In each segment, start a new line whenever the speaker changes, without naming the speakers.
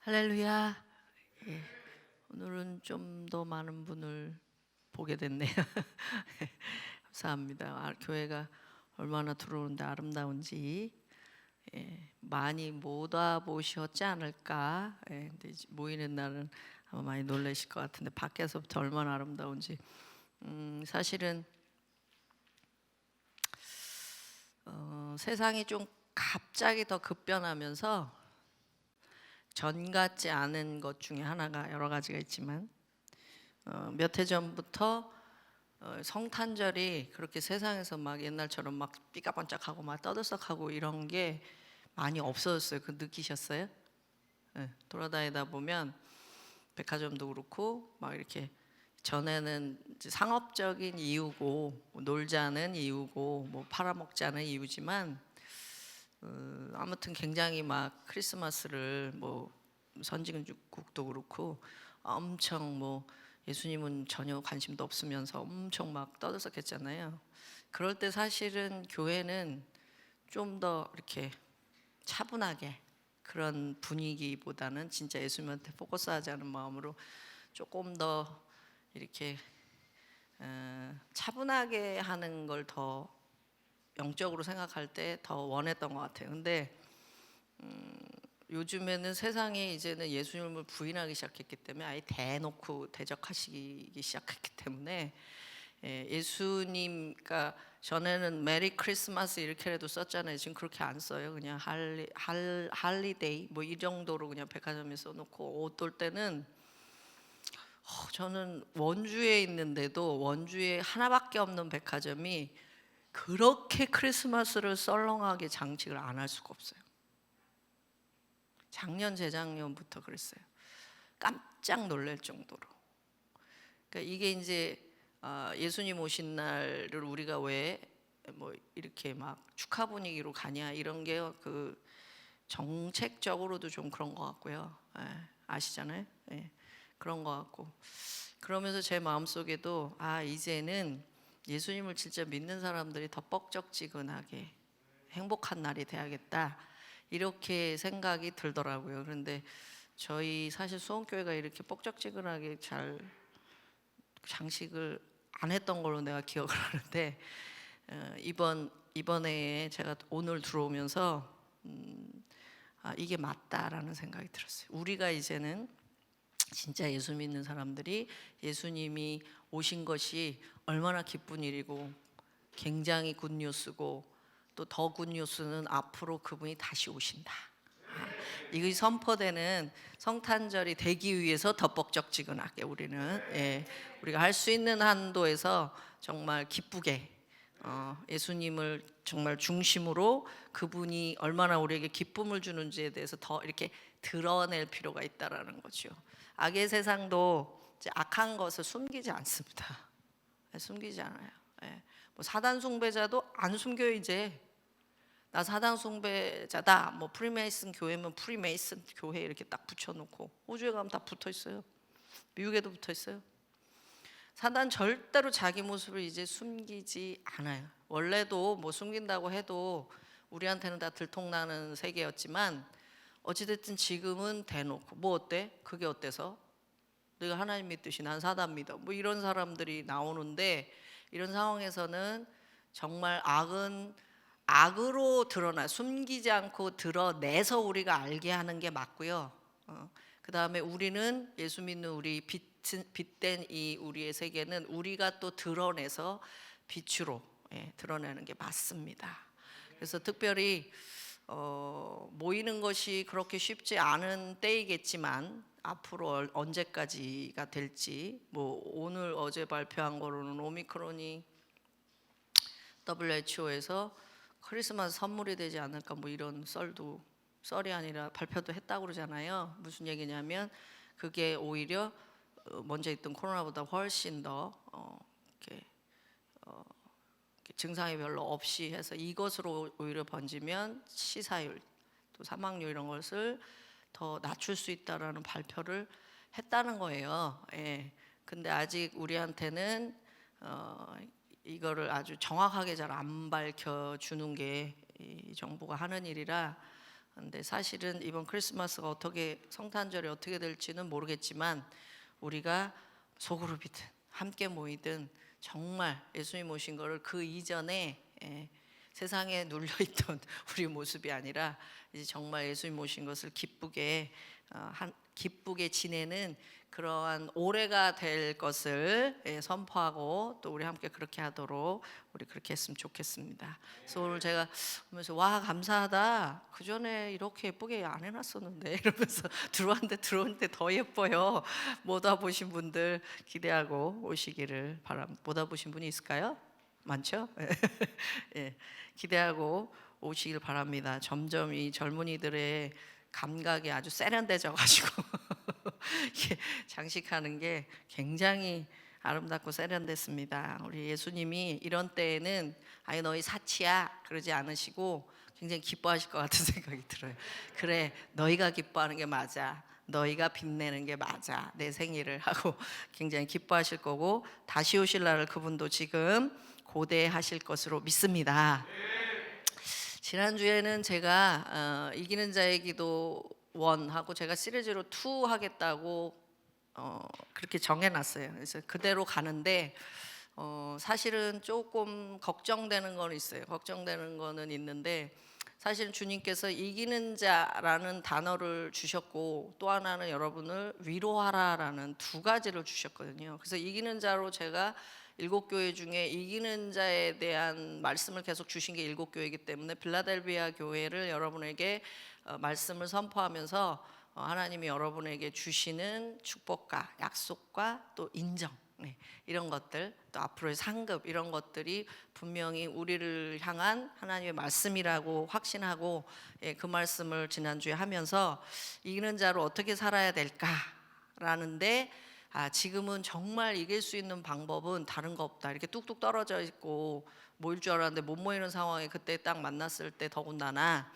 할렐루야. 예, 오늘은 좀 더 많은 분을 보게 됐네요. 감사합니다. 교회가 얼마나 들어오는데 아름다운지 많이 못 와보셨지 않을까. 근데 모이는 날은 아마 많이 놀라실 것 같은데 밖에서부터 얼마나 아름다운지. 사실은 세상이 좀 갑자기 더 급변하면서 전 같지 않은 것 중에 하나가 여러 가지가 있지만 몇 해 전부터 성탄절이 그렇게 세상에서 막 옛날처럼 막 삐까번쩍하고 막 떠들썩하고 이런 게 많이 없어졌어요. 그 느끼셨어요? 돌아다니다 보면 백화점도 그렇고 막 이렇게 전에는 이제 상업적인 이유고 뭐 놀자는 이유고 뭐 팔아먹자는 이유지만 아무튼 굉장히 막 크리스마스를 뭐 선진국도 그렇고 엄청 뭐 예수님은 전혀 관심도 없으면서 엄청 막 떠들썩했잖아요. 그럴 때 사실은 교회는 좀 더 이렇게 차분하게 그런 분위기보다는 진짜 예수님한테 포커스하자는 마음으로 조금 더 이렇게 차분하게 하는 걸 더 영적으로 생각할 때 더 원했던 것 같아요. 근데 요즘에는 세상에 이제는 예수님을 부인하기 시작했기 때문에 아예 대놓고 대적하시기 시작했기 때문에 예수님, 그러니까 전에는 메리 크리스마스 이렇게라도 썼잖아요. 지금 그렇게 안 써요. 그냥 할리데이 뭐 이 정도로 그냥 백화점에 써놓고 어떨 때는 저는 원주에 있는데도 원주에 하나밖에 없는 백화점이 그렇게 크리스마스를 썰렁하게 장식을 안 할 수가 없어요. 작년 재작년부터 그랬어요. 깜짝 놀랄 정도로. 그러니까 이게 이제 예수님 오신 날을 우리가 왜 뭐 이렇게 막 축하 분위기로 가냐 이런 게 그 정책적으로도 좀 그런 것 같고요. 아시잖아요. 그런 것 같고 그러면서 제 마음속에도 이제는 예수님을 진짜 믿는 사람들이 더 뻑적지근하게 행복한 날이 돼야겠다 이렇게 생각이 들더라고요. 그런데 저희 사실 수원교회가 이렇게 뻑적지근하게 잘 장식을 안 했던 걸로 내가 기억을 하는데 이번에 제가 오늘 들어오면서 이게 맞다라는 생각이 들었어요. 우리가 이제는 진짜 예수 믿는 사람들이 예수님이 오신 것이 얼마나 기쁜 일이고 굉장히 굿뉴스고 또 더 굿뉴스는 앞으로 그분이 다시 오신다. 이것이 선포되는 성탄절이 되기 위해서 더 뻑적지근하게 우리는 우리가 할 수 있는 한도에서 정말 기쁘게 예수님을 정말 중심으로 그분이 얼마나 우리에게 기쁨을 주는지에 대해서 더 이렇게 드러낼 필요가 있다라는 거죠. 악의 세상도 이제 악한 것을 숨기지 않습니다. 숨기지 않아요. 뭐 사단 숭배자도 안 숨겨요. 이제 나 사단 숭배자다. 뭐 프리메이슨 교회면 프리메이슨 교회 이렇게 딱 붙여놓고 호주에 가면 다 붙어 있어요. 미국에도 붙어 있어요. 사단 절대로 자기 모습을 이제 숨기지 않아요. 원래도 뭐 숨긴다고 해도 우리한테는 다 들통나는 세계였지만 어찌됐든 지금은 대놓고 뭐 어때? 그게 어때서? 내가 하나님 믿듯이 난 사단 믿어. 뭐 이런 사람들이 나오는데 이런 상황에서는 정말 악은 악으로 드러나 숨기지 않고 드러내서 우리가 알게 하는 게 맞고요. 그 다음에 우리는 예수 믿는 우리 빛된 이 우리의 세계는 우리가 또 드러내서 빛으로 드러내는 게 맞습니다. 그래서 특별히 모이는 것이 그렇게 쉽지 않은 때이겠지만 앞으로 언제까지가 될지 뭐 오늘 어제 발표한 거로는 오미크론이 WHO에서 크리스마스 선물이 되지 않을까 뭐 이런 썰이 아니라 발표도 했다고 그러잖아요. 무슨 얘기냐면 그게 오히려 먼저 있던 코로나보다 훨씬 더 이렇게 증상이 별로 없이 해서 이것으로 오히려 번지면 시사율 또 사망률 이런 것을 더 낮출 수 있다라는 발표를 했다는 거예요. 근데 아직 우리한테는 이거를 아주 정확하게 잘 안 밝혀주는 게 이 정부가 하는 일이라 근데 사실은 이번 크리스마스가 어떻게 성탄절이 어떻게 될지는 모르겠지만 우리가 소그룹이든 함께 모이든 정말 예수님 오신 거를 그 이전에 세상에 눌려있던 우리 모습이 아니라 이제 정말 예수님 오신 것을 기쁘게 지내는 그러한 올해가 될 것을 선포하고 또 우리 함께 그렇게 하도록 우리 그렇게 했으면 좋겠습니다. 그래서 오늘 제가 보면서 와 감사하다. 그 전에 이렇게 예쁘게 안 해놨었는데 이러면서 들어오는데 더 예뻐요. 못 와보신 분들 기대하고 오시기를 바랍니다. 못 와보신 분이 있을까요? 많죠? 예, 기대하고 오시길 바랍니다. 점점 이 젊은이들의 감각이 아주 세련돼져 가지고 장식하는 게 굉장히 아름답고 세련됐습니다. 우리 예수님이 이런 때에는 아니 너희 사치야 그러지 않으시고 굉장히 기뻐하실 것 같은 생각이 들어요. 그래 너희가 기뻐하는 게 맞아. 너희가 빛내는 게 맞아. 내 생일을 하고 굉장히 기뻐하실 거고 다시 오실 날을 그분도 지금 고대하실 것으로 믿습니다. 지난주에는 제가 이기는 자의 기도 1하고 제가 시리즈로 2 하겠다고 그렇게 정해놨어요. 그래서 그대로 가는데 사실은 조금 걱정되는 건 있어요. 걱정되는 거는 있는데 사실은 주님께서 이기는 자라는 단어를 주셨고 또 하나는 여러분을 위로하라라는 2가지를 주셨거든요. 그래서 이기는 자로 제가 7교회 중에 이기는 자에 대한 말씀을 계속 주신 게 7교회이기 때문에 빌라델비아 교회를 여러분에게 말씀을 선포하면서 하나님이 여러분에게 주시는 축복과 약속과 또 인정 이런 것들 또 앞으로의 상급 이런 것들이 분명히 우리를 향한 하나님의 말씀이라고 확신하고 그 말씀을 지난주에 하면서 이기는 자로 어떻게 살아야 될까라는데 지금은 정말 이길 수 있는 방법은 다른 거 없다. 이렇게 뚝뚝 떨어져 있고 모일 줄 알았는데 못 모이는 상황에 그때 딱 만났을 때 더군다나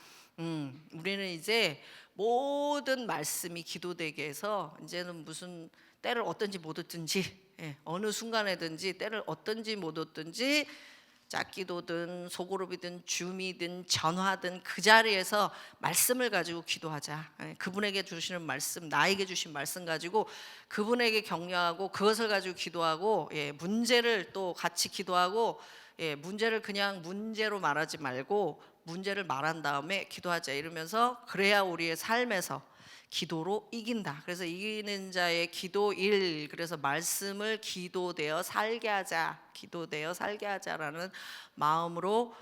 우리는 이제 모든 말씀이 기도되게 해서 이제는 무슨 때를 얻든지 못 얻든지 어느 순간에든지 때를 얻든지 못 얻든지 짝기도든 소그룹이든 줌이든 전화든 그 자리에서 말씀을 가지고 기도하자. 그분에게 주시는 말씀, 나에게 주신 말씀 가지고 그분에게 격려하고 그것을 가지고 기도하고 문제를 또 같이 기도하고 문제를 그냥 문제로 말하지 말고 문제를 말한 다음에 기도하자 이러면서 그래야 우리의 삶에서 기도로 이긴다. 그래서 이기는 자의 기도 1 그래서 말씀을 기도되어 살게 하자. 기도되어 살게 하자라는 마음으로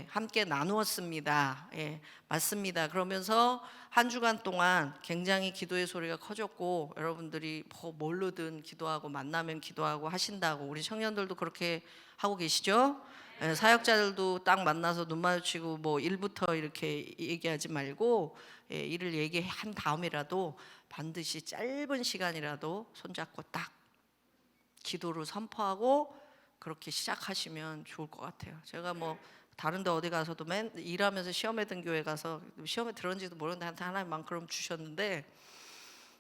함께 나누었습니다. 맞습니다. 그러면서 한 주간 동안 굉장히 기도의 소리가 커졌고 여러분들이 뭘로든 기도하고 만나면 기도하고 하신다고 우리 청년들도 그렇게 하고 계시죠? 사역자들도 딱 만나서 눈 마주치고 뭐 일부터 이렇게 얘기하지 말고 일을 얘기한 다음이라도 반드시 짧은 시간이라도 손잡고 딱 기도를 선포하고 그렇게 시작하시면 좋을 것 같아요. 제가 뭐 다른 데 어디 가서도 일하면서 시험에 든 교회 가서 시험에 들었는지도 모르는데 하나님만큼 주셨는데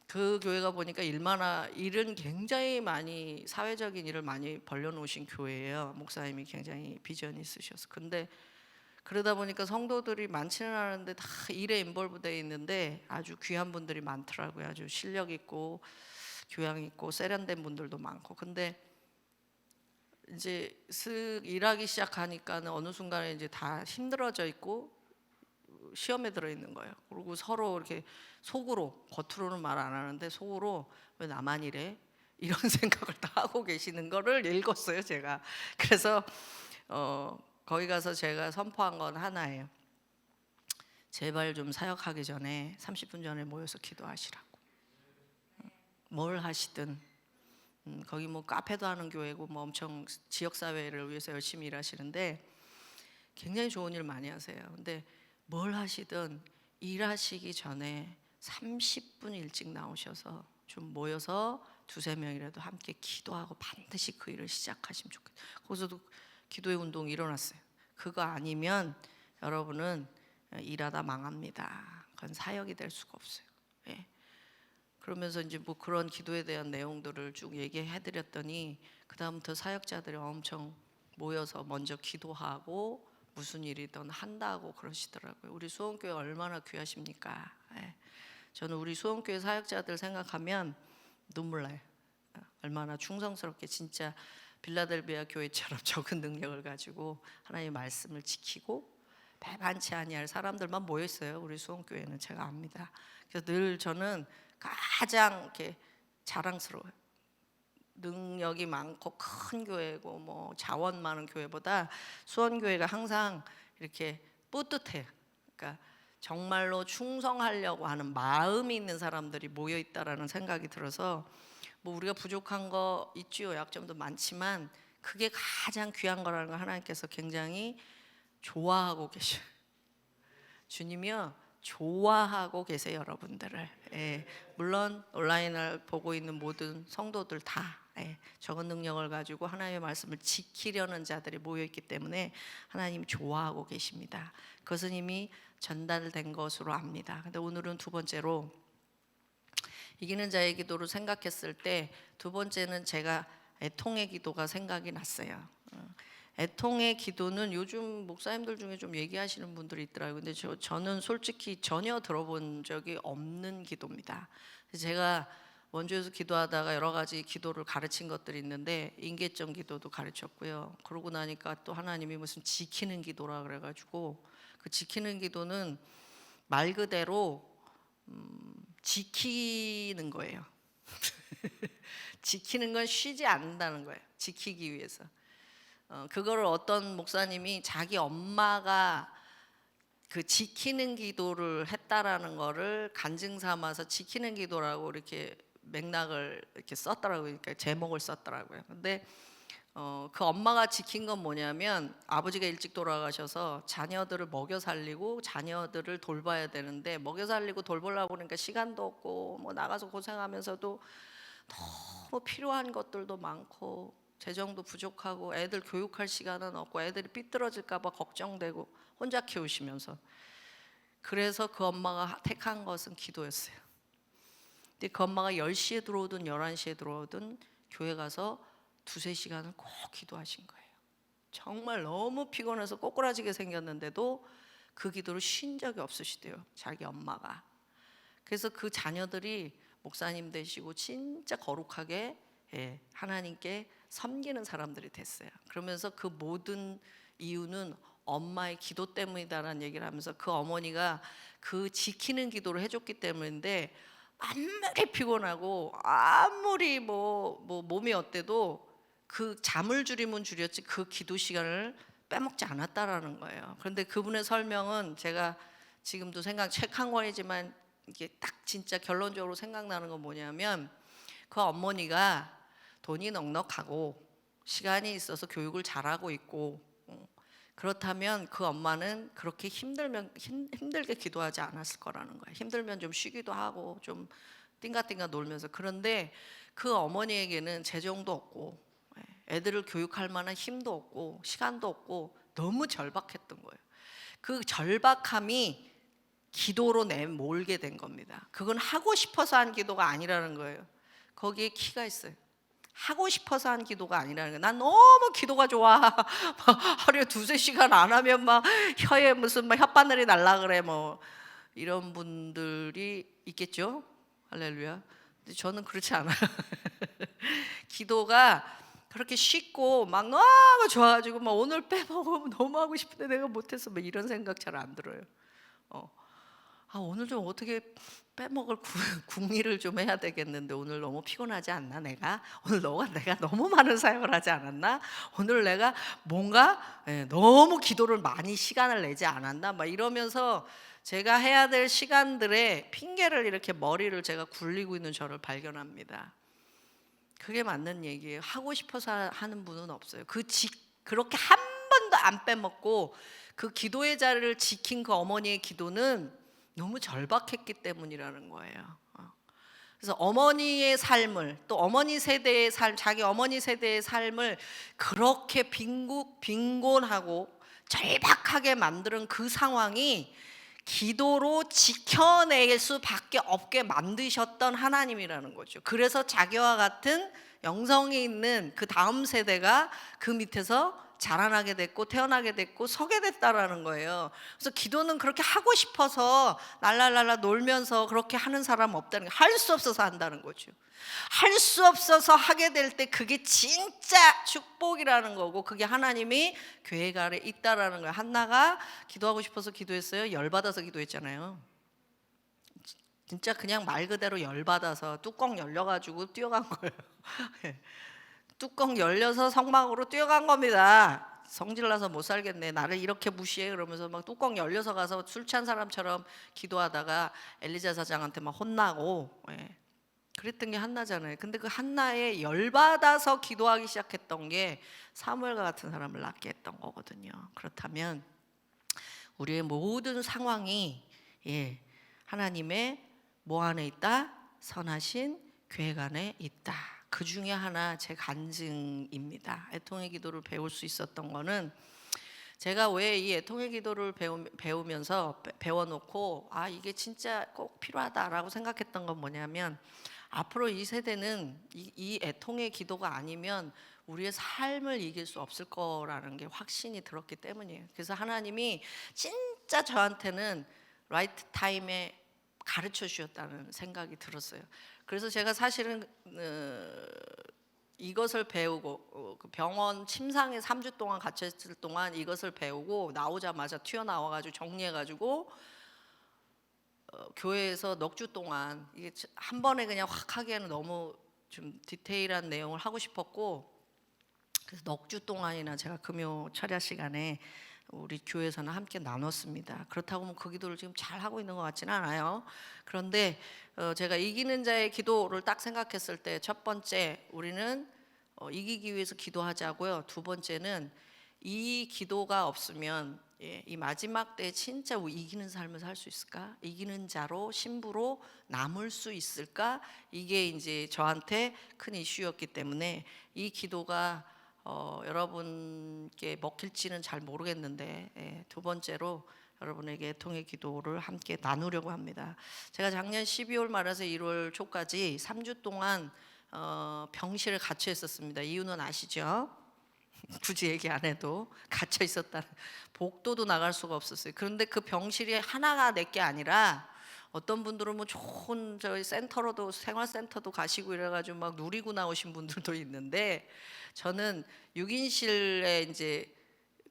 그 교회가 보니까 일은 굉장히 많이 사회적인 일을 많이 벌려놓으신 교회예요. 목사님이 굉장히 비전이 있으셔서. 근데 그러다 보니까 성도들이 많지는 않은데 다 일에 인볼브되어 있는데 아주 귀한 분들이 많더라고요. 아주 실력 있고 교양 있고 세련된 분들도 많고. 근데 이제 슥 일하기 시작하니까는 어느 순간에 이제 다 힘들어져 있고 시험에 들어 있는 거예요. 그리고 서로 이렇게 속으로 겉으로는 말 안 하는데 속으로 왜 나만 이래? 이런 생각을 다 하고 계시는 거를 읽었어요, 제가. 그래서 거기 가서 제가 선포한 건 하나예요. 제발 좀 사역하기 전에 30분 전에 모여서 기도하시라고. 뭘 하시든 거기 뭐 카페도 하는 교회고 뭐 엄청 지역 사회를 위해서 열심히 일하시는데 굉장히 좋은 일 많이 하세요. 근데 뭘 하시든 일하시기 전에 30분 일찍 나오셔서 좀 모여서 2-3명이라도 함께 기도하고 반드시 그 일을 시작하시면 좋겠어요. 거기서도 기도의 운동이 일어났어요. 그거 아니면 여러분은 일하다 망합니다. 그건 사역이 될 수가 없어요. 그러면서 이제 뭐 그런 기도에 대한 내용들을 쭉 얘기해 드렸더니 그 다음부터 사역자들이 엄청 모여서 먼저 기도하고 무슨 일이든 한다고 그러시더라고요. 우리 수원교회 얼마나 귀하십니까? 예. 저는 우리 수원교회 사역자들 생각하면 눈물 나요. 얼마나 충성스럽게 진짜 빌라델비아 교회처럼 적은 능력을 가지고 하나님의 말씀을 지키고 배반치 아니할 사람들만 모여 있어요. 우리 수원교회는 제가 압니다. 그래서 늘 저는 가장 이렇게 자랑스러워요. 능력이 많고 큰 교회고 뭐 자원 많은 교회보다 수원교회가 항상 이렇게 뿌듯해요. 그러니까 정말로 충성하려고 하는 마음이 있는 사람들이 모여 있다라는 생각이 들어서 뭐 우리가 부족한 거 있지요. 약점도 많지만 그게 가장 귀한 거라는 걸 하나님께서 굉장히 좋아하고 계셔요. 주님이요 좋아하고 계세요, 여러분들을. 예, 물론 온라인을 보고 있는 모든 성도들 다 적은 능력을 가지고 하나님의 말씀을 지키려는 자들이 모여 있기 때문에 하나님이 좋아하고 계십니다. 그것은 이미 전달된 것으로 압니다. 근데 오늘은 두 번째로 이기는 자의 기도를 생각했을 때 두 번째는 제가 애통의 기도가 생각이 났어요. 애통의 기도는 요즘 목사님들 중에 좀 얘기하시는 분들이 있더라고요. 근데 저는 솔직히 전혀 들어본 적이 없는 기도입니다. 제가 원주에서 기도하다가 여러 가지 기도를 가르친 것들이 있는데 인계점 기도도 가르쳤고요. 그러고 나니까 또 하나님이 무슨 지키는 기도라 그래가지고 그 지키는 기도는 말 그대로 지키는 거예요. 지키는 건 쉬지 않는다는 거예요. 지키기 위해서. 그거를 어떤 목사님이 자기 엄마가 그 지키는 기도를 했다라는 거를 간증 삼아서 지키는 기도라고 이렇게 맥락을 이렇게 썼더라고요. 그러니까 제목을 썼더라고요. 근데 그 엄마가 지킨 건 뭐냐면 아버지가 일찍 돌아가셔서 자녀들을 먹여 살리고 자녀들을 돌봐야 되는데 먹여 살리고 돌보려고 그러니까 시간도 없고 뭐 나가서 고생하면서도 너무 필요한 것들도 많고 재정도 부족하고 애들 교육할 시간은 없고 애들이 삐뚤어질까 봐 걱정되고 혼자 키우시면서 그래서 그 엄마가 택한 것은 기도였어요. 근데 그 엄마가 10시에 들어오든 11시에 들어오든 교회 가서 두세 시간을 꼭 기도하신 거예요. 정말 너무 피곤해서 꼬꾸라지게 생겼는데도 그 기도를 쉰 적이 없으시대요, 자기 엄마가. 그래서 그 자녀들이 목사님 되시고 진짜 거룩하게 하나님께 섬기는 사람들이 됐어요. 그러면서 그 모든 이유는 엄마의 기도 때문이다라는 얘기를 하면서 그 어머니가 그 지키는 기도를 해줬기 때문인데 아무리 피곤하고 아무리 뭐 몸이 어때도 그 잠을 줄이면 줄였지 그 기도 시간을 빼먹지 않았다라는 거예요. 그런데 그분의 설명은 제가 지금도 책 한 권이지만 이게 딱 진짜 결론적으로 생각나는 건 뭐냐면 그 어머니가 돈이 넉넉하고 시간이 있어서 교육을 잘하고 있고 그렇다면 그 엄마는 그렇게 힘들게 기도하지 않았을 거라는 거예요. 힘들면 좀 쉬기도 하고 좀 띵가띵가 놀면서. 그런데 그 어머니에게는 재정도 없고 애들을 교육할 만한 힘도 없고 시간도 없고 너무 절박했던 거예요. 그 절박함이 기도로 내몰게 된 겁니다. 그건 하고 싶어서 한 기도가 아니라는 거예요. 거기에 키가 있어요. 하고 싶어서 한 기도가 아니라는 거예요. 난 너무 기도가 좋아. 하루에 두세 시간 안 하면 막 혀에 무슨 막 혓바늘이 날라 그래 뭐 이런 분들이 있겠죠. 할렐루야. 근데 저는 그렇지 않아요. 기도가 그렇게 쉽고 막 너무 좋아가지고 막 오늘 빼먹으면 너무 하고 싶은데 내가 못해서 막 이런 생각 잘 안 들어요. 오늘 좀 어떻게 빼먹을 궁리를 좀 해야 되겠는데 오늘 너무 피곤하지 않나 내가? 오늘 내가 너무 많은 사역을 하지 않았나? 오늘 내가 뭔가 너무 기도를 많이 시간을 내지 않았나? 막 이러면서 제가 해야 될 시간들에 핑계를 이렇게 머리를 제가 굴리고 있는 저를 발견합니다. 그게 맞는 얘기예요. 하고 싶어서 하는 분은 없어요. 그렇게 한 번도 안 빼먹고 그 기도의 자리를 지킨 그 어머니의 기도는 너무 절박했기 때문이라는 거예요. 그래서 어머니의 삶을 또 어머니 세대의 삶, 자기 어머니 세대의 삶을 그렇게 빈곤하고 절박하게 만드는 그 상황이 기도로 지켜낼 수밖에 없게 만드셨던 하나님이라는 거죠. 그래서 자기와 같은 영성이 있는 그 다음 세대가 그 밑에서 자라나게 됐고 태어나게 됐고 서게 됐다라는 거예요. 그래서 기도는 그렇게 하고 싶어서 랄랄랄라 놀면서 그렇게 하는 사람 없다는 게, 할 수 없어서 한다는 거죠. 할 수 없어서 하게 될 때 그게 진짜 축복이라는 거고, 그게 하나님이 계획 아래 있다라는 거예요. 한나가 기도하고 싶어서 기도했어요? 열받아서 기도했잖아요. 진짜 그냥 말 그대로 열받아서 뚜껑 열려가지고 뛰어간 거예요. 뚜껑 열려서 성막으로 뛰어간 겁니다. 성질나서 못 살겠네, 나를 이렇게 무시해, 그러면서 막 뚜껑 열려서 가서 술 취한 사람처럼 기도하다가 엘리자 사장한테 막 혼나고, 그랬던 게 한나잖아요. 근데 그 한나에 열받아서 기도하기 시작했던 게 사무엘과 같은 사람을 낳게 했던 거거든요. 그렇다면 우리의 모든 상황이 하나님의 뭐 안에 있다? 선하신 계획 안에 있다. 그 중에 하나 제 간증입니다. 애통의 기도를 배울 수 있었던 거는, 제가 왜 이 애통의 기도를 배우면서 배워놓고 이게 진짜 꼭 필요하다라고 생각했던 건 뭐냐면, 앞으로 이 세대는 이 애통의 기도가 아니면 우리의 삶을 이길 수 없을 거라는 게 확신이 들었기 때문이에요. 그래서 하나님이 진짜 저한테는 라이트 타임에 가르쳐 주셨다는 생각이 들었어요. 그래서 제가 사실은 이것을 배우고 그 병원 침상에 3주 동안 갇혔을 동안 이것을 배우고 나오자마자 튀어나와가지고 정리해가지고 교회에서 넉 주 동안, 이게 한 번에 그냥 확 하기에는 너무 좀 디테일한 내용을 하고 싶었고, 그래서 넉 주 동안이나 제가 금요 철야 시간에 우리 교회에서는 함께 나눴습니다. 그렇다고 뭐 그 기도를 지금 잘 하고 있는 것 같지는 않아요. 그런데 제가 이기는 자의 기도를 딱 생각했을 때, 첫 번째, 우리는 이기기 위해서 기도하자고요. 두 번째는 이 기도가 없으면 이 마지막 때에 진짜 이기는 삶을 살 수 있을까? 이기는 자로 신부로 남을 수 있을까? 이게 이제 저한테 큰 이슈였기 때문에 이 기도가 여러분께 먹힐지는 잘 모르겠는데, 두 번째로 여러분에게 애통의 기도를 함께 나누려고 합니다. 제가 작년 12월 말에서 1월 초까지 3주 동안 병실에 갇혀 있었습니다. 이유는 아시죠? 굳이 얘기 안 해도 갇혀 있었다는, 복도도 나갈 수가 없었어요. 그런데 그 병실이 하나가 내 게 아니라, 어떤 분들은 뭐 좋은 저희 센터로도, 생활센터도 가시고 이래가지고 막 누리고 나오신 분들도 있는데, 저는 6인실에 이제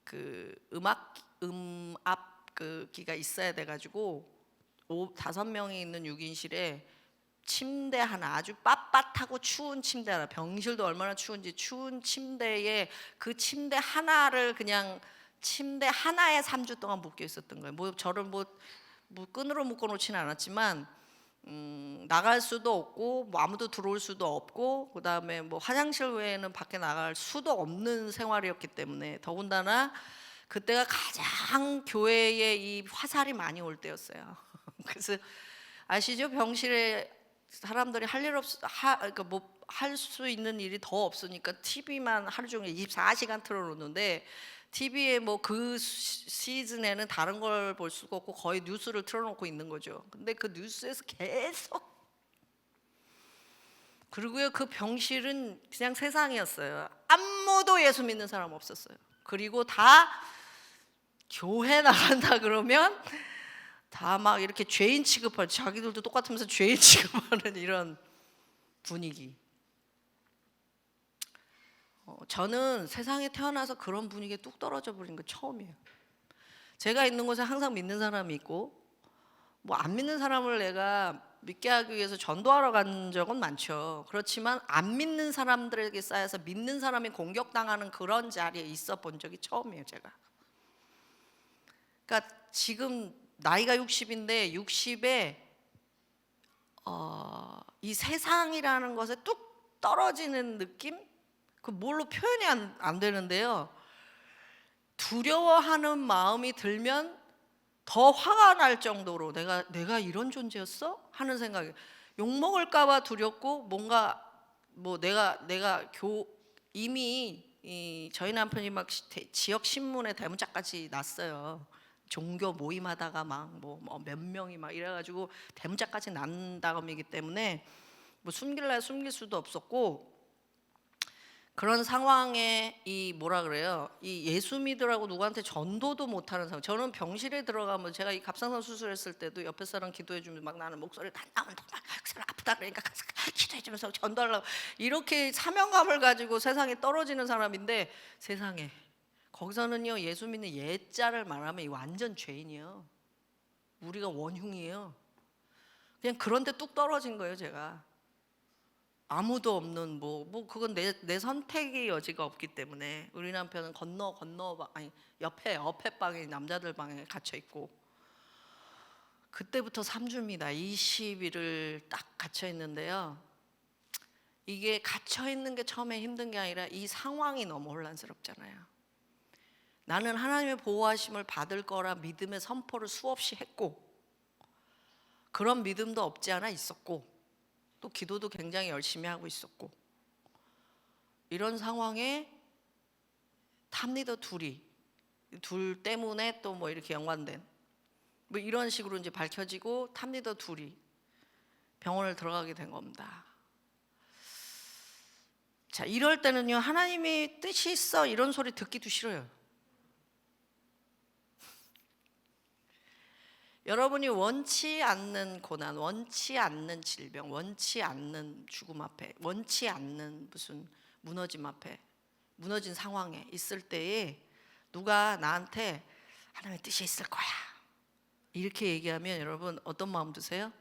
그 음압 그 기가 있어야 돼가지고 5-5명이 있는 6인실에 침대 하나, 아주 빳빳하고 추운 침대 하나, 병실도 얼마나 추운지 추운 침대에 그 침대 하나를 그냥 침대 하나에 3주 동안 묶여 있었던 거예요. 뭐 저를 뭐 끈으로 묶어 놓지는 않았지만 나갈 수도 없고 뭐 아무도 들어올 수도 없고, 그다음에 뭐 화장실 외에는 밖에 나갈 수도 없는 생활이었기 때문에, 더군다나 그때가 가장 교회에 이 화살이 많이 올 때였어요. 그래서 아시죠? 병실에 사람들이 할 일 그러니까 뭐 할 수 있는 일이 더 없으니까 TV만 하루 종일 24시간 틀어놓는데, TV에 뭐 그 시즌에는 다른 걸 볼 수가 없고 거의 뉴스를 틀어놓고 있는 거죠. 근데 그 뉴스에서 계속, 그리고요 그 병실은 그냥 세상이었어요. 아무도 예수 믿는 사람 없었어요. 그리고 다 교회 나간다 그러면 다 막 이렇게 죄인 취급할, 자기들도 똑같으면서 죄인 취급하는 이런 분위기. 저는 세상에 태어나서 그런 분위기에 뚝 떨어져 버린 거 처음이에요. 제가 있는 곳에 항상 믿는 사람이 있고, 뭐 안 믿는 사람을 내가 믿게 하기 위해서 전도하러 간 적은 많죠. 그렇지만 안 믿는 사람들에게 쌓여서 믿는 사람이 공격당하는 그런 자리에 있어 본 적이 처음이에요, 제가. 그러니까 지금 나이가 60인데 60에 이 세상이라는 것에 뚝 떨어지는 느낌? 그 뭘로 표현이 안 되는데요. 두려워하는 마음이 들면 더 화가 날 정도로 내가 이런 존재였어? 하는 생각이, 욕 먹을까봐 두렵고, 뭔가 뭐 내가 이미 저희 남편이 막 지역 신문에 대문짝까지 났어요. 종교 모임하다가 막 뭐 몇 명이 막 이래가지고 대문짝까지 난 다음이기 때문에 뭐 숨길 수도 없었고, 그런 상황에 이 뭐라 그래요? 이 예수 믿으라고 누구한테 전도도 못하는 상황. 저는 병실에 들어가면 제가 이 갑상선 수술했을 때도 옆에 사람 기도해 주면 막 나는 목소리 다 나온다. 막 아프다 그러니까 가서 기도해 주면서 전도하려고 이렇게 사명감을 가지고 세상에 떨어지는 사람인데 세상에 거기서는요 예수 믿는 예자를 말하면 이 완전 죄인이에요. 우리가 원흉이에요. 그냥 그런데 뚝 떨어진 거예요 제가. 아무도 없는 뭐 그건 내 선택의 여지가 없기 때문에 우리 남편은 건너 아니 옆에 방에 남자들 방에 갇혀 있고 그때부터 3주입니다. 20일을 딱 갇혀 있는데요. 이게 갇혀 있는 게 처음에 힘든 게 아니라 이 상황이 너무 혼란스럽잖아요. 나는 하나님의 보호하심을 받을 거라 믿음의 선포를 수없이 했고 그런 믿음도 없지 않아 있었고 또 기도도 굉장히 열심히 하고 있었고 이런 상황에 탑리더 둘 때문에 또 뭐 이렇게 연관된 뭐 이런 식으로 이제 밝혀지고 탑리더 둘이 병원을 들어가게 된 겁니다. 자, 이럴 때는요 하나님이 뜻이 있어 이런 소리 듣기도 싫어요. 여러분이 원치 않는 고난, 원치 않는 질병, 원치 않는 죽음 앞에, 원치 않는 무슨 무너짐 앞에, 무너진 상황에 있을 때에 누가 나한테 하나님의 뜻이 있을 거야 이렇게 얘기하면 여러분 어떤 마음 드세요?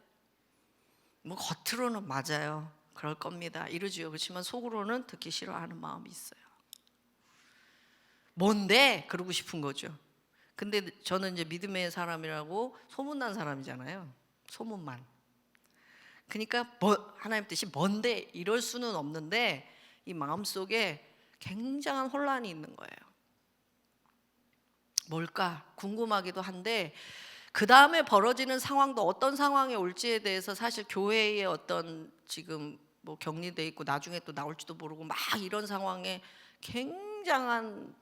뭐 겉으로는 맞아요, 그럴 겁니다 이러지요. 그렇지만 속으로는 듣기 싫어하는 마음이 있어요. 뭔데? 그러고 싶은 거죠. 근데 저는 이제 믿음의 사람이라고 소문난 사람이잖아요. 소문만. 그러니까 뭐 하나님 뜻이 뭔데 이럴 수는 없는데 이 마음속에 굉장한 혼란이 있는 거예요. 뭘까 궁금하기도 한데 그 다음에 벌어지는 상황도 어떤 상황이 올지에 대해서 사실 교회의 어떤 지금 뭐 격리돼 있고 나중에 또 나올지도 모르고 막 이런 상황에 굉장한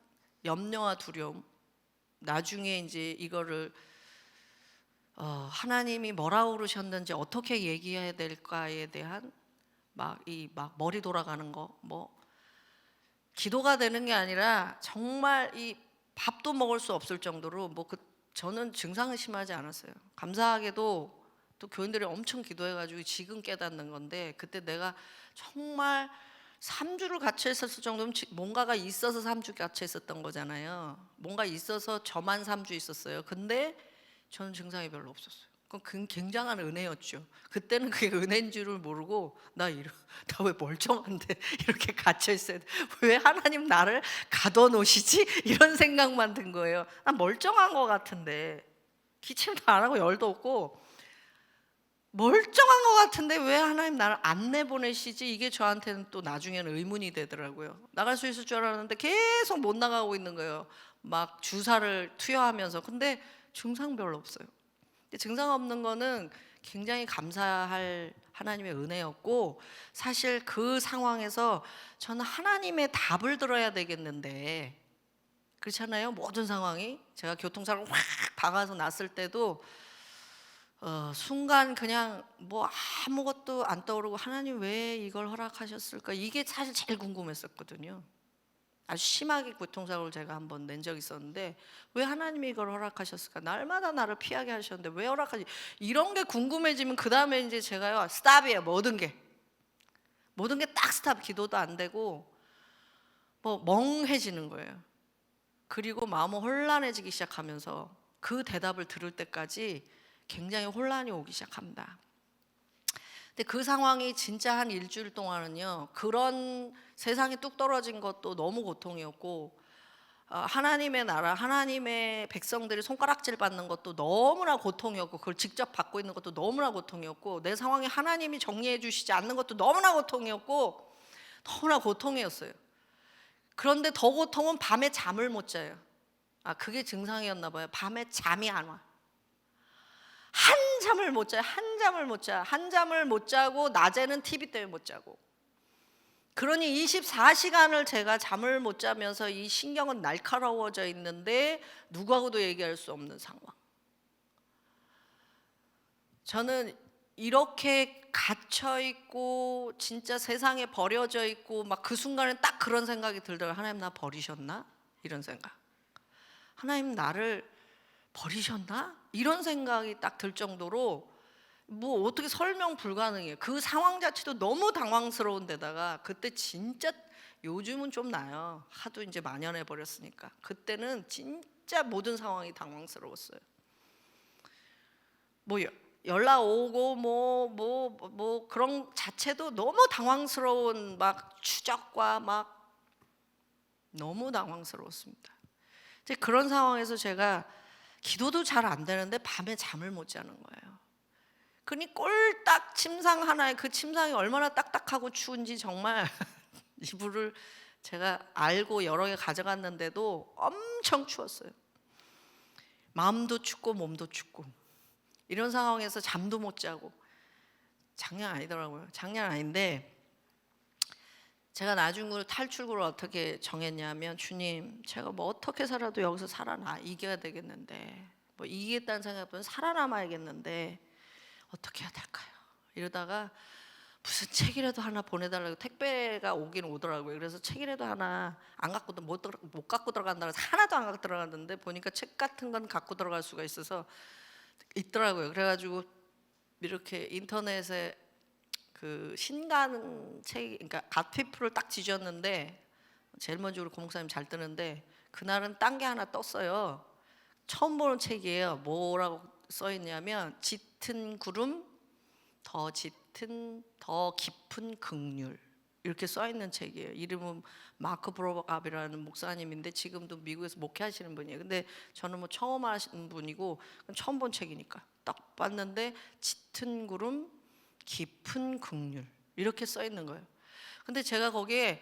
염려와 두려움, 나중에 이제 이거를 하나님이 뭐라고 그러셨는지 어떻게 얘기해야 될까에 대한 막 머리 돌아가는 거, 뭐 기도가 되는 게 아니라 정말 이 밥도 먹을 수 없을 정도로 저는 증상은 심하지 않았어요. 감사하게도 또 교인들이 엄청 기도해가지고 지금 깨닫는 건데 그때 내가 정말 3주를 갇혀 있었을 정도면 뭔가가 있어서 3주 갇혀 있었던 거잖아요. 뭔가 있어서 저만 3주 있었어요. 근데 저는 증상이 별로 없었어요. 그건 굉장한 은혜였죠. 그때는 그게 은혜인 줄을 모르고 나 왜 멀쩡한데 이렇게 갇혀 있어야 돼? 왜 하나님 나를 가둬놓으시지? 이런 생각만 든 거예요. 난 멀쩡한 것 같은데 기침도 안 하고 열도 없고 멀쩡한 것 같은데 왜 하나님 나를 안 내보내시지? 이게 저한테는 또 나중에는 의문이 되더라고요. 나갈 수 있을 줄 알았는데 계속 못 나가고 있는 거예요. 막 주사를 투여하면서. 근데 증상 별로 없어요. 근데 증상 없는 거는 굉장히 감사할 하나님의 은혜였고 사실 그 상황에서 저는 하나님의 답을 들어야 되겠는데 그렇잖아요. 모든 상황이 제가 교통사고를 확 박아서 났을 때도 순간 그냥 뭐 아무것도 안 떠오르고 하나님 왜 이걸 허락하셨을까 이게 사실 제일 궁금했었거든요. 아주 심하게 교통사고를 제가 한번 낸 적이 있었는데 왜 하나님이 이걸 허락하셨을까? 날마다 나를 피하게 하셨는데 왜 허락하지? 이런 게 궁금해지면 그 다음에 이제 제가요 스탑이에요. 모든 게 딱 스탑. 기도도 안 되고 뭐 멍해지는 거예요. 그리고 마음은 혼란해지기 시작하면서 그 대답을 들을 때까지 굉장히 혼란이 오기 시작합니다. 근데 그 상황이 진짜 한 일주일 동안은요 그런 세상이 뚝 떨어진 것도 너무 고통이었고 하나님의 나라, 하나님의 백성들이 손가락질 받는 것도 너무나 고통이었고 그걸 직접 받고 있는 것도 너무나 고통이었고 내 상황에 하나님이 정리해 주시지 않는 것도 너무나 고통이었고 너무나 고통이었어요. 그런데 더 고통은 밤에 잠을 못 자요. 그게 증상이었나 봐요. 밤에 잠이 안 와. 한잠을 못 자요. 한잠을 못 자고 낮에는 TV 때문에 못 자고. 그러니 24시간을 제가 잠을 못 자면서 이 신경은 날카로워져 있는데 누구하고도 얘기할 수 없는 상황. 저는 이렇게 갇혀 있고 진짜 세상에 버려져 있고 막 그 순간에 딱 그런 생각이 들더라고요. 하나님 나 버리셨나? 이런 생각. 하나님 나를 버리셨나? 이런 생각이 딱 들 정도로 뭐 어떻게 설명 불가능해요. 그 상황 자체도 너무 당황스러운 데다가 그때 진짜, 요즘은 좀 나요. 하도 이제 만연해 버렸으니까. 그때는 진짜 모든 상황이 당황스러웠어요. 뭐 연락 오고 뭐 그런 자체도 너무 당황스러운, 막 추적과 막 너무 당황스러웠습니다. 이제 그런 상황에서 제가 기도도 잘 안 되는데 밤에 잠을 못 자는 거예요. 그러니 꼴딱 침상 하나에, 그 침상이 얼마나 딱딱하고 추운지 정말 이불을 제가 알고 여러 개 가져갔는데도 엄청 추웠어요. 마음도 춥고 몸도 춥고, 이런 상황에서 잠도 못 자고. 장난 아니더라고요. 장난 아닌데 제가 나중으로 탈출구를 어떻게 정했냐면, 주님 제가 뭐 어떻게 살아도 여기서 이겨야 되겠는데, 뭐 이기겠다는 생각보다는 살아남아야겠는데 어떻게 해야 될까요? 이러다가 무슨 책이라도 하나 보내달라고, 택배가 오긴 오더라고요. 그래서 책이라도 하나 안 갖고 못 갖고 들어간다 그래서 하나도 안 갖고 들어갔는데, 보니까 책 같은 건 갖고 들어갈 수가 있어서 있더라고요. 그래가지고 이렇게 인터넷에 그 신간 책, 그러니까 갓피플을 딱 뒤졌는데 제일 먼저 우리 고목사님 잘 뜨는데, 그날은 딴 게 하나 떴어요. 처음 보는 책이에요. 뭐라고 써 있냐면 짙은 구름 더 짙은 더 깊은 긍휼, 이렇게 써 있는 책이에요. 이름은 마크 브로갑이라는 목사님인데 지금도 미국에서 목회하시는 분이에요. 근데 저는 뭐 처음 하시는 분이고 처음 본 책이니까 딱 봤는데 짙은 구름 깊은 긍휼 이렇게 써 있는 거예요. 근데 제가 거기에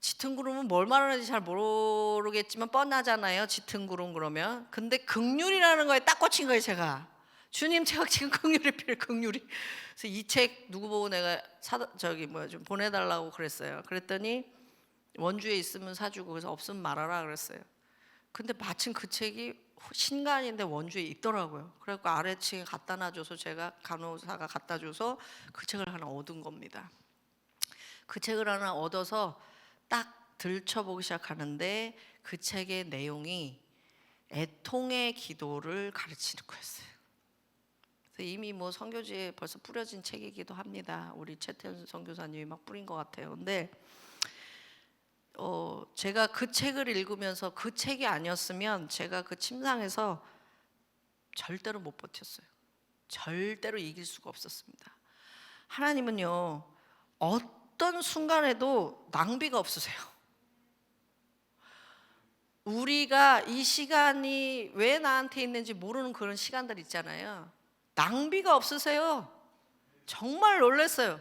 짙은 구름은 뭘 말하는지 잘 모르겠지만 뻔하잖아요. 짙은 구름 그러면. 근데 긍휼이라는 거에 딱 꽂힌 거예요. 제가 주님 제가 지금 긍휼이 필요해. 긍휼이. 그래서 이 책 누구 보고 내가 좀 보내달라고 그랬어요. 그랬더니 원주에 있으면 사주고, 그래서 없으면 말하라 그랬어요. 근데 마침 그 책이 신간인데 원주에 있더라고요. 그래갖고 아래층에 갖다 놔줘서, 제가 간호사가 갖다 줘서 그 책을 하나 얻은 겁니다. 그 책을 하나 얻어서 딱 들춰보기 시작하는데 그 책의 내용이 애통의 기도를 가르치는 거였어요. 그래서 이미 뭐 선교지에 벌써 뿌려진 책이기도 합니다. 우리 최태현 선교사님이 막 뿌린 것 같아요. 근데 제가 그 책을 읽으면서, 그 책이 아니었으면 제가 그 침상에서 절대로 못 버텼어요. 절대로 이길 수가 없었습니다. 하나님은요, 어떤 순간에도 낭비가 없으세요. 우리가 이 시간이 왜 나한테 있는지 모르는 그런 시간들 있잖아요. 낭비가 없으세요. 정말 놀랐어요.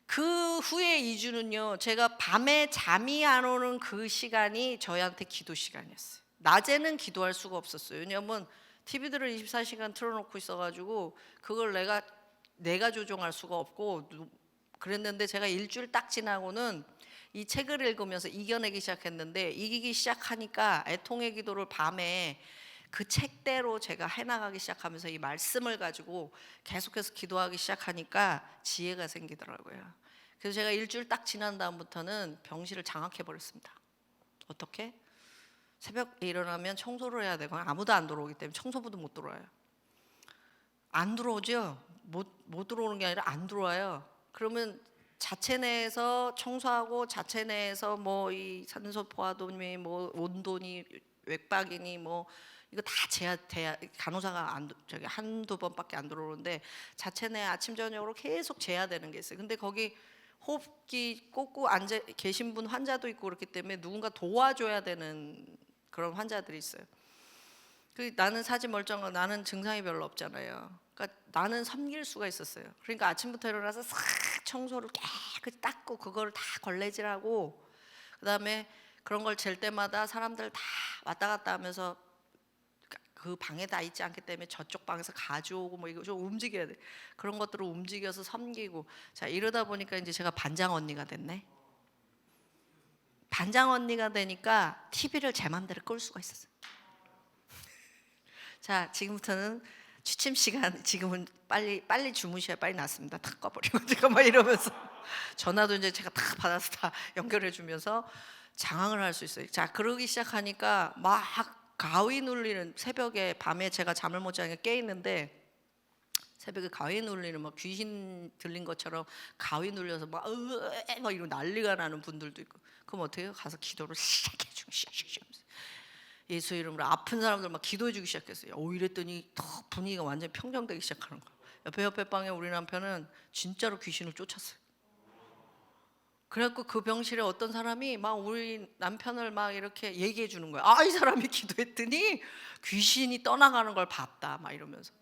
그 후에 2주는요, 제가 밤에 잠이 안 오는 그 시간이 저희한테 기도 시간이었어요. 낮에는 기도할 수가 없었어요. 왜냐하면 TV들을 24시간 틀어놓고 있어가지고 그걸 내가 조종할 수가 없고 그랬는데, 제가 일주일 딱 지나고는 이 책을 읽으면서 이겨내기 시작했는데, 이기기 시작하니까 애통의 기도를 밤에 그 책대로 제가 해나가기 시작하면서 이 말씀을 가지고 계속해서 기도하기 시작하니까 지혜가 생기더라고요. 그래서 제가 일주일 딱 지난 다음부터는 병실을 장악해 버렸습니다. 어떻게? 새벽에 일어나면 청소를 해야 되고, 아무도 안 들어오기 때문에 청소부도 못 들어와요. 안 들어오죠? 못 들어오는 게 아니라 안 들어와요. 그러면 자체 내에서 청소하고, 자체 내에서 뭐 이 산소 포화도니 뭐 온도니 외박이니 뭐 이거 다 간호사가 한두 번밖에 안 들어오는데 자체 내 아침 저녁으로 계속 재야되는 게 있어요. 근데 거기 호흡기 꽂고 앉아 계신 분 환자도 있고 그렇기 때문에 누군가 도와줘야 되는 그런 환자들이 있어요. 나는 사지 멀쩡하고 나는 증상이 별로 없잖아요. 그러니까 나는 섬길 수가 있었어요. 그러니까 아침부터 일어나서 싹 청소를 깨끗이 닦고, 그거를 다 걸레질하고, 그다음에 그런 걸 잴 때마다 사람들 다 왔다 갔다 하면서 그 방에 다 있지 않기 때문에 저쪽 방에서 가져오고 뭐 이거 좀 움직여야 돼. 그런 것들을 움직여서 섬기고. 자, 이러다 보니까 이제 제가 반장 언니가 됐네. 반장 언니가 되니까 TV를 제 맘대로 끌 수가 있었어요. 자, 지금부터는 취침 시간 지금은 빨리 주무셔야 빨리 낫습니다. 탁 꺼버리고 제가 막 이러면서 전화도 이제 제가 다 받아서 다 연결해 주면서 장황을 할 수 있어요. 자, 그러기 시작하니까 막 가위 눌리는, 새벽에 밤에 제가 잠을 못 자니까 깨 있는데 새벽에 가위 눌리는, 막 귀신 들린 것처럼 가위 눌려서 막 이러고 난리가 나는 분들도 있고. 그럼 어떻게 해요? 가서 기도를 시작해 주고 예수 이름으로 아픈 사람들 막 기도해 주기 시작했어요. 이랬더니 더 분위기가 완전히 평정되기 시작하는 거예요. 옆에 방에 우리 남편은 진짜로 귀신을 쫓았어요. 그래갖고 그 병실에 어떤 사람이 막 우리 남편을 막 이렇게 얘기해 주는 거야. 이 사람이 기도했더니 귀신이 떠나가는 걸 봤다 막 이러면서.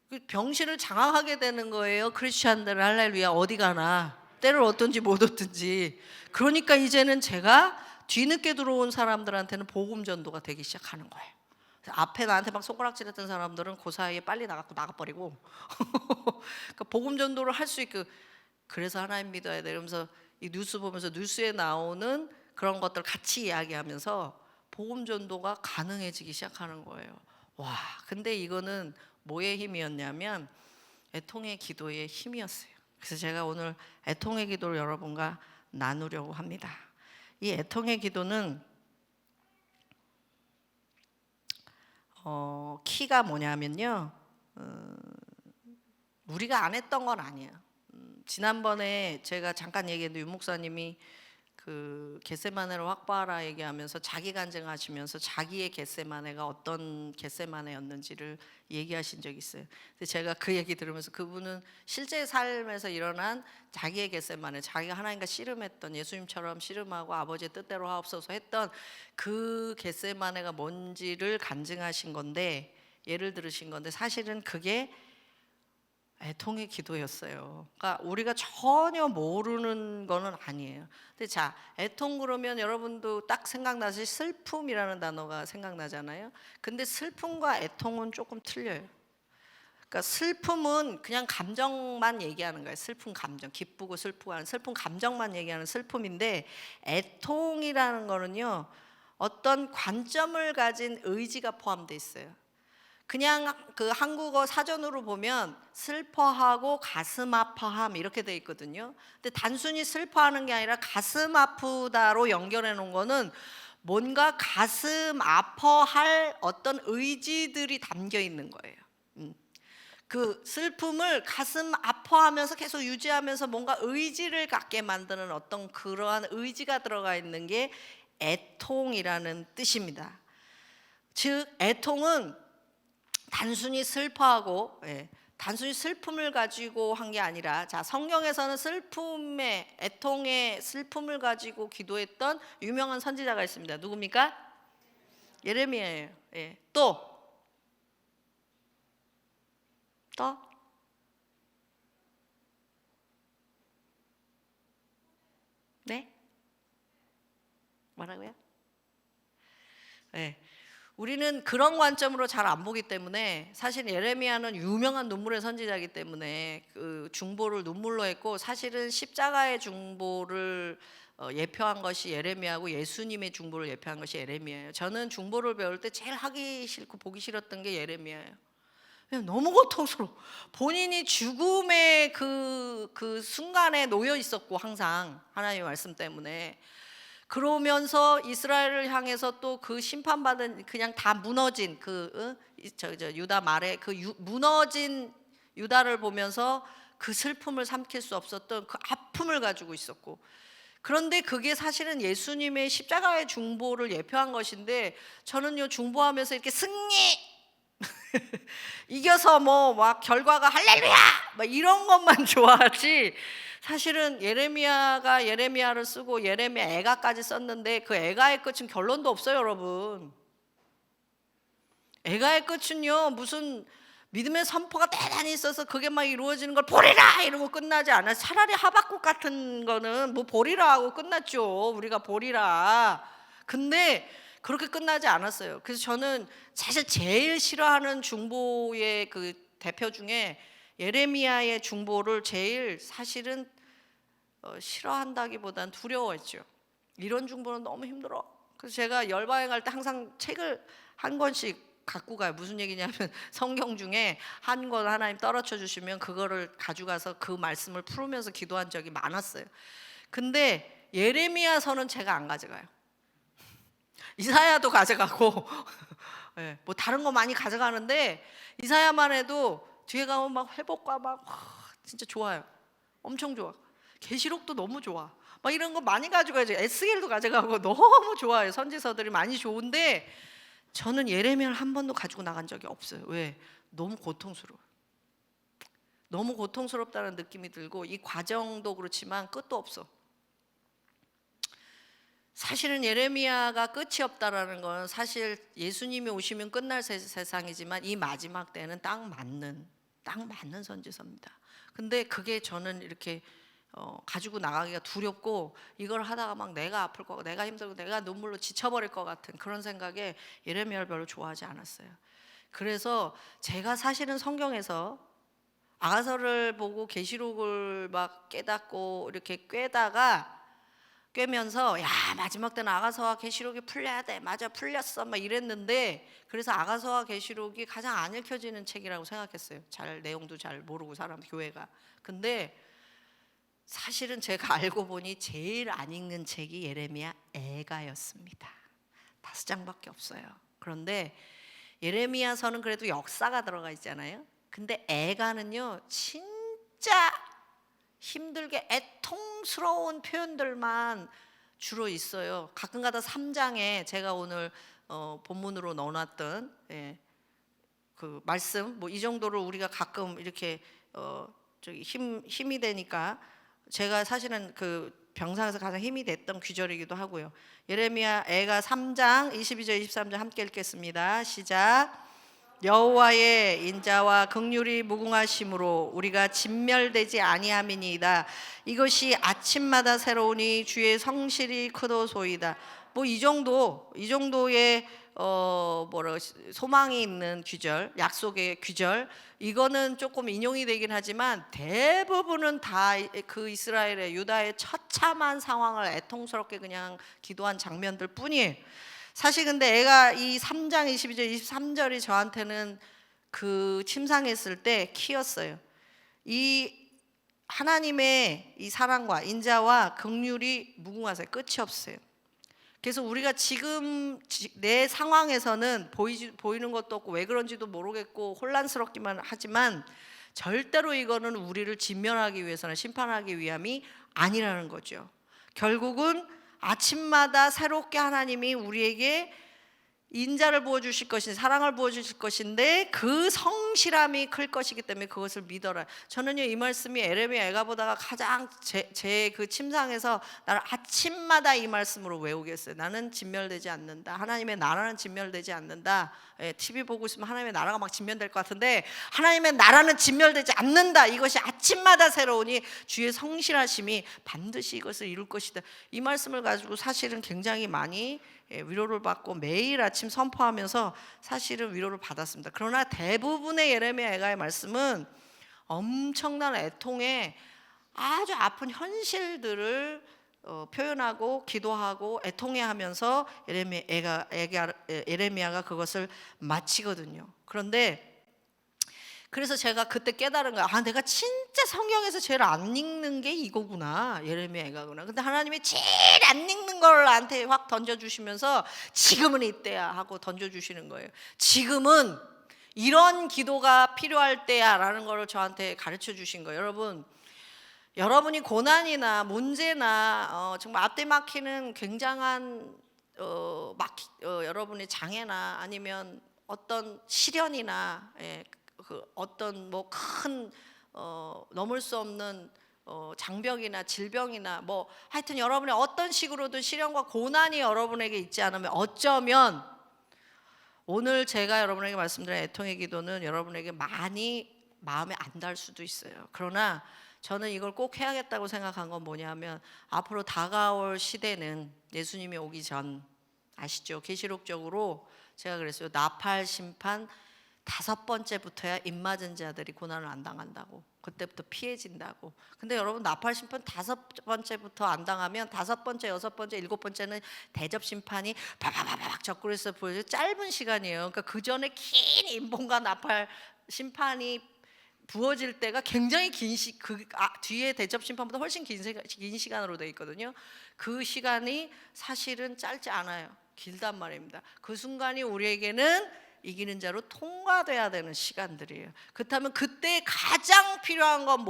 그 병실을 장악하게 되는 거예요. 크리스찬들은 할렐루야 어디 가나 때를 얻든지 못 얻든지. 그러니까 이제는 제가 뒤늦게 들어온 사람들한테는 복음 전도가 되기 시작하는 거예요. 앞에 나한테 막 손가락질했던 사람들은 그 사이에 빨리 나가버리고 그러니까 복음 전도를 할 수 있고. 그래서 하나님 믿어야 돼 이러면서 이 뉴스 보면서 뉴스에 나오는 그런 것들 같이 이야기하면서 복음 전도가 가능해지기 시작하는 거예요. 와, 근데 이거는 뭐의 힘이었냐면 애통의 기도의 힘이었어요. 그래서 제가 오늘 애통의 기도를 여러분과 나누려고 합니다. 이 애통의 기도는 키가 뭐냐면요, 우리가 안 했던 건 아니에요. 지난번에 제가 잠깐 얘기했는데 윤 목사님이 그 겟세마네를 확보하라 얘기하면서 자기 간증하시면서 자기의 겟세마네가 어떤 겟세마네였는지를 얘기하신 적이 있어요. 근데 제가 그 얘기 들으면서 그분은 실제 삶에서 일어난 자기의 겟세마네, 자기가 하나님과 씨름했던, 예수님처럼 씨름하고 아버지의 뜻대로 하옵소서 했던 그 겟세마네가 뭔지를 간증하신 건데, 예를 들으신 건데, 사실은 그게 애통의 기도였어요. 그러니까 우리가 전혀 모르는 거는 아니에요. 근데 자, 애통 그러면 여러분도 딱 생각나시 슬픔이라는 단어가 생각나잖아요. 근데 슬픔과 애통은 조금 틀려요. 그러니까 슬픔은 그냥 감정만 얘기하는 거예요. 슬픈 감정, 기쁘고 슬프고 하는 슬픈 감정만 얘기하는 슬픔인데, 애통이라는 거는요, 어떤 관점을 가진 의지가 포함되어 있어요. 그냥 그 한국어 사전으로 보면 슬퍼하고 가슴 아파함 이렇게 돼 있거든요. 근데 단순히 슬퍼하는 게 아니라 가슴 아프다로 연결해 놓은 거는 뭔가 가슴 아파할 어떤 의지들이 담겨 있는 거예요. 그 슬픔을 가슴 아파하면서 계속 유지하면서 뭔가 의지를 갖게 만드는 어떤 그러한 의지가 들어가 있는 게 애통이라는 뜻입니다. 즉 애통은 단순히 슬퍼하고, 단순히 슬픔을 가지고 한 게 아니라, 자, 성경에서는 슬픔의, 애통의 슬픔을 가지고 기도했던 유명한 선지자가 있습니다. 누굽니까? 예레미야예요. 또 네? 뭐라고요? 우리는 그런 관점으로 잘 안 보기 때문에, 사실 예레미야는 유명한 눈물의 선지자이기 때문에 그 중보를 눈물로 했고, 사실은 십자가의 중보를 예표한 것이 예레미야고 예수님의 중보를 예표한 것이 예레미야예요. 저는 중보를 배울 때 제일 하기 싫고 보기 싫었던 게 예레미야예요. 너무 고통스러워. 본인이 죽음의 그 순간에 놓여 있었고, 항상 하나님의 말씀 때문에. 그러면서 이스라엘을 향해서 또 그 심판받은, 그냥 다 무너진 유다 말에 무너진 유다를 보면서 그 슬픔을 삼킬 수 없었던 그 아픔을 가지고 있었고, 그런데 그게 사실은 예수님의 십자가의 중보를 예표한 것인데, 저는요 중보하면서 이렇게 승리 이겨서 뭐 막 결과가 할렐루야 막 이런 것만 좋아하지, 사실은 예레미야가 예레미야를 쓰고 예레미야 애가까지 썼는데 그 애가의 끝은 결론도 없어요, 여러분. 애가의 끝은요, 무슨 믿음의 선포가 대단히 있어서 그게 막 이루어지는 걸 보리라 이러고 끝나지 않아요. 차라리 하박국 같은 거는 뭐 보리라 하고 끝났죠. 우리가 보리라. 근데 그렇게 끝나지 않았어요. 그래서 저는 사실 제일 싫어하는 중보의 그 대표 중에 예레미야의 중보를 제일 사실은 싫어한다기보단 두려워했죠. 이런 중보는 너무 힘들어. 그래서 제가 열방에 갈 때 항상 책을 한 권씩 갖고 가요. 무슨 얘기냐면 성경 중에 한 권 하나님 떨어져 주시면 그거를 가져가서 그 말씀을 풀으면서 기도한 적이 많았어요. 근데 예레미야서는 제가 안 가져가요. 이사야도 가져가고 네, 뭐 다른 거 많이 가져가는데 이사야만 해도 뒤에 가면 막 회복과 막 진짜 좋아요. 엄청 좋아. 계시록도 너무 좋아. 막 이런 거 많이 가져가야죠. 에스겔도 가져가고 너무 좋아요. 선지서들이 많이 좋은데 저는 예레미야를 한 번도 가지고 나간 적이 없어요. 왜? 너무 고통스러워요. 너무 고통스럽다는 느낌이 들고 이 과정도 그렇지만 끝도 없어. 사실은 예레미야가 끝이 없다라는 건 사실 예수님이 오시면 끝날 세상이지만 이 마지막 때는 딱 맞는 선지서입니다. 근데 그게 저는 이렇게 가지고 나가기가 두렵고 이걸 하다가 막 내가 아플 거고 내가 힘들고 내가 눈물로 지쳐버릴 것 같은 그런 생각에 예레미야를 별로 좋아하지 않았어요. 그래서 제가 사실은 성경에서 아가서를 보고 계시록을 막 깨닫고 이렇게 꿰면서 야 마지막 때는 아가서와 계시록이 풀려야 돼. 맞아 풀렸어 막 이랬는데 그래서 아가서와 계시록이 가장 안 읽혀지는 책이라고 생각했어요. 잘 내용도 잘 모르고 사람 교회가. 근데 사실은 제가 알고 보니 제일 안 읽는 책이 예레미야 애가였습니다. 5장밖에 없어요. 그런데 예레미야서는 그래도 역사가 들어가 있잖아요. 근데 애가는요 진짜 힘들게 애통스러운 표현들만 주로 있어요. 가끔가다 3장에 제가 오늘 본문으로 넣어놨던 그 말씀 뭐 이 정도를 우리가 가끔 이렇게 힘이 되니까 제가 사실은 그 병상에서 가장 힘이 됐던 귀절이기도 하고요. 예레미야 애가 3장 22절 23절 함께 읽겠습니다. 시작. 여호와의 인자와 긍휼이 무궁하심으로 우리가 진멸되지 아니함이니이다. 이것이 아침마다 새로우니 주의 성실이 크도소이다. 뭐 이 정도의 소망이 있는 귀절, 약속의 귀절. 이거는 조금 인용이 되긴 하지만 대부분은 다 그 이스라엘의 유다의 처참한 상황을 애통스럽게 그냥 기도한 장면들 뿐이에요. 사실 근데 애가 이 3장 22절 23절이 저한테는 그 침상했을 때 키였어요. 이 하나님의 이 사랑과 인자와 긍휼이 무궁하세요. 끝이 없어요. 그래서 우리가 지금 내 상황에서는 보이는 것도 없고 왜 그런지도 모르겠고 혼란스럽기만 하지만 절대로 이거는 우리를 진멸하기 위해서는 심판하기 위함이 아니라는 거죠. 결국은 아침마다 새롭게 하나님이 우리에게 인자를 부어주실 것인데 사랑을 부어주실 것인데 그 성실함이 클 것이기 때문에 그것을 믿어라. 저는요 이 말씀이 예레미야 애가 보다가 가장 제 그 침상에서 나는 아침마다 이 말씀으로 외우겠어요. 나는 진멸되지 않는다. 하나님의 나라는 진멸되지 않는다. TV 보고 있으면 하나님의 나라가 막 진멸될 것 같은데 하나님의 나라는 진멸되지 않는다. 이것이 아침마다 새로우니 주의 성실하심이 반드시 이것을 이룰 것이다. 이 말씀을 가지고 사실은 굉장히 많이 위로를 받고 매일 아침 선포하면서 사실은 위로를 받았습니다. 그러나 대부분의 예레미야 애가의 말씀은 엄청난 애통에 아주 아픈 현실들을 표현하고 기도하고 애통해하면서 예레미야가 그것을 마치거든요. 그런데 그래서 제가 그때 깨달은 거야. 아, 내가 진짜 성경에서 제일 안 읽는 게 이거구나. 예레미야 애가구나. 근데 하나님이 제일 안 읽는 걸 나한테 확 던져주시면서 지금은 이때야 하고 던져주시는 거예요. 지금은 이런 기도가 필요할 때야 라는 걸 저한테 가르쳐 주신 거예요. 여러분이 고난이나 문제나 정말 앞뒤 막히는 굉장한 여러분의 장애나 아니면 어떤 시련이나 그 어떤 뭐 큰 넘을 수 없는 장벽이나 질병이나 뭐 하여튼 여러분의 어떤 식으로든 시련과 고난이 여러분에게 있지 않으면 어쩌면 오늘 제가 여러분에게 말씀드린 애통의 기도는 여러분에게 많이 마음에 안 닿을 수도 있어요. 그러나 저는 이걸 꼭 해야겠다고 생각한 건 뭐냐면 앞으로 다가올 시대는 예수님이 오기 전 아시죠? 계시록적으로 제가 그랬어요. 나팔 심판 5번째부터야 입맞은 자들이 고난을 안 당한다고. 그때부터 피해진다고. 근데 여러분 나팔 심판 5번째부터 안 당하면 5번째, 6번째, 7번째는 대접 심판이 바바바박 적그리스도 보여줘. 짧은 시간이에요. 그러니까 그 전에 긴 인본과 나팔 심판이 부어질 때가 굉장히 뒤에 대접 심판보다 훨씬 긴 시간으로 되어 있거든요. 그 시간이 사실은 짧지 않아요. 길단 말입니다. 그 순간이 우리에게는 이기는 자로 통과돼야 되는 시간들이에요. 그렇다면 그때 가장 필요한 건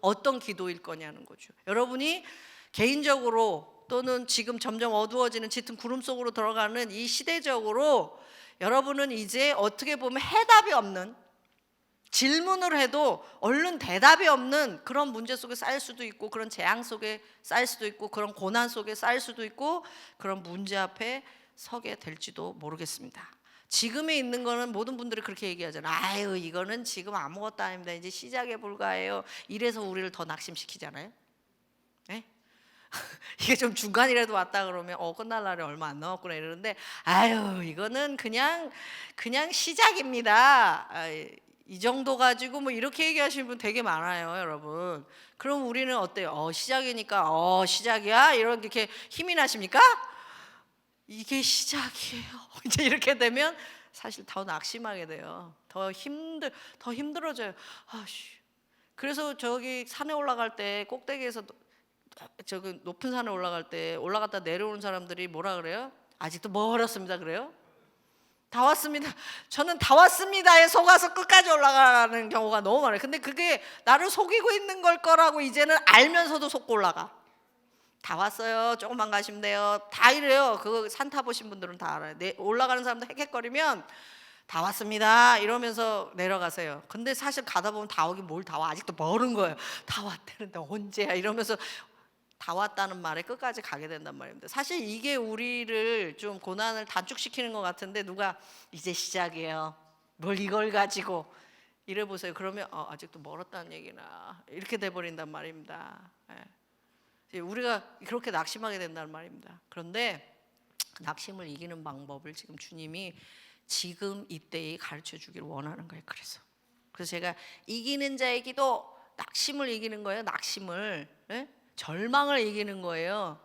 어떤 기도일 거냐는 거죠. 여러분이 개인적으로 또는 지금 점점 어두워지는 짙은 구름 속으로 들어가는 이 시대적으로 여러분은 이제 어떻게 보면 해답이 없는, 질문을 해도 얼른 대답이 없는 그런 문제 속에 쌓일 수도 있고, 그런 재앙 속에 쌓일 수도 있고, 그런 고난 속에 쌓일 수도 있고, 그런 문제 앞에 서게 될지도 모르겠습니다. 지금에 있는 거는 모든 분들이 그렇게 얘기하잖아요. 아유, 이거는 지금 아무것도 아닙니다. 이제 시작에 불과해요. 이래서 우리를 더 낙심시키잖아요. 네? 이게 좀 중간이라도 왔다 그러면 끝날 날이 얼마 안 남았구나 이러는데, 아유, 이거는 그냥 시작입니다. 이 정도 가지고 뭐 이렇게 얘기하시는 분 되게 많아요, 여러분. 그럼 우리는 어때요? 시작이니까 시작이야? 이렇게 힘이 나십니까? 이게 시작이에요. 이제 이렇게 되면 사실 더 낙심하게 돼요. 더 힘들어져요. 그래서 저기 산에 올라갈 때 꼭대기에서 저기 높은 산에 올라갈 때 올라갔다 내려오는 사람들이 뭐라 그래요? 아직도 멀었습니다 그래요? 다 왔습니다. 저는 다 왔습니다에 속아서 끝까지 올라가는 경우가 너무 많아요. 근데 그게 나를 속이고 있는 걸 거라고 이제는 알면서도 속고 올라가. 다 왔어요. 조금만 가시면 돼요. 다 이래요. 그거 산 타보신 분들은 다 알아요. 올라가는 사람도 헥헥거리면 다 왔습니다 이러면서 내려가세요. 근데 사실 가다 보면 다 오긴 뭘 다 와. 아직도 멀은 거예요. 다 왔다는데 언제야 이러면서 다 왔다는 말에 끝까지 가게 된단 말입니다. 사실 이게 우리를 좀 고난을 단축시키는 것 같은데, 누가 이제 시작이에요, 뭘 이걸 가지고 이래 보세요. 그러면 아직도 멀었다는 얘기나 이렇게 돼버린단 말입니다. 우리가 그렇게 낙심하게 된다는 말입니다. 그런데 낙심을 이기는 방법을 지금 주님이 지금 이때에 가르쳐 주기를 원하는 거예요. 그래서 제가 이기는 자의 기도, 낙심을 이기는 거예요. 낙심을, 절망을 이기는 거예요.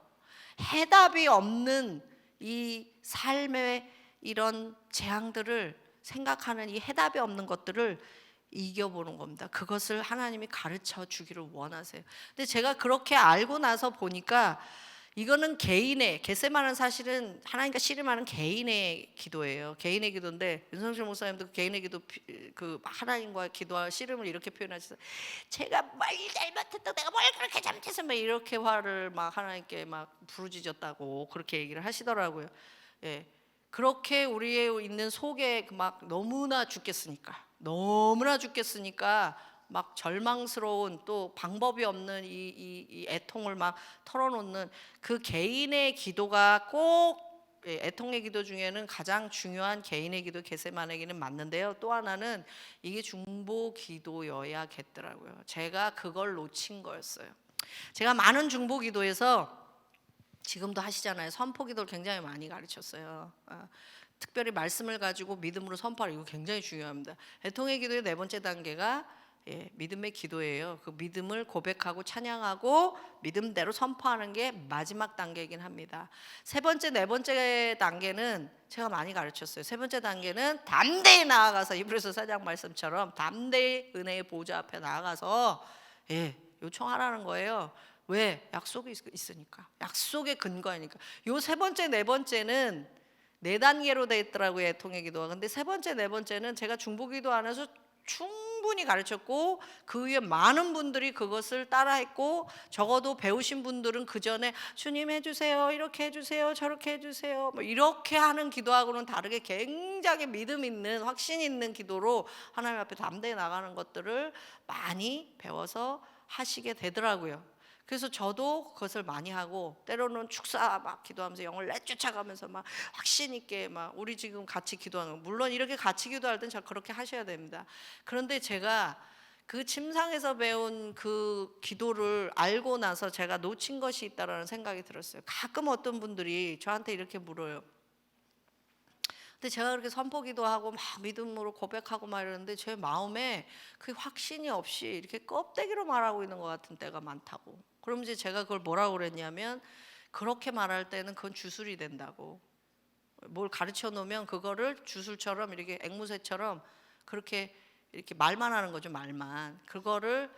해답이 없는 이 삶의 이런 재앙들을 생각하는, 이 해답이 없는 것들을 이겨보는 겁니다. 그것을 하나님이 가르쳐 주기를 원하세요. 근데 제가 그렇게 알고 나서 보니까 이거는 겟세마는 사실은 하나님과 씨름하는 개인의 기도예요. 개인의 기도인데 윤성철 목사님도 개인의 기도, 그 하나님과 기도와 씨름을 이렇게 표현하셨어요. 제가 뭘 잘못했다, 내가 뭘 그렇게 잘못해서 막 이렇게 화를 막 하나님께 막 부르짖었다고 그렇게 얘기를 하시더라고요. 그렇게 우리의 있는 속에 막 너무나 죽겠으니까 막 절망스러운, 또 방법이 없는 이 애통을 막 털어놓는 그 개인의 기도가 꼭, 애통의 기도 중에는 가장 중요한 개인의 기도 겟세마네 기는 맞는데요, 또 하나는 이게 중보 기도여야겠더라고요. 제가 그걸 놓친 거였어요. 제가 많은 중보 기도에서, 지금도 하시잖아요, 선포 기도를 굉장히 많이 가르쳤어요. 특별히 말씀을 가지고 믿음으로 선포하는, 이거 굉장히 중요합니다. 애통의 기도의 4번째 단계가 믿음의 기도예요. 그 믿음을 고백하고 찬양하고 믿음대로 선포하는 게 마지막 단계이긴 합니다. 3번째, 4번째 단계는 제가 많이 가르쳤어요. 3번째 단계는 담대히 나아가서, 이브리서 4장 말씀처럼 담대히 은혜의 보좌 앞에 나아가서 요청하라는 거예요. 왜? 약속이 있으니까. 약속의 근거이니까. 요 3번째, 4번째는 4단계로 돼 있더라고요, 애통의 기도가. 근데 3번째, 4번째는 제가 중보기도 안에서 충분히 가르쳤고, 그 위에 많은 분들이 그것을 따라했고, 적어도 배우신 분들은 그 전에 주님 해주세요, 이렇게 해주세요, 저렇게 해주세요, 뭐 이렇게 하는 기도하고는 다르게 굉장히 믿음 있는, 확신 있는 기도로 하나님 앞에 담대히 나가는 것들을 많이 배워서 하시게 되더라고요. 그래서 저도 그것을 많이 하고, 때로는 축사 막 기도하면서 영을 내쫓아가면서 막 확신 있게 막, 우리 지금 같이 기도하는 거, 물론 이렇게 같이 기도할 땐 그렇게 하셔야 됩니다. 그런데 제가 그 침상에서 배운 그 기도를 알고 나서 제가 놓친 것이 있다라는 생각이 들었어요. 가끔 어떤 분들이 저한테 이렇게 물어요. 근데 제가 그렇게 선포기도 하고 막 믿음으로 고백하고 막 이러는데 제 마음에 그 확신이 없이 이렇게 껍데기로 말하고 있는 것 같은 때가 많다고. 그럼 이제 제가 그걸 뭐라고 그랬냐면, 그렇게 말할 때는 그건 주술이 된다고. 뭘 가르쳐 놓으면 그거를 주술처럼 이렇게 앵무새처럼 그렇게 이렇게 말만 하는 거죠. 말만. 그거를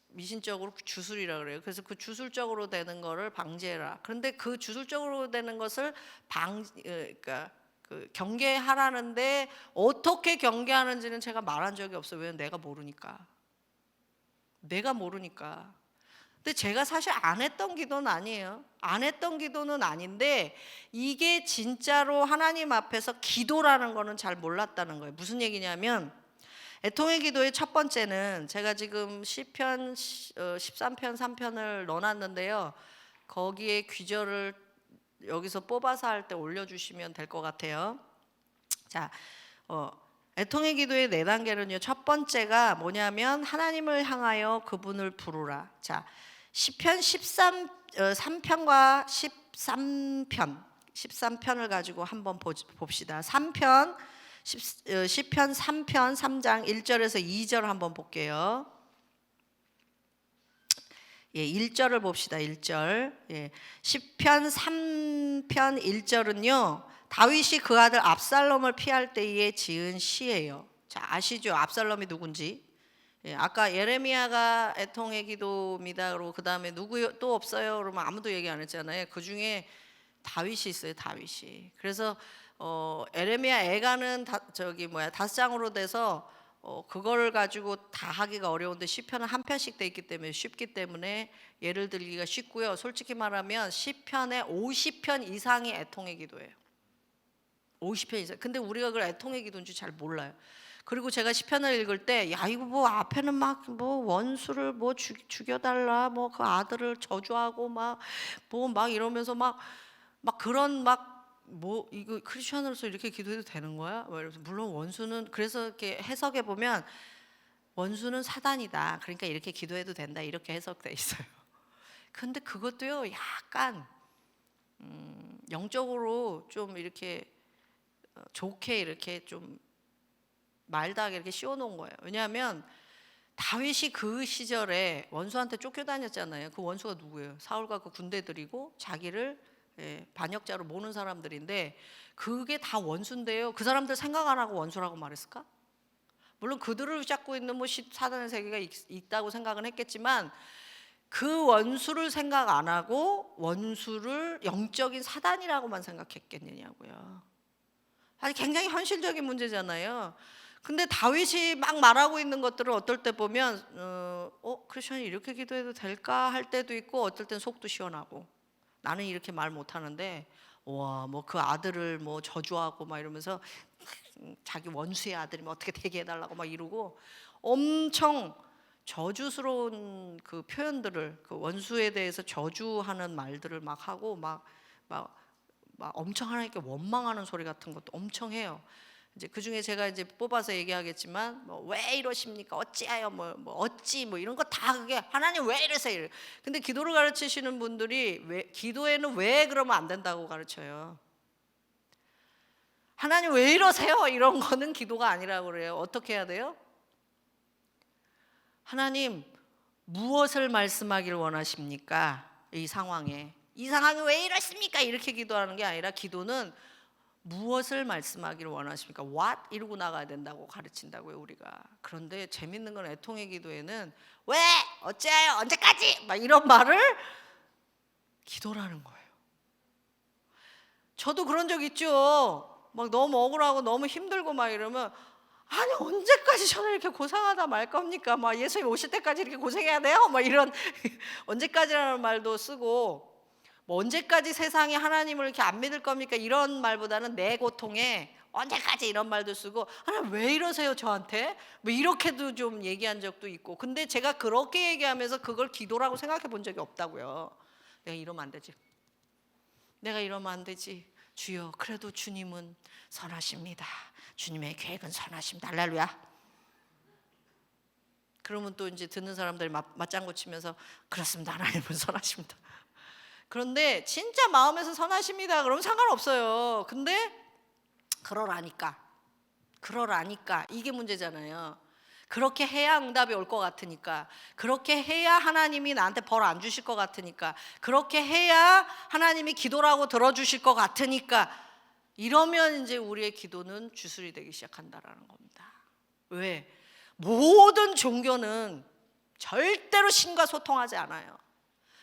미신적으로 주술이라 그래요. 그래서 그 주술적으로 되는 거를 방지해라. 그런데 그 주술적으로 되는 것을 그러니까 그 경계하라는데 어떻게 경계하는지는 제가 말한 적이 없어요. 왜냐면 내가 모르니까. 내가 모르니까. 근데 제가 사실 안 했던 기도는 아니에요. 안 했던 기도는 아닌데 이게 진짜로 하나님 앞에서 기도라는 거는 잘 몰랐다는 거예요. 무슨 얘기냐면, 애통의 기도의 첫 번째는 제가 지금 시편 13편 3편을 넣어놨는데요. 거기에 귀절을 여기서 뽑아서 할 때 올려주시면 될 것 같아요. 자, 애통의 기도의 네 단계는요. 첫 번째가 뭐냐면 하나님을 향하여 그분을 부르라. 자, 시편 3편과 13편을 가지고 한번 봅시다. 3편 시편 3편 3장 1절에서 2절 한번 볼게요. 예, 1절을 봅시다. 1절. 예. 시편 3편 1절은요. 다윗이 그 아들 압살롬을 피할 때에 지은 시예요. 자, 아시죠? 압살롬이 누군지. 예, 아까 예레미야가 애통의 기도입니다. 그리고 그다음에 누구 또 없어요? 그러면 아무도 얘기 안 했잖아요. 그 중에 다윗이 있어요. 다윗이. 그래서 예레미야 애가는 다섯 장으로 돼서 그걸 가지고 다 하기가 어려운데 시편은 한 편씩 돼 있기 때문에 쉽기 때문에 예를 들기가 쉽고요. 솔직히 말하면 시편의 50편 이상이 애통의 기도예요. 50편 이상. 근데 우리가 그걸 애통의 기도인 줄 잘 몰라요. 그리고 제가 시편을 읽을 때, 야, 이거 뭐 앞에는 막 뭐 원수를 뭐 죽여달라, 뭐 그 아들을 저주하고 막 이러면서 막 그런 뭐 이거 크리스천으로서 이렇게 기도해도 되는 거야? 물론 원수는, 그래서 이렇게 해석해 보면 원수는 사단이다. 그러니까 이렇게 기도해도 된다. 이렇게 해석돼 있어요. 근데 그것도요, 약간 영적으로 좀 이렇게 좋게 이렇게 좀 말다하게 이렇게 씌워놓은 거예요. 왜냐하면 다윗이 그 시절에 원수한테 쫓겨다녔잖아요. 그 원수가 누구예요? 사울과 그 군대들이고 자기를 반역자로 모는 사람들인데, 그게 다 원수인데요. 그 사람들 생각 안 하고 원수라고 말했을까? 물론 그들을 잡고 있는 뭐 사단의 세계가 있다고 생각은 했겠지만, 그 원수를 생각 안 하고 원수를 영적인 사단이라고만 생각했겠느냐고요. 아니, 굉장히 현실적인 문제잖아요. 근데 다윗이 막 말하고 있는 것들을 어떨 때 보면 크리스천이 이렇게 기도해도 될까 할 때도 있고, 어떨 땐 속도 시원하고, 나는 이렇게 말 못하는데 와, 뭐 그 아들을 뭐 저주하고 막 이러면서 자기 원수의 아들이면 어떻게 되게 해달라고 막 이러고, 엄청 저주스러운 그 표현들을, 그 원수에 대해서 저주하는 말들을 막 하고 막 엄청 하나님께 원망하는 소리 같은 것도 엄청 해요. 이제 그 중에 제가 이제 뽑아서 얘기하겠지만, 뭐 왜 이러십니까? 어찌하여 뭐 어찌 뭐 이런 거 다 그게 하나님 왜 이러세요? 근데 기도를 가르치시는 분들이 기도에는 왜 그러면 안 된다고 가르쳐요. 하나님 왜 이러세요? 이런 거는 기도가 아니라고 그래요. 어떻게 해야 돼요? 하나님 무엇을 말씀하기를 원하십니까? 이 상황에 왜 이러십니까? 이렇게 기도하는 게 아니라, 기도는 무엇을 말씀하기를 원하십니까? What? 이러고 나가야 된다고 가르친다고요, 우리가. 그런데 재밌는 건 애통의 기도에는 왜? 어째요? 언제까지? 막 이런 말을 기도라는 거예요. 저도 그런 적 있죠. 막 너무 억울하고 너무 힘들고 막 이러면, 아니 언제까지 저는 이렇게 고생하다 말 겁니까? 막 예수님 오실 때까지 이렇게 고생해야 돼요? 막 이런 언제까지라는 말도 쓰고, 뭐 언제까지 세상에 하나님을 이렇게 안 믿을 겁니까? 이런 말보다는 내 고통에 언제까지 이런 말도 쓰고, 하나님 왜 이러세요 저한테? 뭐 이렇게도 좀 얘기한 적도 있고. 근데 제가 그렇게 얘기하면서 그걸 기도라고 생각해 본 적이 없다고요. 내가 이러면 안 되지. 내가 이러면 안 되지. 주여, 그래도 주님은 선하십니다. 주님의 계획은 선하십니다. 할렐루야. 그러면 또 이제 듣는 사람들이 맞장구 치면서, 그렇습니다. 하나님은 선하십니다. 그런데 진짜 마음에서 선하십니다. 그러면 상관없어요. 근데 그러라니까 이게 문제잖아요. 그렇게 해야 응답이 올 것 같으니까, 그렇게 해야 하나님이 나한테 벌 안 주실 것 같으니까, 그렇게 해야 하나님이 기도라고 들어주실 것 같으니까, 이러면 이제 우리의 기도는 주술이 되기 시작한다라는 겁니다. 왜? 모든 종교는 절대로 신과 소통하지 않아요.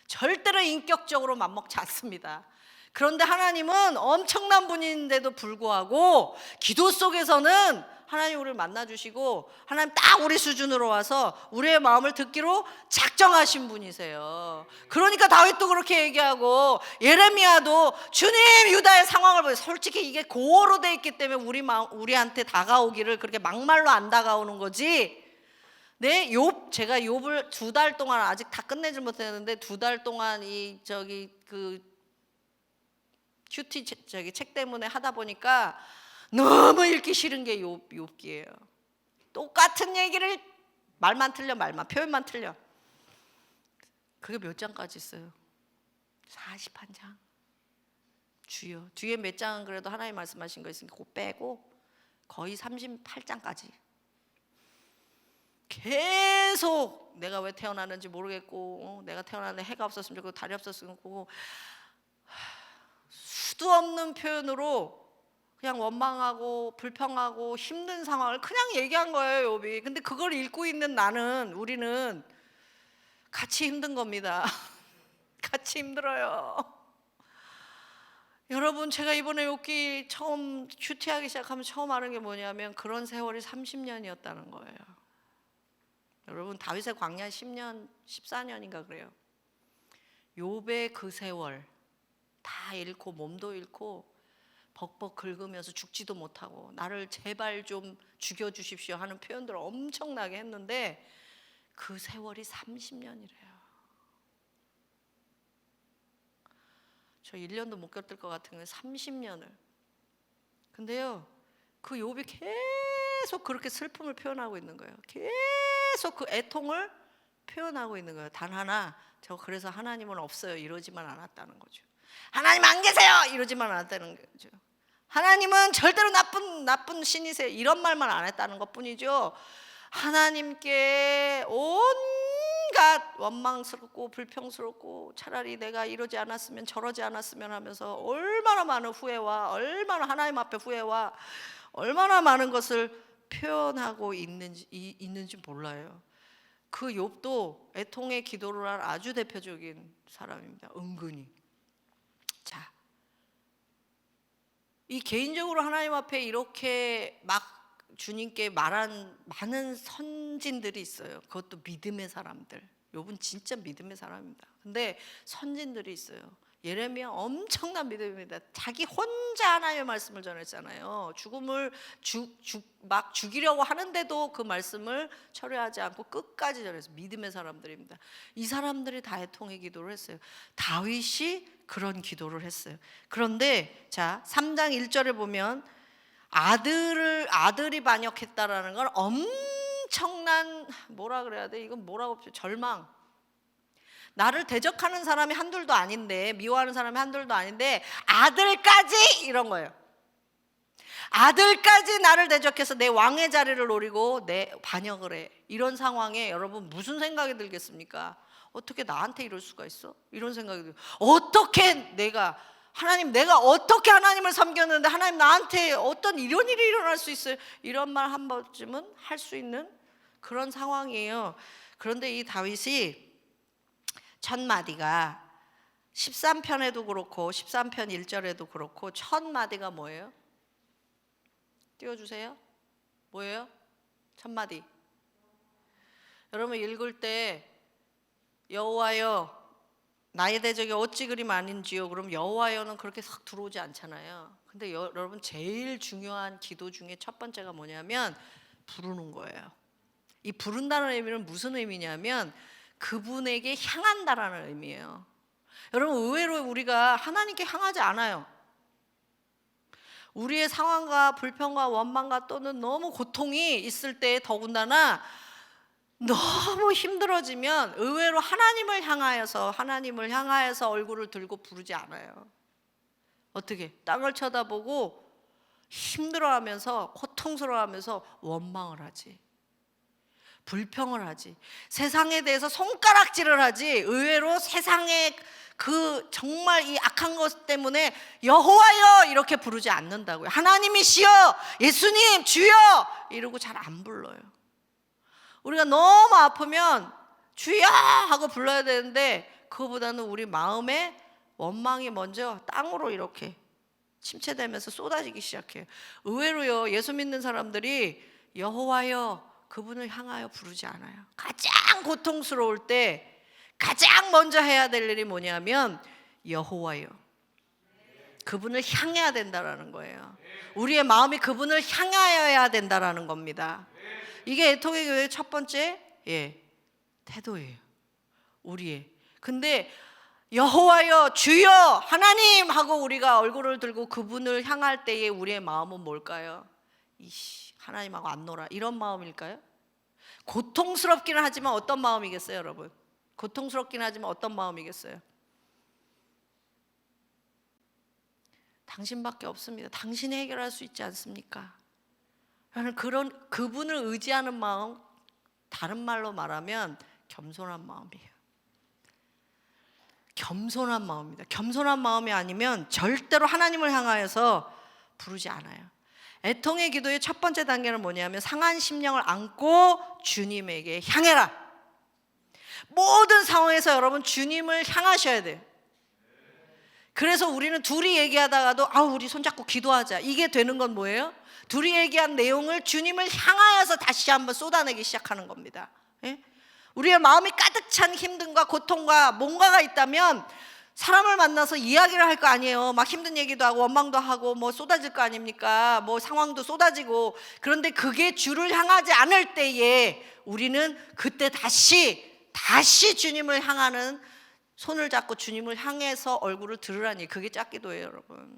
절대로 인격적으로 맞먹지 않습니다. 그런데 하나님은 엄청난 분인데도 불구하고 기도 속에서는 하나님 우리를 만나주시고, 하나님 딱 우리 수준으로 와서 우리의 마음을 듣기로 작정하신 분이세요. 그러니까 다윗도 그렇게 얘기하고, 예레미야도 주님 유다의 상황을 보세요. 솔직히 이게 고어로 돼 있기 때문에 우리한테 다가오기를 그렇게 막말로 안 다가오는 거지. 네, 제가 욥을 2달 동안, 아직 다 끝내질 못했는데 2달 동안 큐티 책 때문에 하다 보니까 너무 읽기 싫은 게 욥기예요. 똑같은 얘기를 말만 틀려, 표현만 틀려. 그게 몇 장까지 있어요? 41장. 주여. 뒤에 몇 장은 그래도 하나님 말씀하신 거 있으니까 그거 빼고 거의 38장까지 계속 내가 왜 태어나는지 모르겠고, 내가 태어나는데 해가 없었으면 좋겠고, 달이 없었으면 좋겠고, 수도 없는 표현으로 그냥 원망하고 불평하고 힘든 상황을 그냥 얘기한 거예요, 욥이. 근데 그걸 읽고 있는 우리는 같이 힘든 겁니다. 같이 힘들어요. 여러분, 제가 이번에 욥기 처음 큐티하기 시작하면 처음 아는 게 뭐냐면 그런 세월이 30년이었다는 거예요. 여러분, 다윗의 광야 10년, 14년인가 그래요. 욥의 그 세월 다 잃고 몸도 잃고 벅벅 긁으면서 죽지도 못하고 나를 제발 좀 죽여주십시오 하는 표현들을 엄청나게 했는데 그 세월이 30년이래요. 저 1년도 못 견딜 것 같은 거예요. 30년을. 근데요, 그 욥이 계속 그렇게 슬픔을 표현하고 있는 거예요. 계속 그 애통을 표현하고 있는 거예요. 단 하나, 저 그래서 하나님은 없어요 이러지만 않았다는 거죠. 하나님 안 계세요 이러지만 않았다는 거죠. 하나님은 절대로 나쁜 신이세요 이런 말만 안 했다는 것뿐이죠. 하나님께 온갖 원망스럽고 불평스럽고 차라리 내가 이러지 않았으면 저러지 않았으면 하면서 얼마나 많은 후회와 얼마나 하나님 앞에 후회와 얼마나 많은 것을 표현하고 있는지 몰라요. 그 욥도 애통의 기도를 한 아주 대표적인 사람입니다. 은근히. 자, 이 개인적으로 하나님 앞에 이렇게 막 주님께 말한 많은 선진들이 있어요. 그것도 믿음의 사람들. 욥은 진짜 믿음의 사람입니다. 근데 선진들이 있어요. 예레미야 엄청난 믿음입니다. 자기 혼자 하나님의 말씀을 전했잖아요. 죽음을 막 죽이려고 하는데도 그 말씀을 철회하지 않고 끝까지 전해서 믿음의 사람들입니다. 이 사람들이 다 애통의 기도를 했어요. 다윗이 그런 기도를 했어요. 그런데 자 3장 1절에 보면 아들이 반역했다라는 건 엄청난 뭐라 그래야 돼? 이건 뭐라고 절망. 나를 대적하는 사람이 한둘도 아닌데, 미워하는 사람이 한둘도 아닌데 아들까지 이런 거예요. 아들까지 나를 대적해서 내 왕의 자리를 노리고 내 반역을 해. 이런 상황에 여러분 무슨 생각이 들겠습니까? 어떻게 나한테 이럴 수가 있어? 이런 생각이 들어요. 어떻게 내가 어떻게 하나님을 섬겼는데 하나님 나한테 어떤 이런 일이 일어날 수 있어요? 이런 말 한 번쯤은 할 수 있는 그런 상황이에요. 그런데 이 다윗이 첫 마디가 13편에도 그렇고 13편 1절에도 그렇고 첫 마디가 뭐예요? 띄워주세요. 뭐예요? 첫 마디. 여러분 읽을 때 여호와여 나의 대적이 어찌 그리 많은지요. 그럼 여호와여는 그렇게 싹 들어오지 않잖아요. 근데 여러분 제일 중요한 기도 중에 첫 번째가 뭐냐면 부르는 거예요. 이 부른다는 의미는 무슨 의미냐면 그분에게 향한다라는 의미예요. 여러분 의외로 우리가 하나님께 향하지 않아요. 우리의 상황과 불평과 원망과 또는 너무 고통이 있을 때 더군다나 너무 힘들어지면 의외로 하나님을 향하여서 얼굴을 들고 부르지 않아요. 어떻게? 땅을 쳐다보고 힘들어하면서 고통스러워하면서 원망을 하지, 불평을 하지, 세상에 대해서 손가락질을 하지, 의외로 세상의 그 정말 이 악한 것 때문에 여호와여 이렇게 부르지 않는다고요. 하나님이시여, 예수님, 주여 이러고 잘 안 불러요. 우리가 너무 아프면 주여 하고 불러야 되는데 그거보다는 우리 마음에 원망이 먼저 땅으로 이렇게 침체되면서 쏟아지기 시작해요. 의외로요, 예수 믿는 사람들이 여호와여 그분을 향하여 부르지 않아요. 가장 고통스러울 때 가장 먼저 해야 될 일이 뭐냐면 여호와여, 그분을 향해야 된다라는 거예요. 우리의 마음이 그분을 향하여야 된다라는 겁니다. 이게 애통의 교회의 첫 번째 태도예요. 우리의. 근데 여호와여, 주여, 하나님 하고 우리가 얼굴을 들고 그분을 향할 때에 우리의 마음은 뭘까요? 하나님하고 안 놀아, 이런 마음일까요? 고통스럽기는 하지만 어떤 마음이겠어요, 여러분? 고통스럽기는 하지만 어떤 마음이겠어요? 당신밖에 없습니다. 당신이 해결할 수 있지 않습니까? 그런 그분을 의지하는 마음, 다른 말로 말하면 겸손한 마음이에요. 겸손한 마음입니다. 겸손한 마음이 아니면 절대로 하나님을 향하여서 부르지 않아요. 애통의 기도의 첫 번째 단계는 뭐냐면 상한 심령을 안고 주님에게 향해라. 모든 상황에서 여러분 주님을 향하셔야 돼요. 그래서 우리는 둘이 얘기하다가도 우리 손잡고 기도하자, 이게 되는 건 뭐예요? 둘이 얘기한 내용을 주님을 향하여서 다시 한번 쏟아내기 시작하는 겁니다. 우리의 마음이 가득 찬 힘듦과 고통과 뭔가가 있다면 사람을 만나서 이야기를 할 거 아니에요. 막 힘든 얘기도 하고 원망도 하고 뭐 쏟아질 거 아닙니까? 뭐 상황도 쏟아지고. 그런데 그게 주를 향하지 않을 때에 우리는 그때 다시 주님을 향하는, 손을 잡고 주님을 향해서 얼굴을 들으라니, 그게 짝기도예요, 여러분.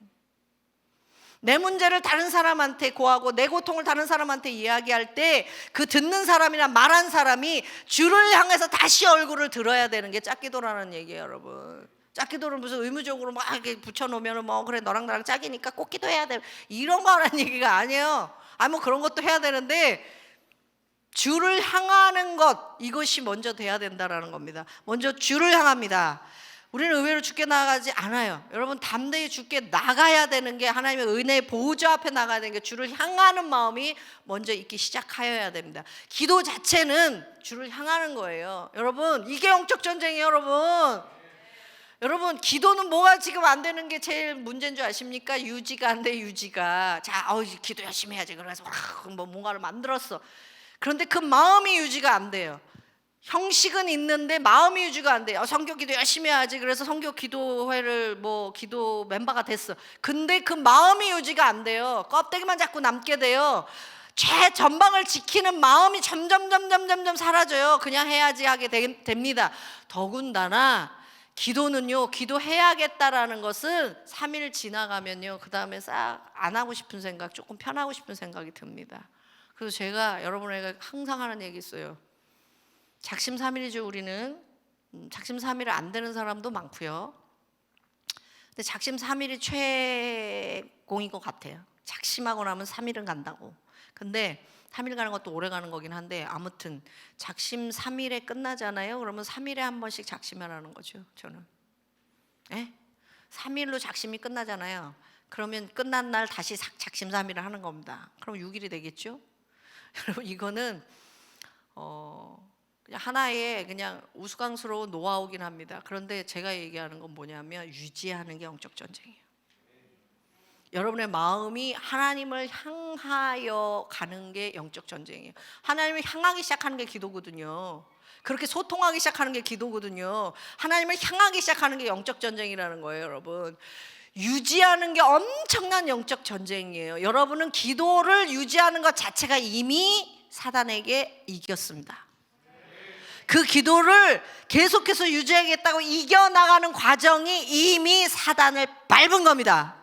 내 문제를 다른 사람한테 고하고 내 고통을 다른 사람한테 이야기할 때 그 듣는 사람이나 말한 사람이 주를 향해서 다시 얼굴을 들어야 되는 게 짝기도라는 얘기예요, 여러분. 짝기도를 무슨 의무적으로 막 이렇게 붙여놓으면 뭐 그래 너랑 나랑 짝이니까 꼭 기도해야 돼, 이런 거 하라는 얘기가 아니에요. 뭐 그런 것도 해야 되는데 주를 향하는 것, 이것이 먼저 돼야 된다라는 겁니다. 먼저 주를 향합니다. 우리는 의외로 주께 나가지 않아요. 여러분, 담대히 주께 나가야 되는 게, 하나님의 은혜의 보좌 앞에 나가야 되는 게 주를 향하는 마음이 먼저 있기 시작하여야 됩니다. 기도 자체는 주를 향하는 거예요. 여러분, 이게 영적 전쟁이에요, 여러분. 여러분, 기도는 뭐가 지금 안 되는 게 제일 문제인 줄 아십니까? 유지가 안 돼, 유지가. 기도 열심히 해야지. 그래서 뭔가를 만들었어. 그런데 그 마음이 유지가 안 돼요. 형식은 있는데 마음이 유지가 안 돼요. 성교 기도 열심히 해야지. 그래서 성교 기도회를 기도 멤버가 됐어. 근데 그 마음이 유지가 안 돼요. 껍데기만 자꾸 남게 돼요. 최전방을 지키는 마음이 점점 사라져요. 그냥 해야지 하게 됩니다. 더군다나 기도는요, 기도해야겠다라는 것은 3일 지나가면요, 그 다음에 싹 안 하고 싶은 생각, 조금 편하고 싶은 생각이 듭니다. 그래서 제가 여러분에게 항상 하는 얘기 있어요. 작심삼일이죠, 우리는. 작심삼일 안 되는 사람도 많고요. 근데 작심삼일이 최공인 것 같아요. 작심하고 나면 3일은 간다고. 근데 3일 가는 것도 오래 가는 거긴 한데, 아무튼 작심 3일에 끝나잖아요. 그러면 3일에 한 번씩 작심하라는 거죠, 저는. 3일로 작심이 끝나잖아요. 그러면 끝난 날 다시 작심 3일을 하는 겁니다. 그럼 6일이 되겠죠? 여러분, 이거는 그냥 하나의 그냥 우스꽝스러운 노하우긴 합니다. 그런데 제가 얘기하는 건 뭐냐면 유지하는 게 영적 전쟁이에요. 여러분의 마음이 하나님을 향하여 가는 게 영적 전쟁이에요. 하나님을 향하기 시작하는 게 기도거든요. 그렇게 소통하기 시작하는 게 기도거든요. 하나님을 향하기 시작하는 게 영적 전쟁이라는 거예요, 여러분. 유지하는 게 엄청난 영적 전쟁이에요. 여러분은 기도를 유지하는 것 자체가 이미 사단에게 이겼습니다. 그 기도를 계속해서 유지하겠다고 이겨나가는 과정이 이미 사단을 밟은 겁니다.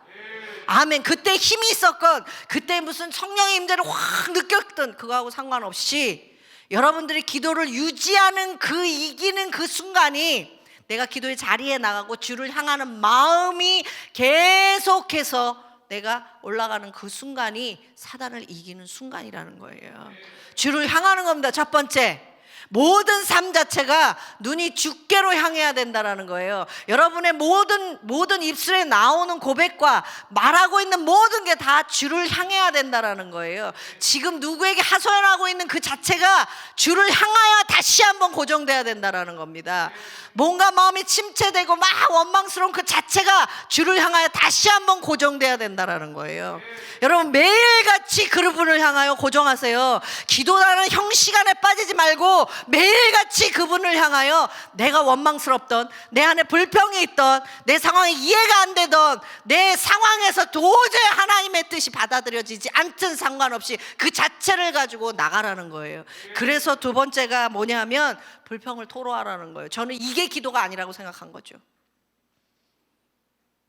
아멘. 그때 힘이 있었건, 그때 무슨 성령의 임재를 확 느꼈던 그거하고 상관없이 여러분들이 기도를 유지하는 그 이기는 그 순간이 내가 기도의 자리에 나가고 주를 향하는 마음이 계속해서 내가 올라가는 그 순간이 사단을 이기는 순간이라는 거예요. 주를 향하는 겁니다. 첫 번째, 모든 삶 자체가 눈이 주께로 향해야 된다는 거예요. 여러분의 모든 입술에 나오는 고백과 말하고 있는 모든 게 다 주를 향해야 된다는 거예요. 지금 누구에게 하소연하고 있는 그 자체가 주를 향하여 다시 한번 고정돼야 된다는 겁니다. 뭔가 마음이 침체되고 막 원망스러운 그 자체가 주를 향하여 다시 한번 고정돼야 된다는 거예요. 여러분, 매일같이 그분을 향하여 고정하세요. 기도라는 형시간에 빠지지 말고 매일같이 그분을 향하여 내가 원망스럽던, 내 안에 불평이 있던, 내 상황이 이해가 안 되던, 내 상황에서 도저히 하나님의 뜻이 받아들여지지 않든 상관없이 그 자체를 가지고 나가라는 거예요. 그래서 두 번째가 뭐냐면 불평을 토로하라는 거예요. 저는 이게 기도가 아니라고 생각한 거죠.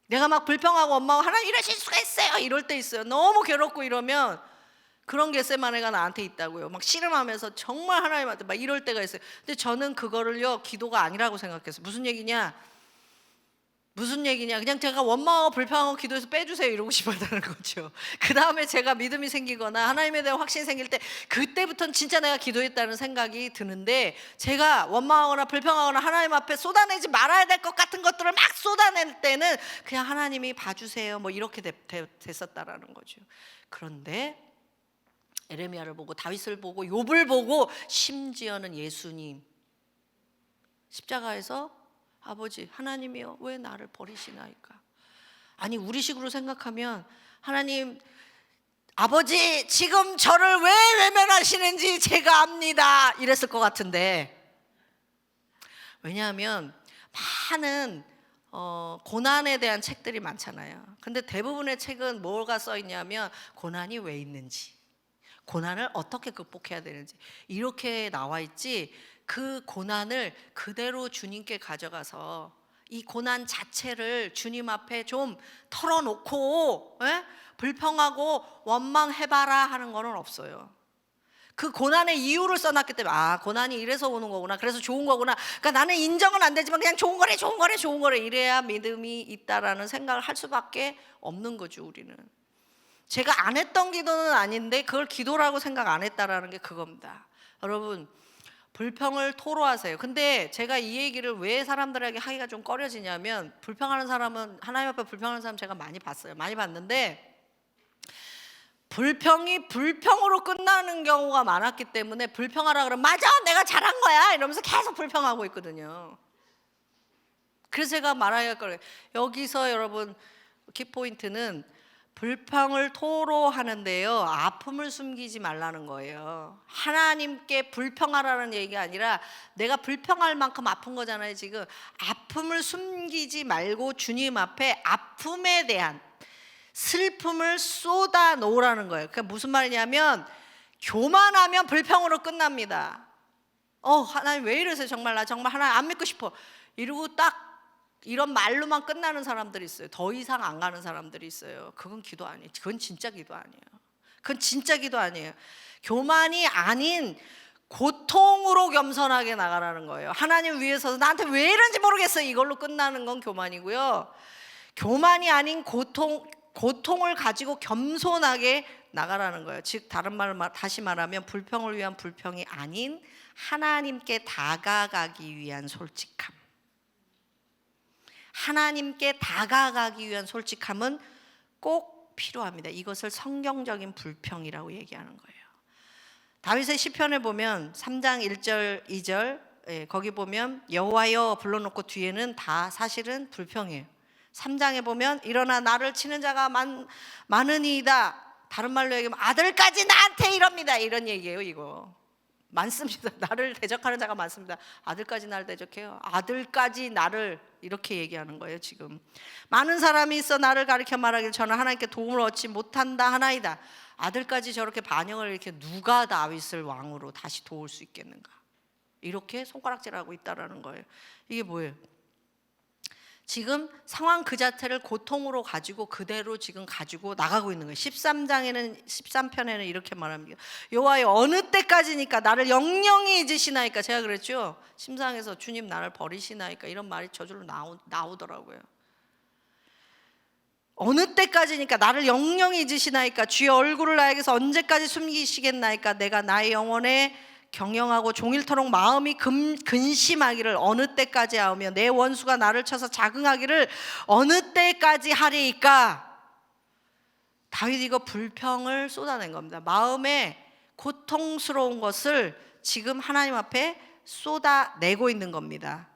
내가 막 불평하고 원망하고 하나님 이러실 수가 있어요 이럴 때 있어요. 너무 괴롭고 이러면 그런 겟세마네가 나한테 있다고요. 막 씨름하면서 정말 하나님한테 막 이럴 때가 있어요. 근데 저는 그거를요 기도가 아니라고 생각했어요. 무슨 얘기냐 그냥 제가 원망하고 불평하고 기도해서 빼주세요 이러고 싶었다는 거죠. 그 다음에 제가 믿음이 생기거나 하나님에 대한 확신이 생길 때 그때부터는 진짜 내가 기도했다는 생각이 드는데, 제가 원망하거나 불평하거나 하나님 앞에 쏟아내지 말아야 될 것 같은 것들을 막 쏟아낼 때는 그냥 하나님이 봐주세요 뭐 이렇게 됐었다라는 거죠. 그런데 에레미야를 보고 다윗을 보고 욥을 보고 심지어는 예수님 십자가에서 아버지 하나님이여 왜 나를 버리시나이까. 아니 우리식으로 생각하면 하나님 아버지 지금 저를 왜 외면하시는지 제가 압니다 이랬을 것 같은데, 왜냐하면 많은 고난에 대한 책들이 많잖아요. 근데 대부분의 책은 뭐가 써 있냐면 고난이 왜 있는지, 고난을 어떻게 극복해야 되는지 이렇게 나와 있지, 그 고난을 그대로 주님께 가져가서 이 고난 자체를 주님 앞에 좀 털어놓고 불평하고 원망해봐라 하는 거는 없어요. 그 고난의 이유를 써놨기 때문에 고난이 이래서 오는 거구나, 그래서 좋은 거구나, 그러니까 나는 인정은 안 되지만 그냥 좋은 거래 이래야 믿음이 있다라는 생각을 할 수밖에 없는 거죠. 우리는 제가 안 했던 기도는 아닌데 그걸 기도라고 생각 안 했다라는 게 그겁니다. 여러분 불평을 토로하세요. 근데 제가 이 얘기를 왜 사람들에게 하기가 좀 꺼려지냐면, 불평하는 사람은 하나님 앞에 불평하는 사람 제가 많이 봤어요. 많이 봤는데 불평이 불평으로 끝나는 경우가 많았기 때문에 불평하라 그러면 맞아 내가 잘한 거야 이러면서 계속 불평하고 있거든요. 그래서 제가 말하기가 꺼려요. 여기서 여러분 키포인트는 불평을 토로하는데요 아픔을 숨기지 말라는 거예요. 하나님께 불평하라는 얘기가 아니라 내가 불평할 만큼 아픈 거잖아요. 지금 아픔을 숨기지 말고 주님 앞에 아픔에 대한 슬픔을 쏟아 놓으라는 거예요. 그러니까 무슨 말이냐면 교만하면 불평으로 끝납니다. 하나님 왜 이러세요 정말 나 정말 하나님 안 믿고 싶어 이러고 딱 이런 말로만 끝나는 사람들이 있어요. 더 이상 안 가는 사람들이 있어요. 그건 기도 아니에요. 그건 진짜 기도 아니에요. 그건 진짜 기도 아니에요. 교만이 아닌 고통으로 겸손하게 나가라는 거예요. 하나님 위해서 나한테 왜 이런지 모르겠어요 이걸로 끝나는 건 교만이고요. 교만이 아닌 고통을 가지고 겸손하게 나가라는 거예요. 즉 다른 말로 다시 말하면 불평을 위한 불평이 아닌 하나님께 다가가기 위한 솔직함. 하나님께 다가가기 위한 솔직함은 꼭 필요합니다. 이것을 성경적인 불평이라고 얘기하는 거예요. 다윗의 시편을 보면 3장 1절 2절 거기 보면 여호와여 불러놓고 뒤에는 다 사실은 불평이에요. 3장에 보면 일어나 나를 치는 자가 많으니이다. 다른 말로 얘기하면 아들까지 나한테 이럽니다 이런 얘기예요. 이거 많습니다. 나를 대적하는 자가 많습니다. 아들까지 나를 대적해요. 아들까지 나를 이렇게 얘기하는 거예요. 지금 많은 사람이 있어 나를 가리켜 말하길 저는 하나님께 도움을 얻지 못한다 하나이다. 아들까지 저렇게 반영을 이렇게 누가 다윗을 왕으로 다시 도울 수 있겠는가, 이렇게 손가락질하고 있다라는 거예요. 이게 뭐예요? 지금 상황 그 자체를 고통으로 가지고 그대로 지금 가지고 나가고 있는 거예요. 13편에는 이렇게 말합니다. 여호와여 어느 때까지니까 나를 영영히 잊으시나이까. 제가 그랬죠. 심상에서 주님 나를 버리시나이까 이런 말이 저절로 나오더라고요. 어느 때까지니까 나를 영영히 잊으시나이까 주의 얼굴을 나에게서 언제까지 숨기시겠나이까 내가 나의 영혼에 경영하고 종일토록 마음이 근심하기를 어느 때까지 하오며 내 원수가 나를 쳐서 자긍하기를 어느 때까지 하리이까. 다윗이 이거 불평을 쏟아낸 겁니다. 마음에 고통스러운 것을 지금 하나님 앞에 쏟아내고 있는 겁니다.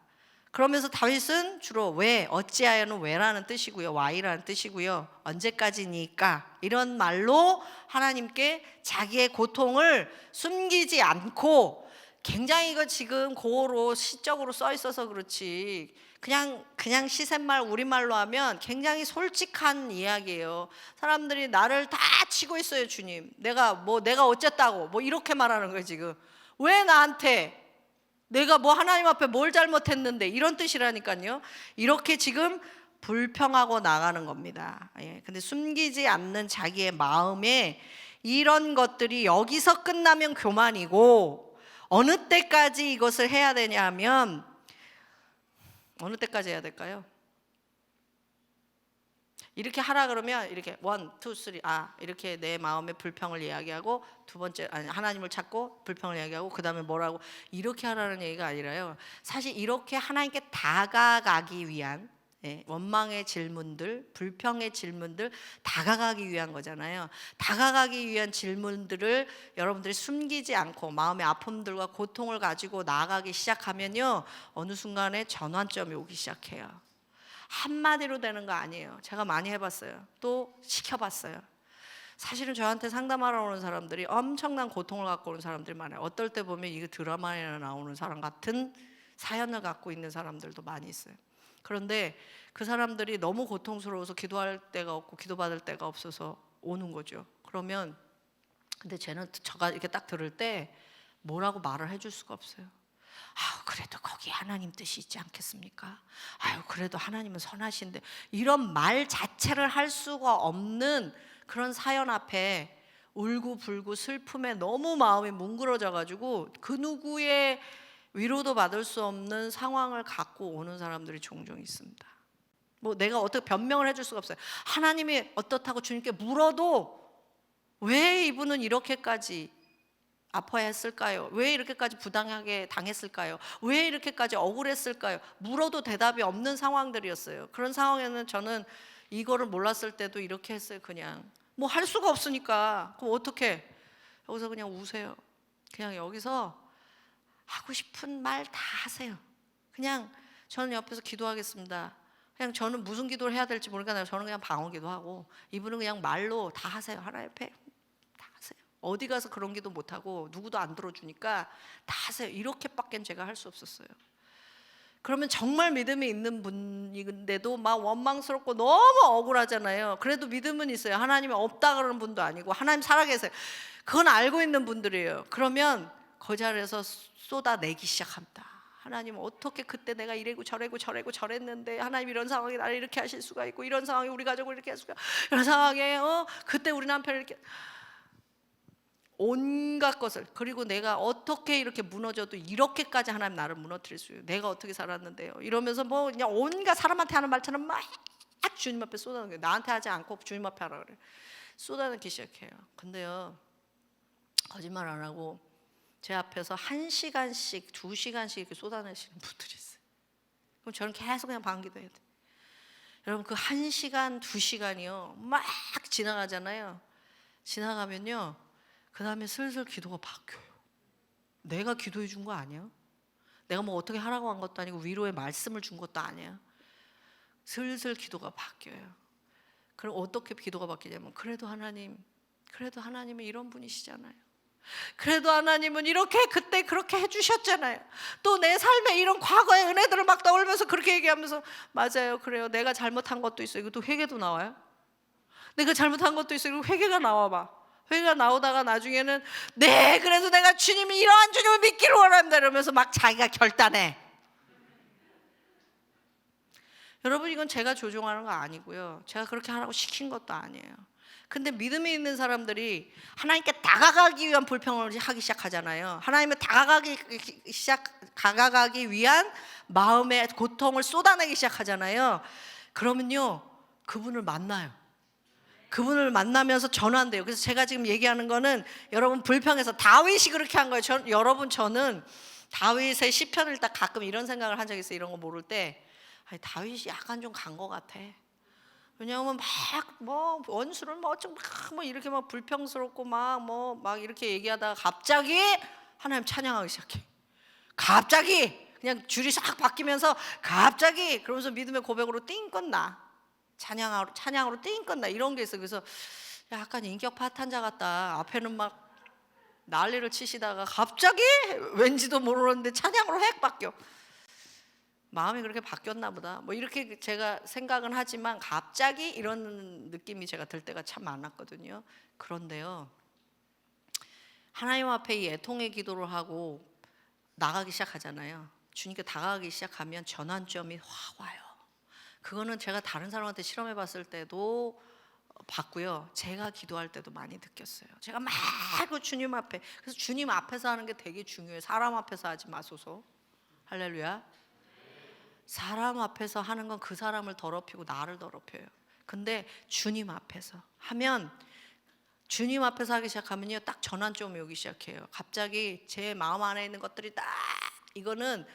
그러면서 다윗은 주로 왜, 어찌하여는 왜라는 뜻이고요, why라는 뜻이고요, 언제까지니까 이런 말로 하나님께 자기의 고통을 숨기지 않고, 굉장히 이거 지금 고어로 시적으로 써 있어서 그렇지 그냥 시샘말 우리말로 하면 굉장히 솔직한 이야기예요. 사람들이 나를 다 치고 있어요. 주님, 내가 어쨌다고 뭐 이렇게 말하는 거예요. 지금 왜 나한테, 내가 뭐 하나님 앞에 뭘 잘못했는데, 이런 뜻이라니까요. 이렇게 지금 불평하고 나가는 겁니다. 근데 숨기지 않는 자기의 마음에 이런 것들이 여기서 끝나면 교만이고, 어느 때까지 이것을 해야 되냐 하면, 어느 때까지 해야 될까요? 이렇게 하라 그러면 이렇게 1, 2, 3 이렇게 내 마음의 불평을 이야기하고, 두 번째 하나님을 찾고 불평을 이야기하고, 그 다음에 뭐라고, 이렇게 하라는 얘기가 아니라요. 사실 이렇게 하나님께 다가가기 위한 원망의 질문들, 불평의 질문들, 다가가기 위한 거잖아요. 다가가기 위한 질문들을 여러분들이 숨기지 않고 마음의 아픔들과 고통을 가지고 나아가기 시작하면요, 어느 순간에 전환점이 오기 시작해요. 한마디로 되는 거 아니에요. 제가 많이 해봤어요. 또 시켜봤어요. 사실은 저한테 상담하러 오는 사람들이 엄청난 고통을 갖고 오는 사람들이 많아요. 어떨 때 보면 이게 드라마에 나오는 사람 같은 사연을 갖고 있는 사람들도 많이 있어요. 그런데 그 사람들이 너무 고통스러워서 기도할 데가 없고 기도받을 데가 없어서 오는 거죠. 그러면 근데 쟤는 저가 이렇게 딱 들을 때 뭐라고 말을 해줄 수가 없어요. 그래도 거기 하나님 뜻이 있지 않겠습니까? 그래도 하나님은 선하신데, 이런 말 자체를 할 수가 없는 그런 사연 앞에 울고불고 슬픔에 너무 마음이 뭉그러져 가지고 그 누구의 위로도 받을 수 없는 상황을 갖고 오는 사람들이 종종 있습니다. 뭐 내가 어떻게 변명을 해줄 수가 없어요. 하나님이 어떻다고 주님께 물어도 왜 이분은 이렇게까지 아파야 했을까요? 왜 이렇게까지 부당하게 당했을까요? 왜 이렇게까지 억울했을까요? 물어도 대답이 없는 상황들이었어요. 그런 상황에는 저는 이거를 몰랐을 때도 이렇게 했어요. 그냥 뭐 할 수가 없으니까. 그럼 어떻게? 여기서 그냥 우세요. 그냥 여기서 하고 싶은 말 다 하세요. 그냥 저는 옆에서 기도하겠습니다. 그냥 저는 무슨 기도를 해야 될지 모르니까 저는 그냥 방언 기도하고, 이분은 그냥 말로 다 하세요. 하나님 앞에 다 하세요. 어디 가서 그런 기도 못하고 누구도 안 들어주니까 다 하세요. 이렇게밖엔 제가 할 수 없었어요. 그러면 정말 믿음이 있는 분인데도 막 원망스럽고 너무 억울하잖아요. 그래도 믿음은 있어요. 하나님이 없다 그러는 분도 아니고 하나님 살아계세요. 그건 알고 있는 분들이에요. 그러면 그 자리에서 쏟아내기 시작합니다. 하나님, 어떻게 그때 내가 이래고 저래고 저랬는데 하나님 이런 상황에 나를 이렇게 하실 수가 있고, 이런 상황에 우리 가족을 이렇게 할 수가, 이런 상황에 그때 우리 남편을 이렇게, 온갖 것을, 그리고 내가 어떻게 이렇게 무너져도 이렇게까지 하나님 나를 무너뜨릴 수 있어요. 내가 어떻게 살았는데요. 이러면서 뭐 그냥 온갖 사람한테 하는 말처럼 막 주님 앞에 쏟아내는 거예요. 나한테 하지 않고 주님 앞에 하라 그래요. 쏟아내기 시작해요. 근데요, 거짓말 안 하고 제 앞에서 1시간씩 2시간씩 이렇게 쏟아내시는 분들이 있어요. 그럼 저는 계속 그냥 방기도해야 돼요. 여러분, 그 1시간 2시간이요 막 지나가잖아요. 지나가면요, 그 다음에 슬슬 기도가 바뀌어요. 내가 기도해 준 거 아니야? 내가 뭐 어떻게 하라고 한 것도 아니고 위로의 말씀을 준 것도 아니야. 슬슬 기도가 바뀌어요. 그럼 어떻게 기도가 바뀌냐면, 그래도 하나님은 이런 분이시잖아요. 그래도 하나님은 이렇게 그때 그렇게 해주셨잖아요. 또 내 삶에 이런 과거의 은혜들을 막 떠올면서 그렇게 얘기하면서, 맞아요, 그래요, 내가 잘못한 것도 있어요. 이것도 회개도 나와요. 내가 잘못한 것도 있어요. 그리고 회개가 나와봐. 회개가 나오다가 나중에는 그래서 내가 주님이 이러한 주님을 믿기를 원한다 이러면서 막 자기가 결단해. 여러분, 이건 제가 조종하는 거 아니고요, 제가 그렇게 하라고 시킨 것도 아니에요. 근데 믿음이 있는 사람들이 하나님께 다가가기 위한 불평을 하기 시작하잖아요. 하나님을 다가가기 위한 마음의 고통을 쏟아내기 시작하잖아요. 그러면요, 그분을 만나요. 그분을 만나면서 전환돼요. 그래서 제가 지금 얘기하는 거는 여러분 불평해서 다윗이 그렇게 한 거예요. 저는 다윗의 시편을 딱 가끔 이런 생각을 한 적이 있어요. 이런 거 모를 때 다윗이 약간 좀 간 것 같아. 왜냐하면 막 뭐 원수를 뭐 이렇게 막 불평스럽고 막 이렇게 얘기하다가 갑자기 하나님 찬양하기 시작해. 갑자기 그냥 줄이 싹 바뀌면서 갑자기 그러면서 믿음의 고백으로 띵끗 나. 찬양으로 띵끗 나. 이런 게 있어. 그래서 약간 인격 파탄자 같다. 앞에는 막 난리를 치시다가 갑자기 왠지도 모르는데 찬양으로 핵 바뀌어. 마음이 그렇게 바뀌었나 보다. 뭐 이렇게 제가 생각은 하지만 갑자기 이런 느낌이 제가 들 때가 참 많았거든요. 그런데요, 하나님 앞에 이 애통의 기도를 하고 나가기 시작하잖아요. 주님께 다가가기 시작하면 전환점이 확 와요. 그거는 제가 다른 사람한테 실험해 봤을 때도 봤고요. 제가 기도할 때도 많이 느꼈어요. 제가 막 주님 앞에, 그래서 주님 앞에서 하는 게 되게 중요해요. 사람 앞에서 하지 마소서. 할렐루야. 사람 앞에서 하는 건 그 사람을 더럽히고 나를 더럽혀요. 근데 주님 앞에서 하면, 주님 앞에서 하기 시작하면요, 딱 전환점이 오기 시작해요. 갑자기 제 마음 안에 있는 것들이 딱, 이거는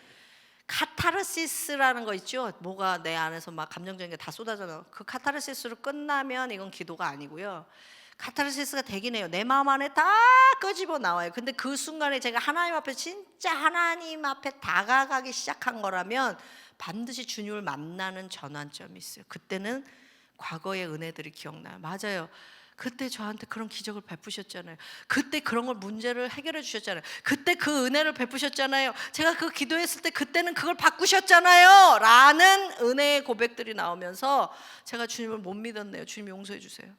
카타르시스라는 거 있죠. 뭐가 내 안에서 막 감정적인 게 다 쏟아져요. 그 카타르시스로 끝나면 이건 기도가 아니고요. 카타르시스가 되긴 해요. 내 마음 안에 다 끄집어 나와요. 근데 그 순간에 제가 하나님 앞에, 진짜 하나님 앞에 다가가기 시작한 거라면 반드시 주님을 만나는 전환점이 있어요. 그때는 과거의 은혜들이 기억나요. 맞아요. 그때 저한테 그런 기적을 베푸셨잖아요. 그때 그런 걸 문제를 해결해 주셨잖아요. 그때 그 은혜를 베푸셨잖아요. 제가 그 기도했을 때 그때는 그걸 바꾸셨잖아요. 라는 은혜의 고백들이 나오면서 제가 주님을 못 믿었네요. 주님 용서해 주세요.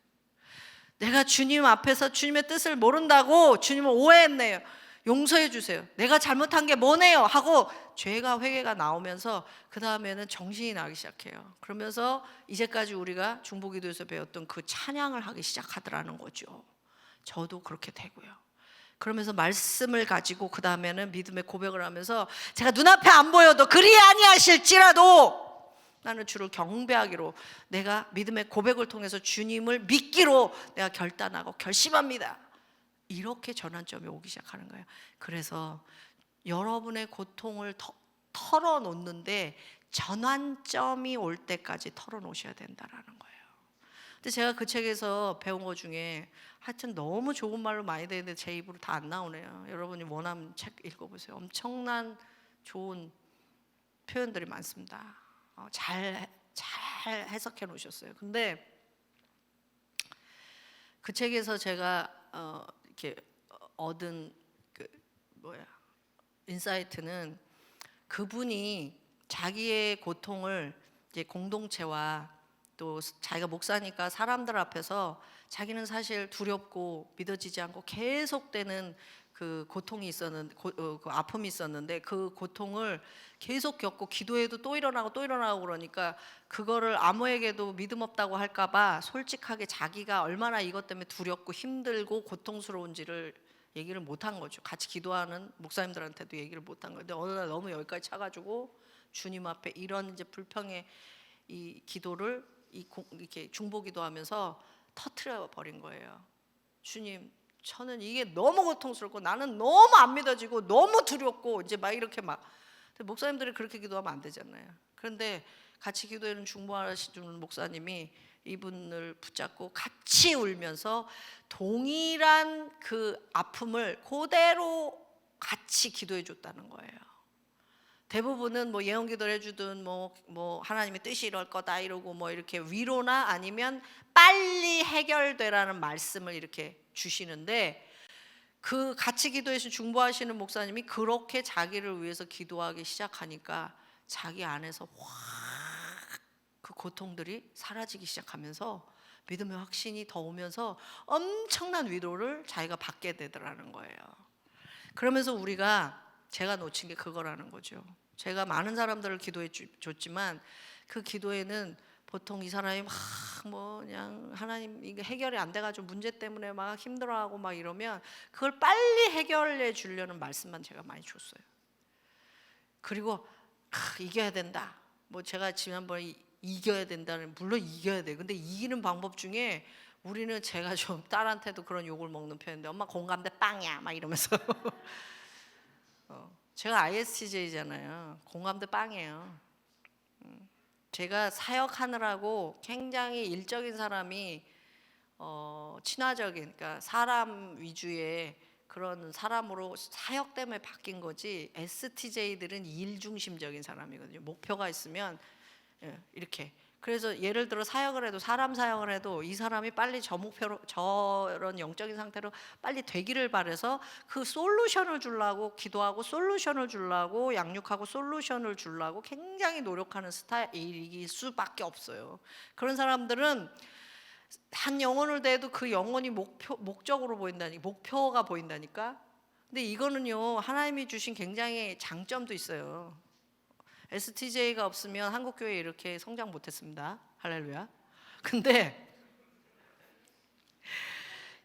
내가 주님 앞에서 주님의 뜻을 모른다고 주님을 오해했네요. 용서해 주세요. 내가 잘못한 게 뭐네요 하고 죄가 회개가 나오면서 그 다음에는 정신이 나기 시작해요. 그러면서 이제까지 우리가 중보기도에서 배웠던 그 찬양을 하기 시작하더라는 거죠. 저도 그렇게 되고요. 그러면서 말씀을 가지고 그 다음에는 믿음의 고백을 하면서 제가 눈앞에 안 보여도 그리 아니하실지라도 나는 주를 경배하기로, 내가 믿음의 고백을 통해서 주님을 믿기로 내가 결단하고 결심합니다. 이렇게 전환점이 오기 시작하는 거예요. 그래서 여러분의 고통을 털어놓는데 전환점이 올 때까지 털어놓으셔야 된다라는 거예요. 근데 제가 그 책에서 배운 것 중에 하여튼 너무 좋은 말로 많이 되는데 제 입으로 다 안 나오네요. 여러분이 원하면 책 읽어보세요. 엄청난 좋은 표현들이 많습니다. 잘 해석해 놓으셨어요. 근데 그 책에서 제가 이렇게 얻은 인사이트는, 그분이 자기의 고통을 이제 공동체와 또 자기가 목사니까 사람들 앞에서 자기는 사실 두렵고 믿어지지 않고 계속되는 그 고통이 있었는데, 그 아픔이 있었는데 그 고통을 계속 겪고 기도해도 또 일어나고 또 일어나고 그러니까 그거를 아무에게도 믿음 없다고 할까봐 솔직하게 자기가 얼마나 이것 때문에 두렵고 힘들고 고통스러운지를 얘기를 못한 거죠. 같이 기도하는 목사님들한테도 얘기를 못한 거예요. 근데 어느 날 너무 여기까지 차가지고 주님 앞에 이런 이제 불평의 이 기도를 이렇게 중보기도하면서 터트려 버린 거예요. 주님, 저는 이게 너무 고통스럽고 나는 너무 안 믿어지고 너무 두렵고 이제 막 이렇게 막. 목사님들이 그렇게 기도하면 안 되잖아요. 그런데 같이 기도하는 중보하시는 목사님이 이분을 붙잡고 같이 울면서 동일한 그 아픔을 그대로 같이 기도해 줬다는 거예요. 대부분은 뭐 예언 기도를 해주든 뭐 하나님의 뜻이 이럴 거다 이러고 뭐 이렇게 위로나 아니면 빨리 해결되라는 말씀을 이렇게 주시는데, 그 같이 기도해서 중보하시는 목사님이 그렇게 자기를 위해서 기도하기 시작하니까 자기 안에서 확 그 고통들이 사라지기 시작하면서 믿음의 확신이 더 오면서 엄청난 위로를 자기가 받게 되더라는 거예요. 그러면서 제가 놓친 게 그거라는 거죠. 제가 많은 사람들을 기도해 줬지만 그 기도에는 보통 이 사람이 막 그냥 하나님 이게 해결이 안 돼가지고 문제 때문에 막 힘들어하고 막 이러면 그걸 빨리 해결해 주려는 말씀만 제가 많이 줬어요. 그리고 이겨야 된다. 제가 지난번에 이겨야 된다는, 물론 이겨야 돼. 근데 이기는 방법 중에 우리는, 제가 좀 딸한테도 그런 욕을 먹는 편인데, 엄마 공감대 빵이야 막 이러면서 제가 ISTJ잖아요. 공감대 빵이에요. 제가 사역하느라고 굉장히 일적인 사람이 친화적인, 그러니까 사람 위주의 그런 사람으로 사역 때문에 바뀐 거지, STJ들은 일 중심적인 사람이거든요. 목표가 있으면 이렇게. 그래서 예를 들어 사역을 해도, 사람 사역을 해도 이 사람이 빨리 저 목표로, 저런 영적인 상태로 빨리 되기를 바라서 그 솔루션을 주려고 기도하고, 솔루션을 주려고 양육하고, 솔루션을 주려고 굉장히 노력하는 스타일일 수밖에 없어요. 그런 사람들은 한 영혼을 대해도 그 영혼이 목적으로 보인다니, 목표가 보인다니까. 근데 이거는요, 하나님이 주신 굉장히 장점도 있어요. STJ가 없으면 한국교회 이렇게 성장 못했습니다. 할렐루야.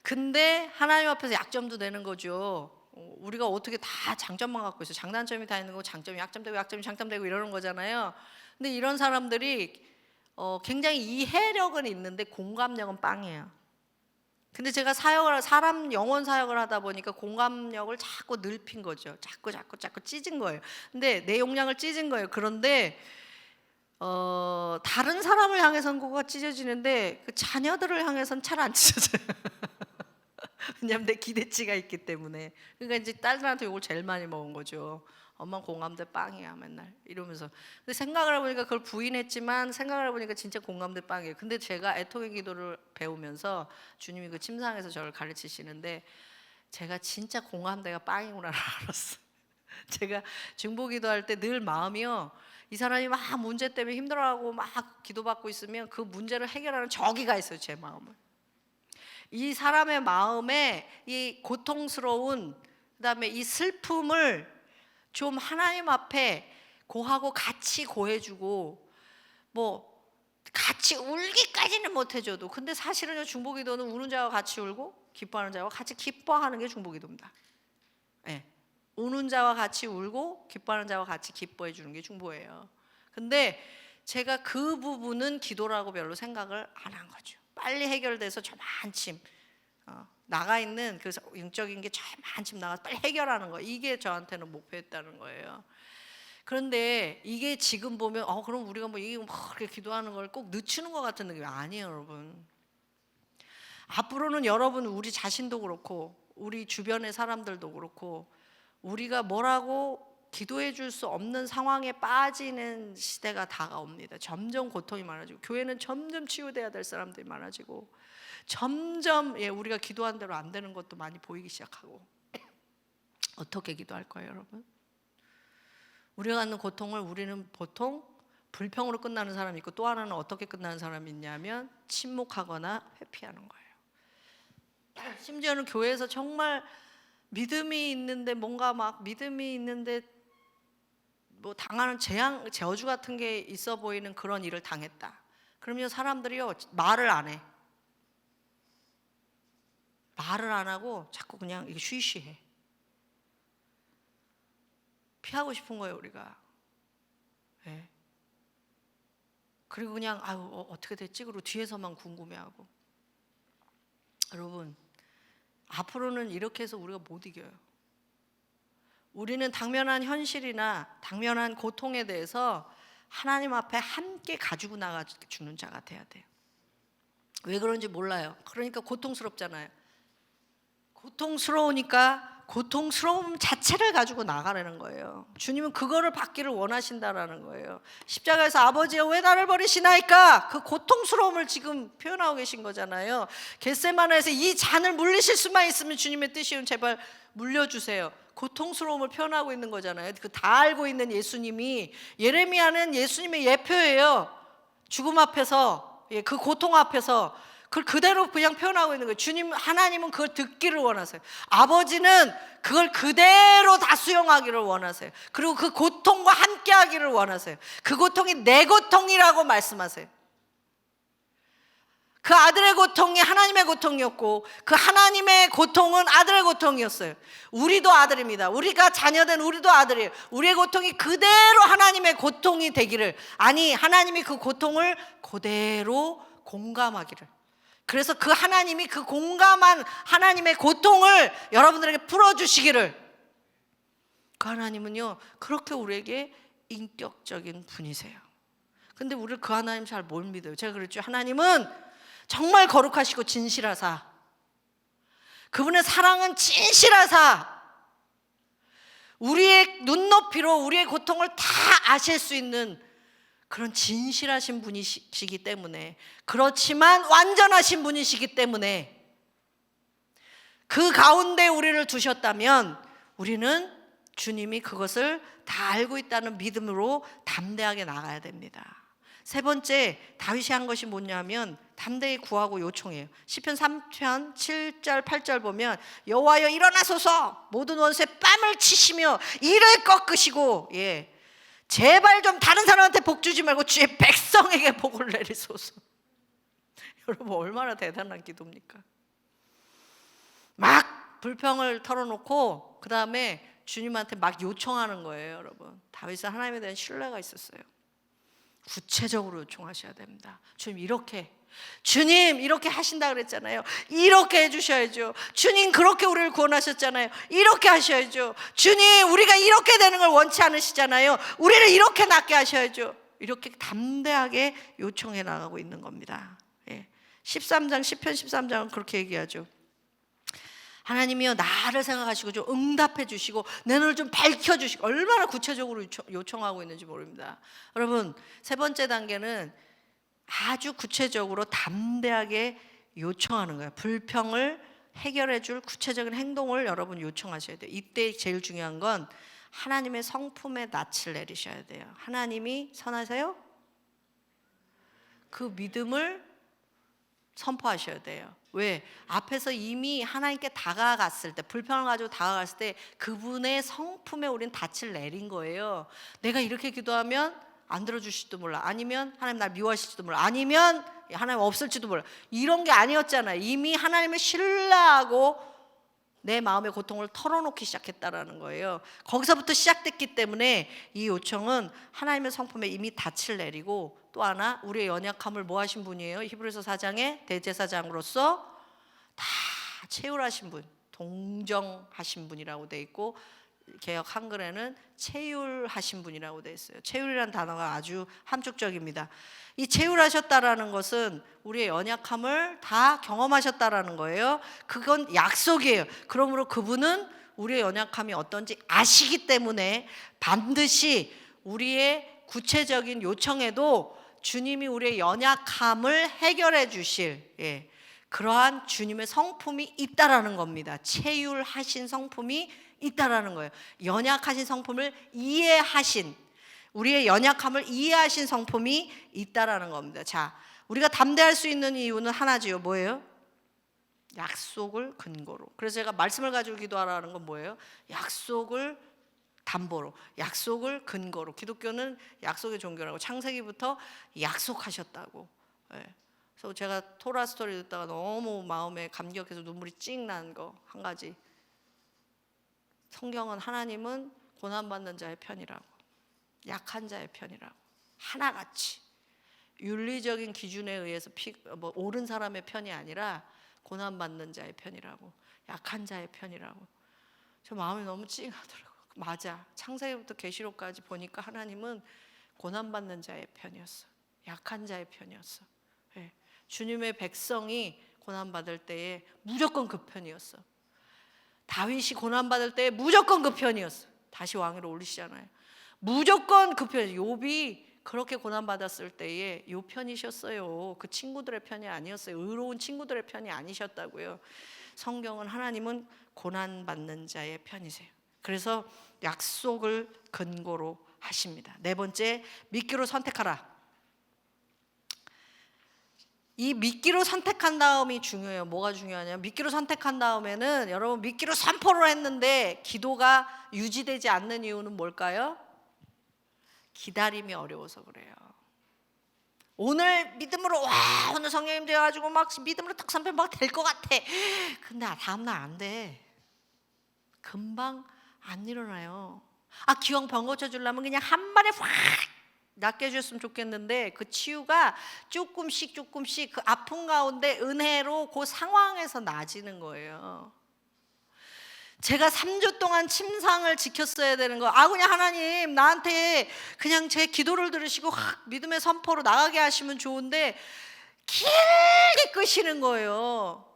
근데 하나님 앞에서 약점도 되는 거죠. 우리가 어떻게 다 장점만 갖고 있어요. 장단점이 다 있는 거고, 장점이 약점되고, 약점이 장점되고 이러는 거잖아요. 근데 이런 사람들이 굉장히 이해력은 있는데 공감력은 빵이에요. 근데 제가 사람 영혼 사역을 하다 보니까 공감력을 자꾸 넓힌 거죠. 자꾸 찢은 거예요. 근데 내 용량을 찢은 거예요. 그런데 다른 사람을 향해서는 그거가 찢어지는데 그 자녀들을 향해서는 잘 안 찢어져요. 왜냐면 내 기대치가 있기 때문에. 그러니까 이제 딸들한테 이걸 제일 많이 먹은 거죠. 엄마 공감대 빵이야 맨날 이러면서. 근데 생각을 해보니까 그걸 부인했지만, 생각을 해보니까 진짜 공감대 빵이에요. 근데 제가 애통의 기도를 배우면서 주님이 그 침상에서 저를 가르치시는데, 제가 진짜 공감대가 빵이구나 알았어요. 제가 중보기도할 때 늘 마음이요, 이 사람이 막 문제 때문에 힘들어하고 막 기도받고 있으면 그 문제를 해결하는 저기가 있어요. 제 마음을. 이 사람의 마음에 이 고통스러운, 그다음에 이 슬픔을 좀 하나님 앞에 고하고 같이 고해주고, 뭐 같이 울기까지는 못해줘도, 근데 사실은요, 중보기도는 우는 자와 같이 울고 기뻐하는 자와 같이 기뻐하는 게 중보기도입니다. 네. 우는 자와 같이 울고 기뻐하는 자와 같이 기뻐해 주는 게 중보예요. 근데 제가 그 부분은 기도라고 별로 생각을 안 한 거죠. 빨리 해결돼서 저만침 나가 있는 그 영적인 게 저만침 나가서 빨리 해결하는 거, 이게 저한테는 목표였다는 거예요. 그런데 이게 지금 보면 그럼 우리가 뭐 이게 막 이렇게 기도하는 걸 꼭 늦추는 것 같은 느낌이 아니에요, 여러분. 앞으로는 여러분, 우리 자신도 그렇고 우리 주변의 사람들도 그렇고, 우리가 뭐라고 기도해 줄 수 없는 상황에 빠지는 시대가 다가옵니다. 점점 고통이 많아지고, 교회는 점점 치유돼야 될 사람들이 많아지고, 점점 우리가 기도한 대로 안 되는 것도 많이 보이기 시작하고. 어떻게 기도할 거예요, 여러분? 우리가 갖는 고통을, 우리는 보통 불평으로 끝나는 사람이 있고, 또 하나는 어떻게 끝나는 사람이 있냐면 침묵하거나 회피하는 거예요. 심지어는 교회에서 정말 믿음이 있는데, 뭔가 막 믿음이 있는데 뭐 당하는 저주 같은 게 있어 보이는 그런 일을 당했다. 그러면 사람들이요, 말을 안 해. 말을 안 하고 자꾸 그냥 이게 쉬쉬해. 피하고 싶은 거예요, 우리가. 네. 그리고 그냥 어떻게 됐지? 그리고 뒤에서만 궁금해하고. 여러분, 앞으로는 이렇게 해서 우리가 못 이겨요. 우리는 당면한 현실이나 당면한 고통에 대해서 하나님 앞에 함께 가지고 나가 주는 자가 돼야 돼요. 왜 그런지 몰라요. 그러니까 고통스럽잖아요. 고통스러우니까 고통스러움 자체를 가지고 나가라는 거예요. 주님은 그거를 받기를 원하신다라는 거예요. 십자가에서 아버지여 왜 나를 버리시나이까, 그 고통스러움을 지금 표현하고 계신 거잖아요. 겟세마네에서 이 잔을 물리실 수만 있으면 주님의 뜻이면 제발 물려주세요. 고통스러움을 표현하고 있는 거잖아요. 그 다 알고 있는 예수님이, 예레미야는 예수님의 예표예요. 죽음 앞에서, 그 고통 앞에서 그걸 그대로 그냥 표현하고 있는 거예요. 주님, 하나님은 그걸 듣기를 원하세요. 아버지는 그걸 그대로 다 수용하기를 원하세요. 그리고 그 고통과 함께 하기를 원하세요. 그 고통이 내 고통이라고 말씀하세요. 그 아들의 고통이 하나님의 고통이었고 그 하나님의 고통은 아들의 고통이었어요. 우리도 아들입니다. 우리가 자녀된 우리도 아들이에요. 우리의 고통이 그대로 하나님의 고통이 되기를, 아니 하나님이 그 고통을 그대로 공감하기를, 그래서 그 하나님이 그 공감한 하나님의 고통을 여러분들에게 풀어주시기를. 그 하나님은요 그렇게 우리에게 인격적인 분이세요. 근데 우리를 그 하나님 잘 못 믿어요. 제가 그랬죠. 하나님은 정말 거룩하시고 진실하사, 그분의 사랑은 진실하사, 우리의 눈높이로 우리의 고통을 다 아실 수 있는 그런 진실하신 분이시기 때문에, 그렇지만 완전하신 분이시기 때문에 그 가운데 우리를 두셨다면 우리는 주님이 그것을 다 알고 있다는 믿음으로 담대하게 나가야 됩니다. 세 번째, 다윗이 한 것이 뭐냐면 담대히 구하고 요청해요. 시편 3편 7절 8절 보면 여호와여 일어나소서, 모든 원수의 뺨을 치시며 이를 꺾으시고, 제발 좀 다른 사람한테 복 주지 말고 주의 백성에게 복을 내리소서. 여러분 얼마나 대단한 기도입니까? 막 불평을 털어놓고 그 다음에 주님한테 막 요청하는 거예요. 여러분, 다윗은 하나님에 대한 신뢰가 있었어요. 구체적으로 요청하셔야 됩니다. 주님 이렇게 하신다 그랬잖아요. 이렇게 해주셔야죠. 주님 그렇게 우리를 구원하셨잖아요. 이렇게 하셔야죠. 주님 우리가 이렇게 되는 걸 원치 않으시잖아요. 우리를 이렇게 낫게 하셔야죠. 이렇게 담대하게 요청해 나가고 있는 겁니다. 13장 시편 13장은 그렇게 얘기하죠. 하나님이여 나를 생각하시고 좀 응답해 주시고 내 눈을 좀 밝혀주시고, 얼마나 구체적으로 요청하고 있는지 모릅니다. 여러분, 세 번째 단계는 아주 구체적으로 담대하게 요청하는 거예요. 불평을 해결해 줄 구체적인 행동을 여러분 요청하셔야 돼요. 이때 제일 중요한 건 하나님의 성품에 낯을 내리셔야 돼요. 하나님이 선하세요? 그 믿음을 선포하셔야 돼요. 왜? 앞에서 이미 하나님께 다가갔을 때, 불평을 가지고 다가갔을 때 그분의 성품에 우리는 닻을 내린 거예요. 내가 이렇게 기도하면 안 들어주실지도 몰라, 아니면 하나님 날 미워하실지도 몰라, 아니면 하나님 없을지도 몰라, 이런 게 아니었잖아요. 이미 하나님을 신뢰하고 내 마음의 고통을 털어놓기 시작했다라는 거예요. 거기서부터 시작됐기 때문에 이 요청은 하나님의 성품에 이미 닻을 내리고, 또 하나 우리의 연약함을 뭐 하신 분이에요? 히브리서 4장에 대제사장으로서 다 채울하신 분, 동정하신 분이라고 돼 있고, 개역 한글에는 채율하신 분이라고 돼 있어요. 채율이라는 단어가 아주 함축적입니다. 이 채율하셨다라는 것은 우리의 연약함을 다 경험하셨다라는 거예요. 그건 약속이에요. 그러므로 그분은 우리의 연약함이 어떤지 아시기 때문에 반드시 우리의 구체적인 요청에도 주님이 우리의 연약함을 해결해 주실, 그러한 주님의 성품이 있다라는 겁니다. 채율하신 성품이 있다라는 거예요. 연약하신 성품을 이해하신, 우리의 연약함을 이해하신 성품이 있다라는 겁니다. 자, 우리가 담대할 수 있는 이유는 하나지요. 뭐예요? 약속을 근거로. 그래서 제가 말씀을 가지고 기도하라는 건 뭐예요? 약속을 담보로, 약속을 근거로. 기독교는 약속의 종교라고, 창세기부터 약속하셨다고. 그래서 제가 토라 스토리 듣다가 너무 마음에 감격해서 눈물이 찡 나는 거 한 가지. 성경은 하나님은 고난받는 자의 편이라고, 약한 자의 편이라고, 하나같이 윤리적인 기준에 의해서 옳은 사람의 편이 아니라 고난받는 자의 편이라고, 약한 자의 편이라고. 저 마음이 너무 찡하더라고요. 맞아, 창세기부터 계시록까지 보니까 하나님은 고난받는 자의 편이었어, 약한 자의 편이었어. 주님의 백성이 고난받을 때에 무조건 그 편이었어. 다윗이 고난받을 때 무조건 그 편이었어. 다시 왕위로 올리시잖아요. 무조건 그 편이었어요. 욥이 그렇게 고난받았을 때에 요 편이셨어요. 그 친구들의 편이 아니었어요. 의로운 친구들의 편이 아니셨다고요. 성경은 하나님은 고난받는 자의 편이세요. 그래서 약속을 근거로 하십니다. 네 번째, 믿기로 선택하라. 이 믿기로 선택한 다음이 중요해요. 뭐가 중요하냐면, 믿기로 선택한 다음에는 여러분 믿기로 선포를 했는데 기도가 유지되지 않는 이유는 뭘까요? 기다림이 어려워서 그래요. 오늘 믿음으로 와 오늘 성령님 돼가지고 막 믿음으로 떡선배 막 될 것 같아. 근데 다음날 안 돼. 금방 안 일어나요. 기왕 병 고쳐주려면 그냥 한 번에 확 낫게 해줬으면 좋겠는데 그 치유가 조금씩 그 아픈 가운데 은혜로 그 상황에서 나아지는 거예요. 제가 3주 동안 침상을 지켰어야 되는 거. 그냥 하나님 나한테 그냥 제 기도를 들으시고 믿음의 선포로 나가게 하시면 좋은데 길게 끄시는 거예요.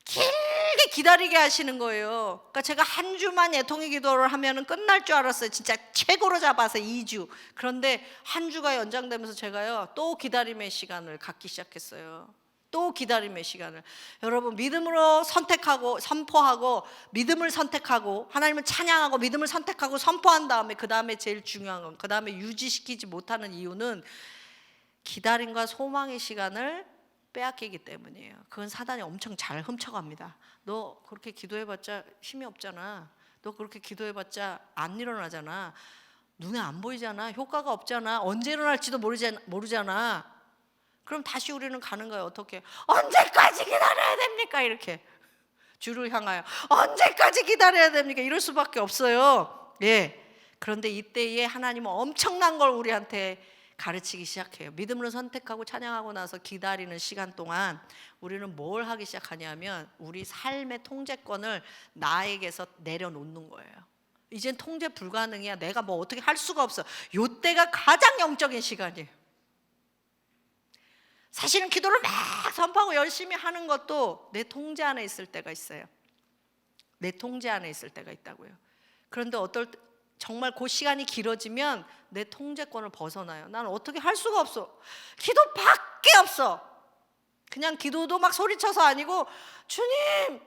길게 기다리게 하시는 거예요. 그러니까 제가 한 주만 애통의 기도를 하면은 끝날 줄 알았어요. 진짜 최고로 잡아서 2주. 그런데 한 주가 연장되면서 제가요 또 기다림의 시간을 갖기 시작했어요. 또 기다림의 시간을. 여러분 믿음으로 선택하고 선포하고 믿음을 선택하고 하나님을 찬양하고 믿음을 선택하고 선포한 다음에 그 다음에 제일 중요한 건 그 다음에 유지시키지 못하는 이유는 기다림과 소망의 시간을 빼앗기기 때문이에요. 그건 사단이 엄청 잘 훔쳐갑니다. 너 그렇게 기도해봤자 힘이 없잖아. 너 그렇게 기도해봤자 안 일어나잖아. 눈에 안 보이잖아. 효과가 없잖아. 언제 일어날지도 모르잖아. 그럼 다시 우리는 가는 거예요. 어떻게? 언제까지 기다려야 됩니까? 이렇게 주를 향하여 언제까지 기다려야 됩니까? 이럴 수밖에 없어요. 예. 그런데 이때에 하나님은 엄청난 걸 우리한테 가르치기 시작해요. 믿음으로 선택하고 찬양하고 나서 기다리는 시간 동안 우리는 뭘 하기 시작하냐면 우리 삶의 통제권을 나에게서 내려놓는 거예요. 이젠 통제 불가능이야. 내가 뭐 어떻게 할 수가 없어. 요때가 가장 영적인 시간이에요. 사실은 기도를 막 선포하고 열심히 하는 것도 내 통제 안에 있을 때가 있어요. 내 통제 안에 있을 때가 있다고요. 그런데 어떨 때 정말 그 시간이 길어지면 내 통제권을 벗어나요. 나는 어떻게 할 수가 없어. 기도밖에 없어. 그냥 기도도 막 소리쳐서 아니고 주님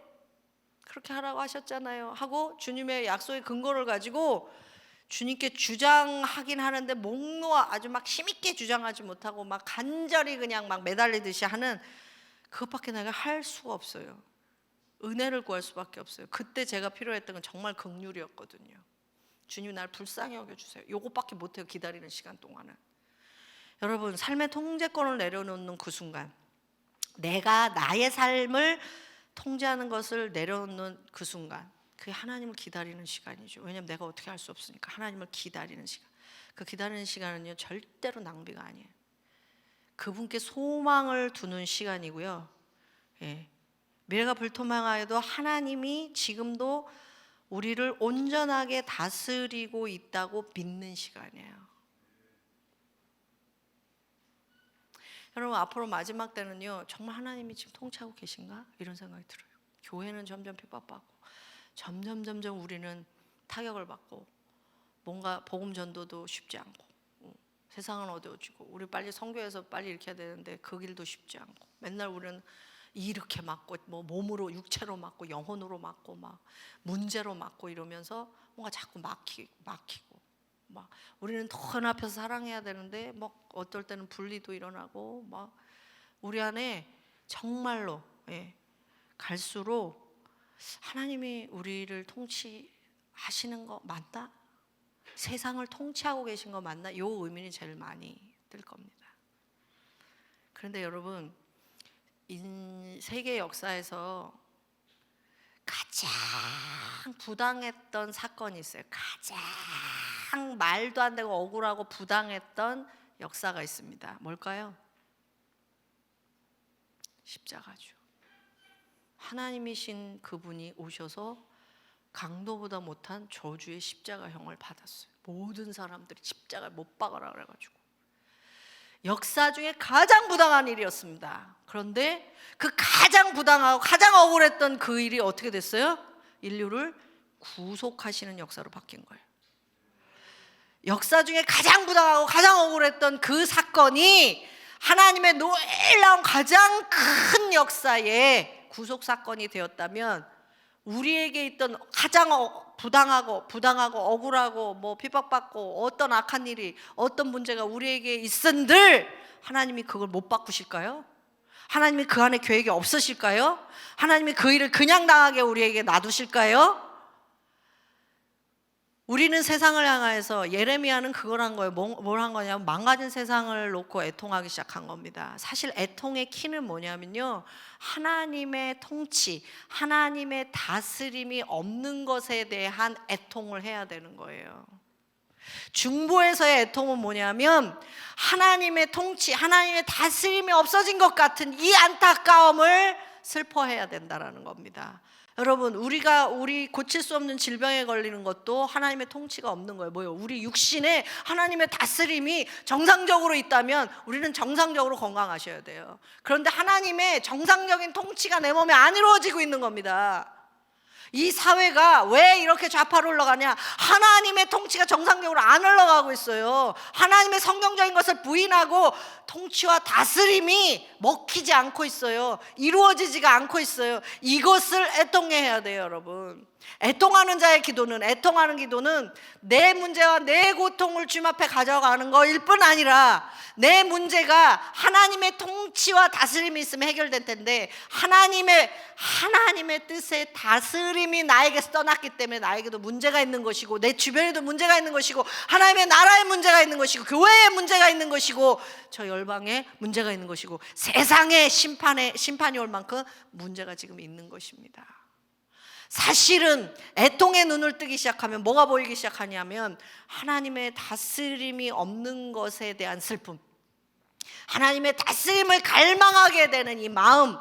그렇게 하라고 하셨잖아요 하고 주님의 약속의 근거를 가지고 주님께 주장하긴 하는데 목 놓아 아주 막 힘있게 주장하지 못하고 막 간절히 그냥 막 매달리듯이 하는 그것밖에 내가 할 수가 없어요. 은혜를 구할 수밖에 없어요. 그때 제가 필요했던 건 정말 긍휼이었거든요. 주님 날 불쌍히 여겨주세요. 요것밖에 못해요. 기다리는 시간 동안은. 여러분 삶의 통제권을 내려놓는 그 순간, 내가 나의 삶을 통제하는 것을 내려놓는 그 순간, 그게 하나님을 기다리는 시간이죠. 왜냐하면 내가 어떻게 할 수 없으니까. 하나님을 기다리는 시간. 그 기다리는 시간은요 절대로 낭비가 아니에요. 그분께 소망을 두는 시간이고요. 예. 미래가 불투명하여도 하나님이 지금도 우리를 온전하게 다스리고 있다고 믿는 시간이에요. 여러분 앞으로 마지막 때는요 정말 하나님이 지금 통치하고 계신가? 이런 생각이 들어요. 교회는 점점 핍박받고 점점 우리는 타격을 받고 뭔가 복음 전도도 쉽지 않고 세상은 어두워지고 우리 빨리 선교해서 빨리 이렇게 해야 되는데 그 길도 쉽지 않고 맨날 우리는 이렇게 맞고 뭐 몸으로 육체로 맞고 영혼으로 맞고 막 문제로 맞고 이러면서 뭔가 자꾸 막히고 막 우리는 더 연합해서 사랑해야 되는데 뭐 어떨 때는 분리도 일어나고 막 우리 안에 정말로 갈수록 하나님이 우리를 통치하시는 거 맞나? 세상을 통치하고 계신 거 맞나? 요 의문이 제일 많이 들 겁니다. 그런데 여러분 세계 역사에서 가장 부당했던 사건이 있어요. 가장 말도 안 되고 억울하고 부당했던 역사가 있습니다. 뭘까요? 십자가죠. 하나님이신 그분이 오셔서 강도보다 못한 저주의 십자가형을 받았어요. 모든 사람들이 십자가에 못 박아라 그래가지고 역사 중에 가장 부당한 일이었습니다. 그런데 그 가장 부당하고 가장 억울했던 그 일이 어떻게 됐어요? 인류를 구속하시는 역사로 바뀐 거예요. 역사 중에 가장 부당하고 가장 억울했던 그 사건이 하나님의 놀라운 가장 큰 역사의 구속 사건이 되었다면 우리에게 있던 가장 부당하고 억울하고 뭐 핍박받고 어떤 악한 일이 어떤 문제가 우리에게 있은들 하나님이 그걸 못 바꾸실까요? 하나님이 그 안에 계획이 없으실까요? 하나님이 그 일을 그냥 당하게 우리에게 놔두실까요? 우리는 세상을 향해서, 예레미야는 그걸 한 거예요. 뭘 한 거냐면 망가진 세상을 놓고 애통하기 시작한 겁니다. 사실 애통의 키는 뭐냐면요, 하나님의 통치, 하나님의 다스림이 없는 것에 대한 애통을 해야 되는 거예요. 중보에서의 애통은 뭐냐면 하나님의 통치, 하나님의 다스림이 없어진 것 같은 이 안타까움을 슬퍼해야 된다라는 겁니다. 여러분, 우리 고칠 수 없는 질병에 걸리는 것도 하나님의 통치가 없는 거예요. 뭐예요? 우리 육신에 하나님의 다스림이 정상적으로 있다면 우리는 정상적으로 건강하셔야 돼요. 그런데 하나님의 정상적인 통치가 내 몸에 안 이루어지고 있는 겁니다. 이 사회가 왜 이렇게 좌파로 흘러가냐? 하나님의 통치가 정상적으로 안 흘러가고 있어요. 하나님의 성경적인 것을 부인하고 통치와 다스림이 먹히지 않고 있어요. 이루어지지가 않고 있어요. 이것을 애통해야 돼요, 여러분. 애통하는 자의 기도는, 애통하는 기도는 내 문제와 내 고통을 주님 앞에 가져가는 것일 뿐 아니라 내 문제가 하나님의 통치와 다스림이 있으면 해결될 텐데 하나님의 뜻의 다스림이 나에게서 떠났기 때문에 나에게도 문제가 있는 것이고 내 주변에도 문제가 있는 것이고 하나님의 나라에 문제가 있는 것이고 교회에 문제가 있는 것이고 저 열방에 문제가 있는 것이고 세상에 심판이 올 만큼 문제가 지금 있는 것입니다. 사실은 애통의 눈을 뜨기 시작하면 뭐가 보이기 시작하냐면 하나님의 다스림이 없는 것에 대한 슬픔, 하나님의 다스림을 갈망하게 되는 이 마음,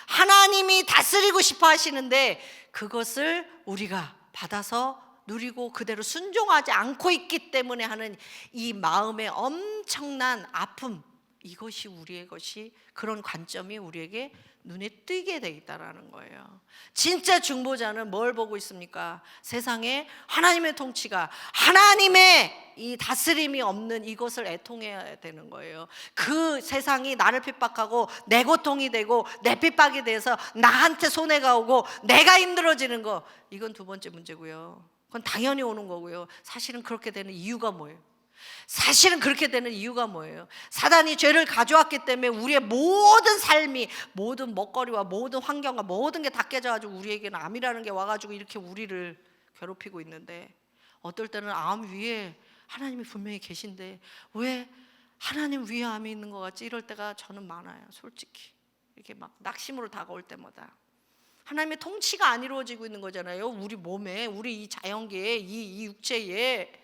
하나님이 다스리고 싶어 하시는데 그것을 우리가 받아서 누리고 그대로 순종하지 않고 있기 때문에 하는 이 마음의 엄청난 아픔, 이것이 우리의 것이, 그런 관점이 우리에게 눈에 띄게 돼 있다라는 거예요. 진짜 중보자는 뭘 보고 있습니까? 세상에 하나님의 통치가, 하나님의 이 다스림이 없는 이것을 애통해야 되는 거예요. 그 세상이 나를 핍박하고 내 고통이 되고 내 핍박이 돼서 나한테 손해가 오고 내가 힘들어지는 거, 이건 두 번째 문제고요. 그건 당연히 오는 거고요. 사실은 그렇게 되는 이유가 뭐예요? 사실은 그렇게 되는 이유가 뭐예요? 사단이 죄를 가져왔기 때문에 우리의 모든 삶이, 모든 먹거리와 모든 환경과 모든 게 다 깨져가지고 우리에게는 암이라는 게 와가지고 이렇게 우리를 괴롭히고 있는데, 어떨 때는 암 위에 하나님이 분명히 계신데 왜 하나님 위에 암이 있는 것 같지? 이럴 때가 저는 많아요. 솔직히 이렇게 막 낙심으로 다가올 때마다 하나님의 통치가 안 이루어지고 있는 거잖아요. 우리 몸에, 우리 이 자연계에, 이 육체에.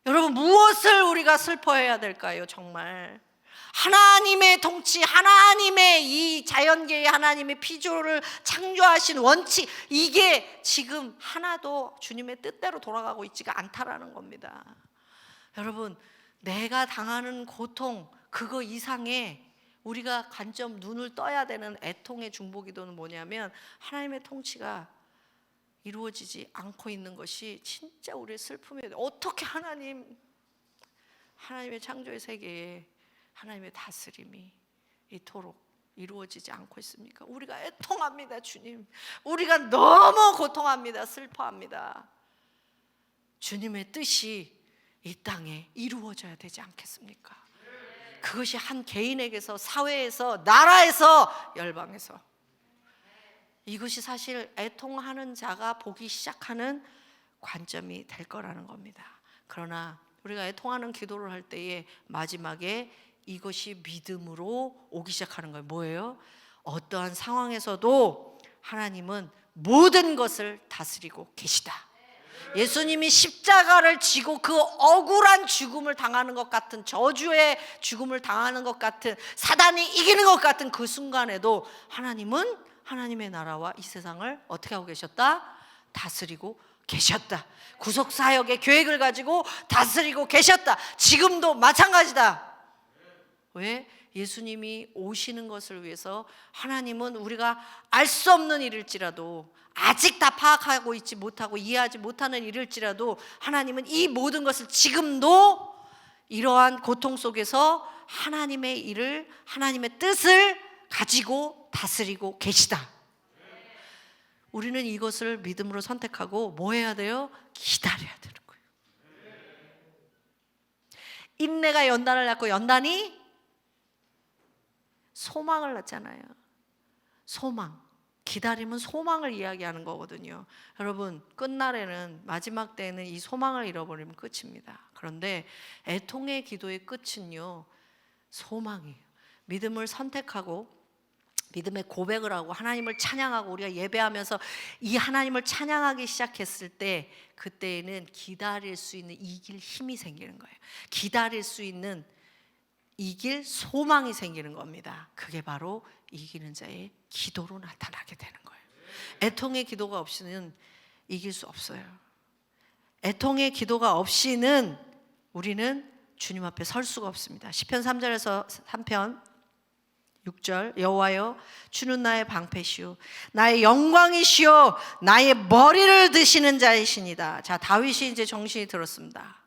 여러분, 무엇을 우리가 슬퍼해야 될까요? 정말 하나님의 통치, 하나님의 이 자연계에 하나님의 피조를 창조하신 원칙, 이게 지금 하나도 주님의 뜻대로 돌아가고 있지가 않다라는 겁니다. 여러분, 내가 당하는 고통, 그거 이상의 우리가 관점, 눈을 떠야 되는 애통의 중보기도는 뭐냐면 하나님의 통치가 이루어지지 않고 있는 것이 진짜 우리의 슬픔이에요. 어떻게 하나님의 창조의 세계에 하나님의 다스림이 이토록 이루어지지 않고 있습니까? 우리가 애통합니다. 주님, 우리가 너무 고통합니다. 슬퍼합니다. 주님의 뜻이 이 땅에 이루어져야 되지 않겠습니까? 그것이 한 개인에게서, 사회에서, 나라에서, 열방에서, 이것이 사실 애통하는 자가 보기 시작하는 관점이 될 거라는 겁니다. 그러나 우리가 애통하는 기도를 할 때에 마지막에 이것이 믿음으로 오기 시작하는 거예요. 뭐예요? 어떠한 상황에서도 하나님은 모든 것을 다스리고 계시다. 예수님이 십자가를 지고 그 억울한 죽음을 당하는 것 같은, 저주의 죽음을 당하는 것 같은, 사단이 이기는 것 같은 그 순간에도 하나님은 하나님의 나라와 이 세상을 어떻게 하고 계셨다? 다스리고 계셨다. 구속사역의 계획을 가지고 다스리고 계셨다. 지금도 마찬가지다. 왜? 예수님이 오시는 것을 위해서 하나님은 우리가 알 수 없는 일일지라도, 아직 다 파악하고 있지 못하고 이해하지 못하는 일일지라도 하나님은 이 모든 것을 지금도 이러한 고통 속에서 하나님의 일을, 하나님의 뜻을 가지고 다스리고 계시다. 우리는 이것을 믿음으로 선택하고 뭐 해야 돼요? 기다려야 되는 거예요. 인내가 연단을 낳고 연단이 소망을 낳잖아요. 소망, 기다림은 소망을 이야기하는 거거든요. 여러분, 끝날에는, 마지막 때에는 이 소망을 잃어버리면 끝입니다. 그런데 애통의 기도의 끝은요, 소망이에요. 믿음을 선택하고 믿음의 고백을 하고 하나님을 찬양하고 우리가 예배하면서 이 하나님을 찬양하기 시작했을 때, 그때에는 기다릴 수 있는 이길 힘이 생기는 거예요. 기다릴 수 있는 이길 소망이 생기는 겁니다. 그게 바로 이기는 자의 기도로 나타나게 되는 거예요. 애통의 기도가 없이는 이길 수 없어요. 애통의 기도가 없이는 우리는 주님 앞에 설 수가 없습니다. 시편 3절에서 3편 6절, 여호와여 주는 나의 방패시오 나의 영광이시오 나의 머리를 드시는 자이시니다. 자, 다윗이 이제 정신이 들었습니다.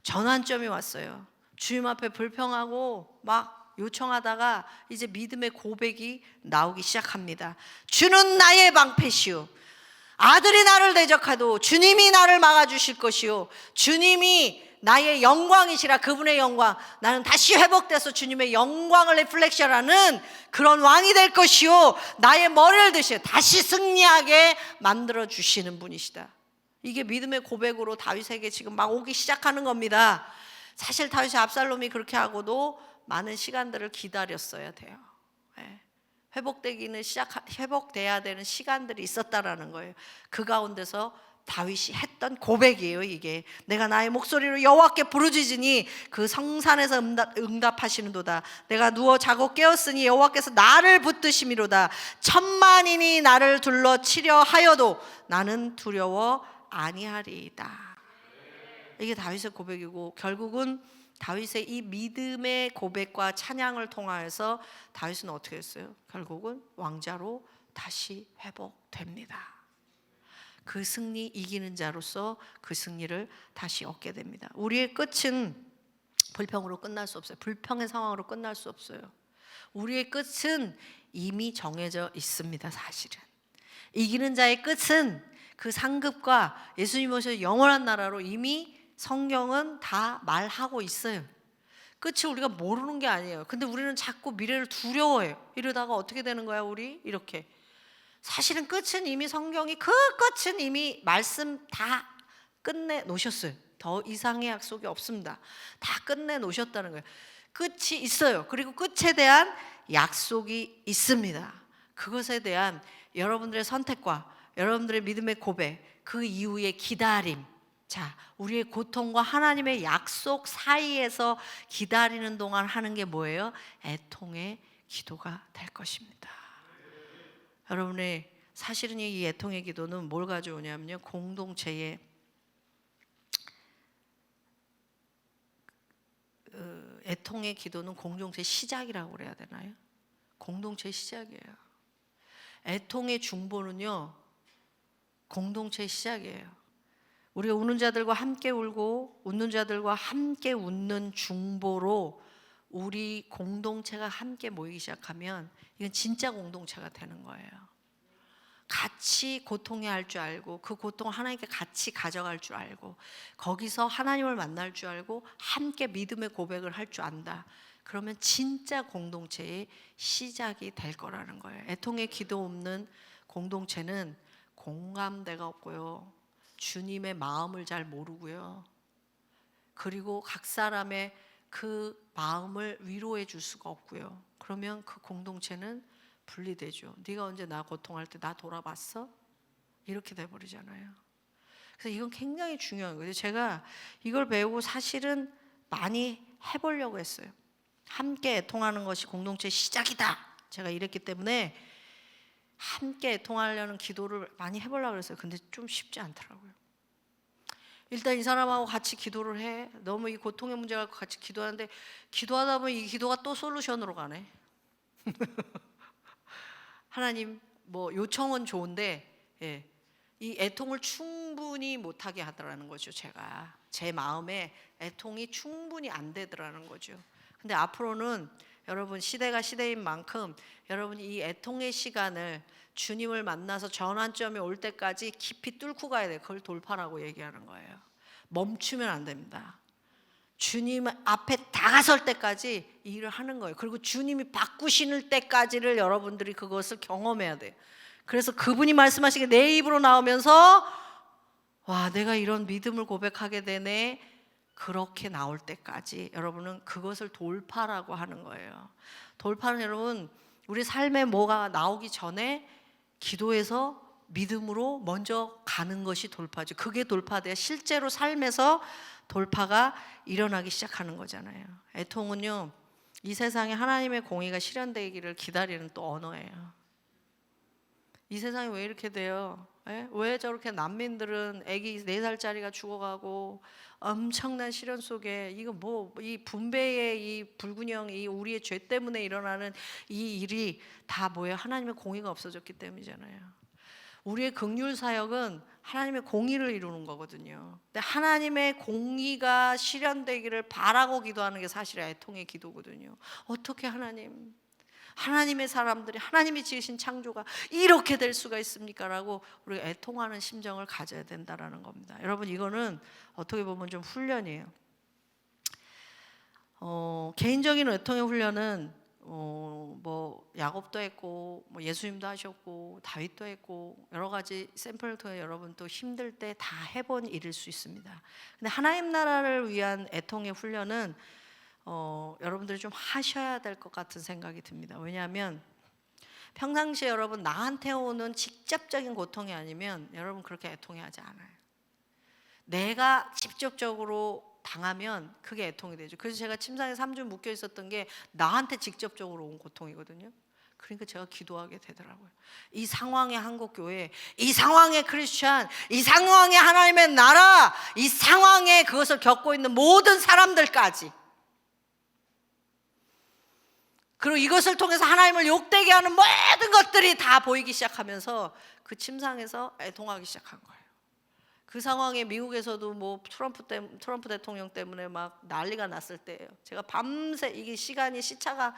전환점이 왔어요. 주님 앞에 불평하고 막 요청하다가 이제 믿음의 고백이 나오기 시작합니다. 주는 나의 방패시오 아들이 나를 대적하도 주님이 나를 막아주실 것이요 주님이 나의 영광이시라. 그분의 영광, 나는 다시 회복돼서 주님의 영광을 리플렉션하는 그런 왕이 될 것이요 나의 머리를 드시어 다시 승리하게 만들어 주시는 분이시다. 이게 믿음의 고백으로 다윗에게 지금 막 오기 시작하는 겁니다. 사실 다윗이 압살롬이 그렇게 하고도 많은 시간들을 기다렸어야 돼요. 회복돼야 되는 시간들이 있었다라는 거예요. 그 가운데서 다윗이 했던 고백이에요. 이게 내가 나의 목소리로 여호와께 부르짖으니 그 성산에서 응답하시는도다. 내가 누워 자고 깨었으니 여호와께서 나를 붙드심이로다. 천만인이 나를 둘러치려 하여도 나는 두려워 아니하리이다. 이게 다윗의 고백이고, 결국은 다윗의 이 믿음의 고백과 찬양을 통하여서 다윗은 어떻게 했어요? 결국은 왕자로 다시 회복됩니다. 그 승리, 이기는 자로서 그 승리를 다시 얻게 됩니다. 우리의 끝은 불평으로 끝날 수 없어요. 불평의 상황으로 끝날 수 없어요. 우리의 끝은 이미 정해져 있습니다. 사실은 이기는 자의 끝은 그 상급과 예수님 오셔서 영원한 나라로 이미 성경은 다 말하고 있어요. 끝이 우리가 모르는 게 아니에요. 근데 우리는 자꾸 미래를 두려워해요. 이러다가 어떻게 되는 거야 우리? 이렇게. 사실은 끝은 이미 성경이, 그 끝은 이미 말씀 다 끝내 놓으셨어요. 더 이상의 약속이 없습니다. 다 끝내 놓으셨다는 거예요. 끝이 있어요. 그리고 끝에 대한 약속이 있습니다. 그것에 대한 여러분들의 선택과 여러분들의 믿음의 고백, 그 이후의 기다림. 자, 우리의 고통과 하나님의 약속 사이에서 기다리는 동안 하는 게 뭐예요? 애통의 기도가 될 것입니다. 여러분의 사실은 이 애통의 기도는 뭘 가져오냐면요, 공동체의 애통의 기도는 공동체의 시작이라고 그래야 되나요? 공동체의 시작이에요. 애통의 중보는요, 공동체의 시작이에요. 우리가 우는 자들과 함께 울고 웃는 자들과 함께 웃는 중보로 우리 공동체가 함께 모이기 시작하면 이건 진짜 공동체가 되는 거예요. 같이 고통해야 할 줄 알고 그 고통을 하나님께 같이 가져갈 줄 알고 거기서 하나님을 만날 줄 알고 함께 믿음의 고백을 할 줄 안다. 그러면 진짜 공동체의 시작이 될 거라는 거예요. 애통의 기도 없는 공동체는 공감대가 없고요, 주님의 마음을 잘 모르고요, 그리고 각 사람의 그 마음을 위로해 줄 수가 없고요. 그러면 그 공동체는 분리되죠. 네가 언제 나 고통할 때 나 돌아봤어? 이렇게 돼버리잖아요. 그래서 이건 굉장히 중요한 거예요. 제가 이걸 배우고 사실은 많이 해보려고 했어요. 함께 애통하는 것이 공동체의 시작이다. 제가 이랬기 때문에 함께 애통하려는 기도를 많이 해보려고 했어요. 근데 좀 쉽지 않더라고요. 일단 이 사람하고 같이 기도를 해. 너무 이 고통의 문제가 같이 기도하는데 기도하다 보면 이 기도가 또 솔루션으로 가네. 하나님, 뭐 요청은 좋은데 이 애통을 충분히 못하게 하더라는 거죠. 제가 제 마음에 애통이 충분히 안 되더라는 거죠. 근데 앞으로는 여러분, 시대가 시대인 만큼 여러분이 이 애통의 시간을 주님을 만나서 전환점이 올 때까지 깊이 뚫고 가야 돼요. 그걸 돌파라고 얘기하는 거예요. 멈추면 안 됩니다. 주님 앞에 다가설 때까지 이 일을 하는 거예요. 그리고 주님이 바꾸시는 때까지를 여러분들이 그것을 경험해야 돼요. 그래서 그분이 말씀하신 게 내 입으로 나오면서 와, 내가 이런 믿음을 고백하게 되네. 그렇게 나올 때까지 여러분은 그것을 돌파라고 하는 거예요. 돌파는 여러분, 우리 삶에 뭐가 나오기 전에 기도해서 믿음으로 먼저 가는 것이 돌파죠. 그게 돌파돼야 실제로 삶에서 돌파가 일어나기 시작하는 거잖아요. 애통은요, 이 세상에 하나님의 공의가 실현되기를 기다리는 또 언어예요. 이 세상이 왜 이렇게 돼요? 왜 저렇게 난민들은 아기 4살짜리가 죽어가고 엄청난 시련 속에 이거 뭐 이 분배의 이 불균형, 이 우리의 죄 때문에 일어나는 이 일이 다 뭐예요? 하나님의 공의가 없어졌기 때문이잖아요. 우리의 긍휼 사역은 하나님의 공의를 이루는 거거든요. 근데 하나님의 공의가 실현되기를 바라고 기도하는 게 사실 애통의 기도거든요. 어떻게 하나님의 사람들이, 하나님이 지으신 창조가 이렇게 될 수가 있습니까? 라고 우리가 애통하는 심정을 가져야 된다는 겁니다. 여러분, 이거는 어떻게 보면 좀 훈련이에요. 개인적인 애통의 훈련은 뭐 야곱도 했고, 뭐 예수님도 하셨고, 다윗도 했고, 여러 가지 샘플을 통해 여러분 또 힘들 때 다 해본 일일 수 있습니다. 근데 하나님 나라를 위한 애통의 훈련은 여러분들이 좀 하셔야 될 것 같은 생각이 듭니다. 왜냐하면 평상시에 여러분 나한테 오는 직접적인 고통이 아니면 여러분 그렇게 애통해하지 않아요. 내가 직접적으로 당하면 그게 애통이 되죠. 그래서 제가 침상에 3주 묶여 있었던 게 나한테 직접적으로 온 고통이거든요. 그러니까 제가 기도하게 되더라고요. 이 상황의 한국교회, 이 상황의 크리스찬, 이 상황의 하나님의 나라, 이 상황에 그것을 겪고 있는 모든 사람들까지, 그리고 이것을 통해서 하나님을 욕되게 하는 모든 것들이 다 보이기 시작하면서 그 침상에서 애통하기 시작한 거예요. 그 상황에 미국에서도 뭐 트럼프 대통령 때문에 막 난리가 났을 때예요. 제가 밤새, 이게 시차가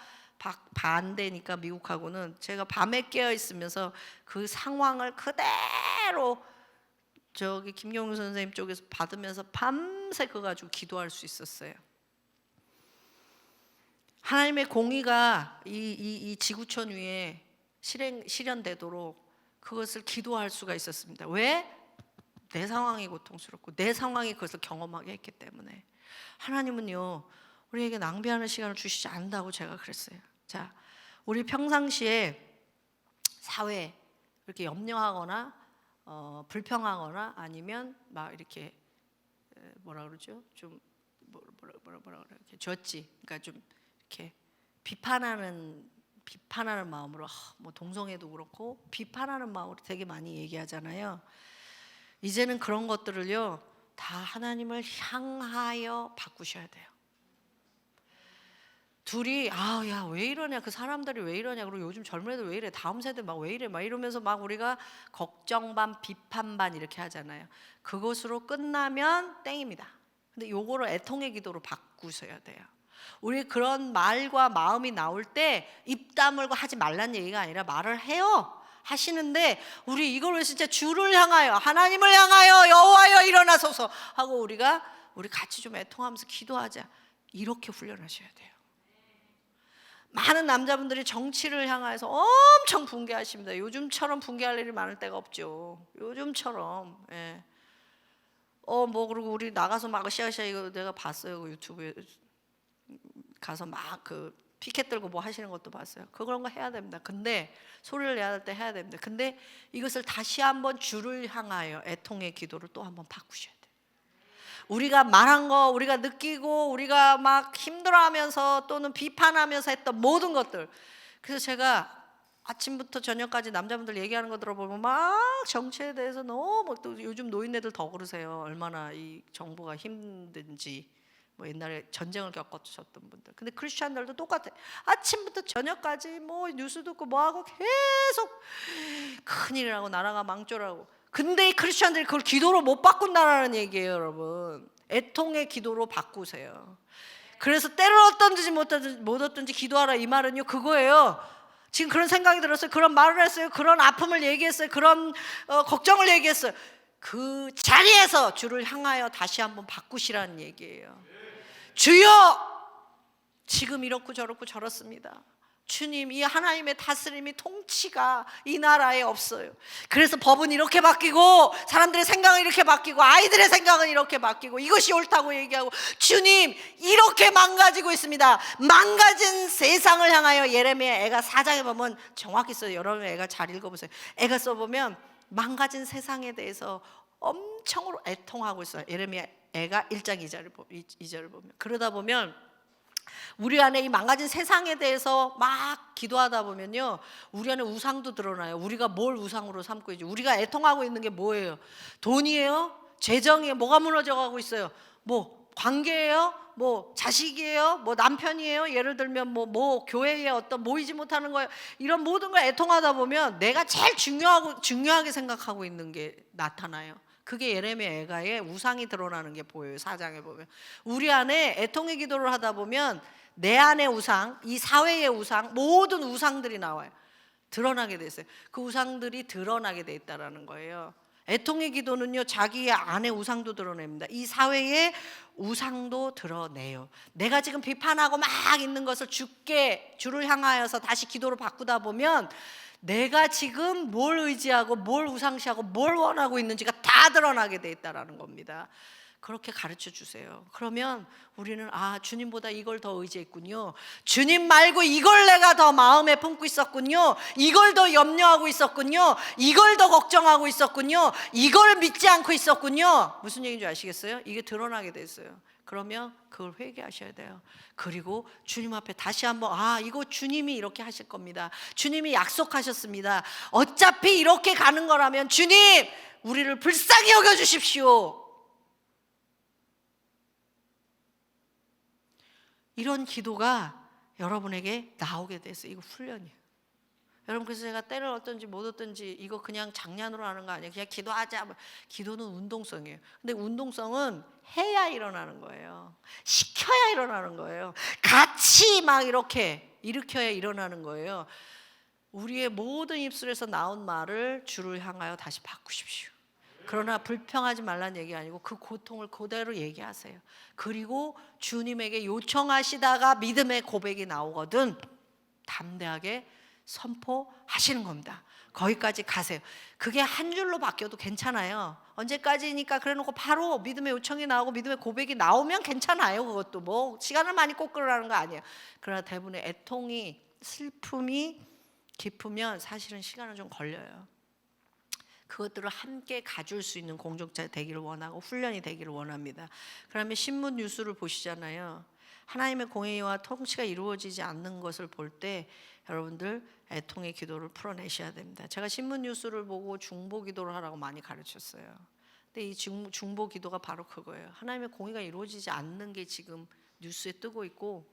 반대니까 미국하고는, 제가 밤에 깨어 있으면서 그 상황을 그대로 저기 김경루 선생님 쪽에서 받으면서 밤새 그거 가지고 기도할 수 있었어요. 하나님의 공의가 이 지구촌 위에 실현되도록 그것을 기도할 수가 있었습니다. 왜? 내 상황이 고통스럽고 내 상황이 그것을 경험하게 했기 때문에. 하나님은요, 우리에게 낭비하는 시간을 주시지 않는다고 제가 그랬어요. 자, 우리 평상시에 사회 이렇게 염려하거나 불평하거나 아니면 막 이렇게 뭐라 그러죠? 좀 뭐라 그래, 이렇게 줬지. 그러니까 좀 이렇게 비판하는 마음으로, 뭐 동성애도 그렇고 비판하는 마음으로 되게 많이 얘기하잖아요. 이제는 그런 것들을요 다 하나님을 향하여 바꾸셔야 돼요. 둘이 야 왜 이러냐, 그 사람들이 왜 이러냐, 그리고 요즘 젊은 애들 왜 이래, 다음 세대 막 왜 이래, 막 이러면서 막 우리가 걱정 반 비판 반 이렇게 하잖아요. 그것으로 끝나면 땡입니다. 근데 요거를 애통의 기도로 바꾸셔야 돼요. 우리 그런 말과 마음이 나올 때 입 다물고 하지 말란 얘기가 아니라 말을 해요. 하시는데 우리 이걸 진짜 주를 향하여, 하나님을 향하여 여호와여 일어나소서 하고 우리 같이 좀 애통하면서 기도하자, 이렇게 훈련하셔야 돼요. 많은 남자분들이 정치를 향해서 엄청 붕괴하십니다. 요즘처럼 붕괴할 일이 많을 때가 없죠. 요즘처럼. 예. 뭐 그리고 우리 나가서 막 으쌰으쌰, 이거 내가 봤어요. 그 유튜브에 가서 막 그 피켓 들고 뭐 하시는 것도 봤어요. 그런 거 해야 됩니다. 근데 소리를 내야 할 때 해야 됩니다. 근데 이것을 다시 한번 주를 향하여 애통의 기도를 또 한번 바꾸셔야 돼요. 우리가 말한 거, 우리가 느끼고, 우리가 막 힘들어하면서 또는 비판하면서 했던 모든 것들. 그래서 제가 아침부터 저녁까지 남자분들 얘기하는 거 들어보면 막 정치에 대해서 너무, 또 요즘 노인네들 더 그러세요. 얼마나 이 정부가 힘든지. 뭐 옛날에 전쟁을 겪으셨던 분들. 근데 크리스찬들도 똑같아. 아침부터 저녁까지 뭐 뉴스 듣고 뭐하고 계속 큰일이라고, 나라가 망조라고. 근데 이 크리스찬들이 그걸 기도로 못 바꾼다는 얘기예요, 여러분. 애통의 기도로 바꾸세요. 그래서 때를 얻든지 못 얻든지 기도하라, 이 말은요 그거예요. 지금 그런 생각이 들었어요. 그런 말을 했어요. 그런 아픔을 얘기했어요. 그런 걱정을 얘기했어요. 그 자리에서 주를 향하여 다시 한번 바꾸시라는 얘기예요. 주여, 지금 이렇고 저렇고 저렇습니다. 주님, 이 하나님의 다스림이 통치가 이 나라에 없어요. 그래서 법은 이렇게 바뀌고 사람들의 생각은 이렇게 바뀌고 아이들의 생각은 이렇게 바뀌고 이것이 옳다고 얘기하고 주님 이렇게 망가지고 있습니다. 망가진 세상을 향하여 예레미야 애가 4장에 보면 정확히 써요. 여러분 애가 잘 읽어보세요. 애가 써보면 망가진 세상에 대해서 엄청으로 애통하고 있어요. 예레미야 애가 1장 2절을 보면 그러다 보면 우리 안에 이 망가진 세상에 대해서 막 기도하다 보면요 우리 안에 우상도 드러나요. 우리가 뭘 우상으로 삼고 있지? 우리가 애통하고 있는 게 뭐예요? 돈이에요? 재정이에요? 뭐가 무너져 가고 있어요? 뭐 관계예요? 뭐 자식이에요? 뭐 남편이에요? 예를 들면 뭐 교회에 어떤 모이지 못하는 거예요. 이런 모든 걸 애통하다 보면 내가 제일 중요하게 생각하고 있는 게 나타나요. 그게 예레미야 애가의 우상이 드러나는 게 보여요. 4장에 보면 우리 안에 애통의 기도를 하다 보면 내 안의 우상, 이 사회의 우상, 모든 우상들이 나와요. 드러나게 돼 있어요. 그 우상들이 드러나게 돼 있다라는 거예요. 애통의 기도는요 자기의 안의 우상도 드러냅니다. 이 사회의 우상도 드러내요. 내가 지금 비판하고 막 있는 것을 주를 향하여서 다시 기도로 바꾸다 보면 내가 지금 뭘 의지하고 뭘 우상시하고 뭘 원하고 있는지가 다 드러나게 돼 있다라는 겁니다. 그렇게 가르쳐 주세요. 그러면 우리는 주님보다 이걸 더 의지했군요. 주님 말고 이걸 내가 더 마음에 품고 있었군요. 이걸 더 염려하고 있었군요. 이걸 더 걱정하고 있었군요. 이걸 믿지 않고 있었군요. 무슨 얘기인지 아시겠어요? 이게 드러나게 됐어요. 그러면 그걸 회개하셔야 돼요. 그리고 주님 앞에 다시 한번 이거 주님이 이렇게 하실 겁니다. 주님이 약속하셨습니다. 어차피 이렇게 가는 거라면 주님 우리를 불쌍히 여겨주십시오. 이런 기도가 여러분에게 나오게 됐어요. 이거 훈련이에요. 여러분 그래서 제가 때를 얻든지 못 얻든지 이거 그냥 장난으로 하는 거 아니에요. 그냥 기도하자. 기도는 운동성이에요. 근데 운동성은 해야 일어나는 거예요. 시켜야 일어나는 거예요. 같이 막 이렇게 일으켜야 일어나는 거예요. 우리의 모든 입술에서 나온 말을 주를 향하여 다시 바꾸십시오. 그러나 불평하지 말라는 얘기 아니고 그 고통을 그대로 얘기하세요. 그리고 주님에게 요청하시다가 믿음의 고백이 나오거든 담대하게 선포하시는 겁니다. 거기까지 가세요. 그게 한 줄로 바뀌어도 괜찮아요. 언제까지니까 그래놓고 바로 믿음의 요청이 나오고 믿음의 고백이 나오면 괜찮아요. 그것도 뭐 시간을 많이 꼭 끌으라는 거 아니에요. 그러나 대부분의 애통이 슬픔이 깊으면 사실은 시간은 좀 걸려요. 그것들을 함께 가줄 수 있는 공동체 되기를 원하고 훈련이 되기를 원합니다. 그러면 신문 뉴스를 보시잖아요. 하나님의 공의와 통치가 이루어지지 않는 것을 볼 때 여러분들 애통의 기도를 풀어내셔야 됩니다. 제가 신문 뉴스를 보고 중보 기도를 하라고 많이 가르쳤어요. 근데 이 중보 기도가 바로 그거예요. 하나님의 공의가 이루어지지 않는 게 지금 뉴스에 뜨고 있고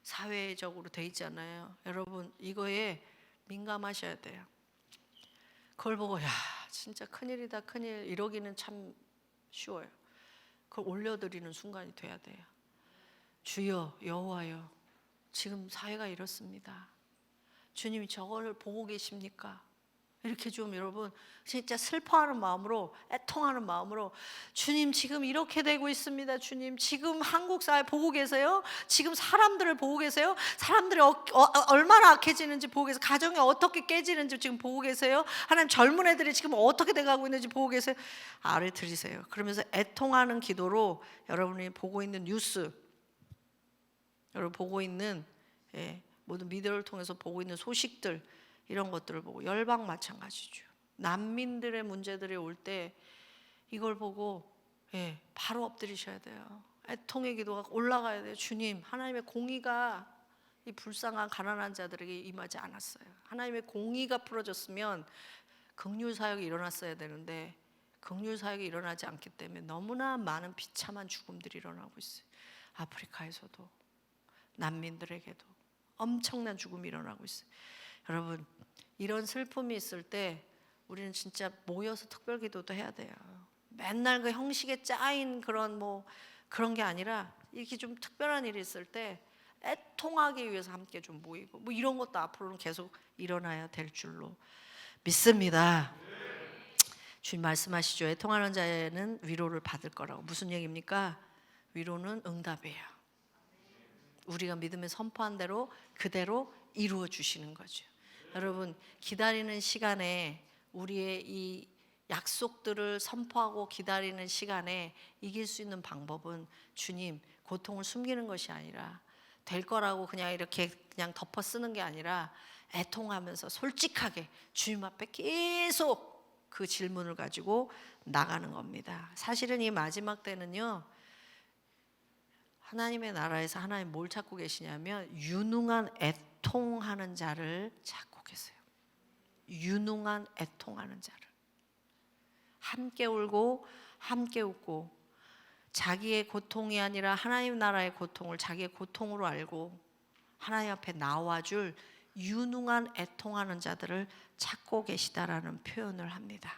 사회적으로 돼 있잖아요. 여러분 이거에 민감하셔야 돼요. 그걸 보고 진짜 큰일이다 큰일 이러기는 참 쉬워요. 그걸 올려드리는 순간이 돼야 돼요. 주여 여호와여 지금 사회가 이렇습니다. 주님이 저걸 보고 계십니까? 이렇게 좀 여러분 진짜 슬퍼하는 마음으로 애통하는 마음으로 주님 지금 이렇게 되고 있습니다. 주님 지금 한국 사회 보고 계세요? 지금 사람들을 보고 계세요? 사람들이 얼마나 악해지는지 보고 계세요? 가정이 어떻게 깨지는지 지금 보고 계세요? 하나님 젊은 애들이 지금 어떻게 돼가고 있는지 보고 계세요? 알아들으세요. 그러면서 애통하는 기도로 여러분이 보고 있는 뉴스 여러분 보고 있는 모든 미디어를 통해서 보고 있는 소식들 이런 것들을 보고 열방 마찬가지죠. 난민들의 문제들이 올 때 이걸 보고 바로 엎드리셔야 돼요. 애통의 기도가 올라가야 돼요. 주님 하나님의 공의가 이 불쌍한 가난한 자들에게 임하지 않았어요. 하나님의 공의가 풀어졌으면 긍휼 사역이 일어났어야 되는데 긍휼 사역이 일어나지 않기 때문에 너무나 많은 비참한 죽음들이 일어나고 있어요. 아프리카에서도 난민들에게도 엄청난 죽음이 일어나고 있어요. 여러분 이런 슬픔이 있을 때 우리는 진짜 모여서 특별 기도도 해야 돼요. 맨날 그 형식에 짜인 그런 게 아니라 이렇게 좀 특별한 일이 있을 때 애통하기 위해서 함께 좀 모이고 뭐 이런 것도 앞으로는 계속 일어나야 될 줄로 믿습니다. 주님 말씀하시죠. 애통하는 자에는 위로를 받을 거라고. 무슨 얘기입니까? 위로는 응답이에요. 우리가 믿음에 선포한 대로 그대로 이루어 주시는 거죠. 여러분, 기다리는 시간에 우리의 이 약속들을 선포하고 기다리는 시간에 이길 수 있는 방법은 주님, 고통을 숨기는 것이 아니라 될 거라고 그냥 이렇게 그냥 덮어 쓰는 게 아니라 애통하면서 솔직하게 주님 앞에 계속 그 질문을 가지고 나가는 겁니다. 사실은 이 마지막 때는요, 하나님의 나라에서 하나님 뭘 찾고 계시냐면 유능한 애통하는 자를 찾고 계세요. 유능한 애통하는 자를. 함께 울고 함께 웃고 자기의 고통이 아니라 하나님 나라의 고통을 자기의 고통으로 알고 하나님 앞에 나와줄 유능한 애통하는 자들을 찾고 계시다라는 표현을 합니다.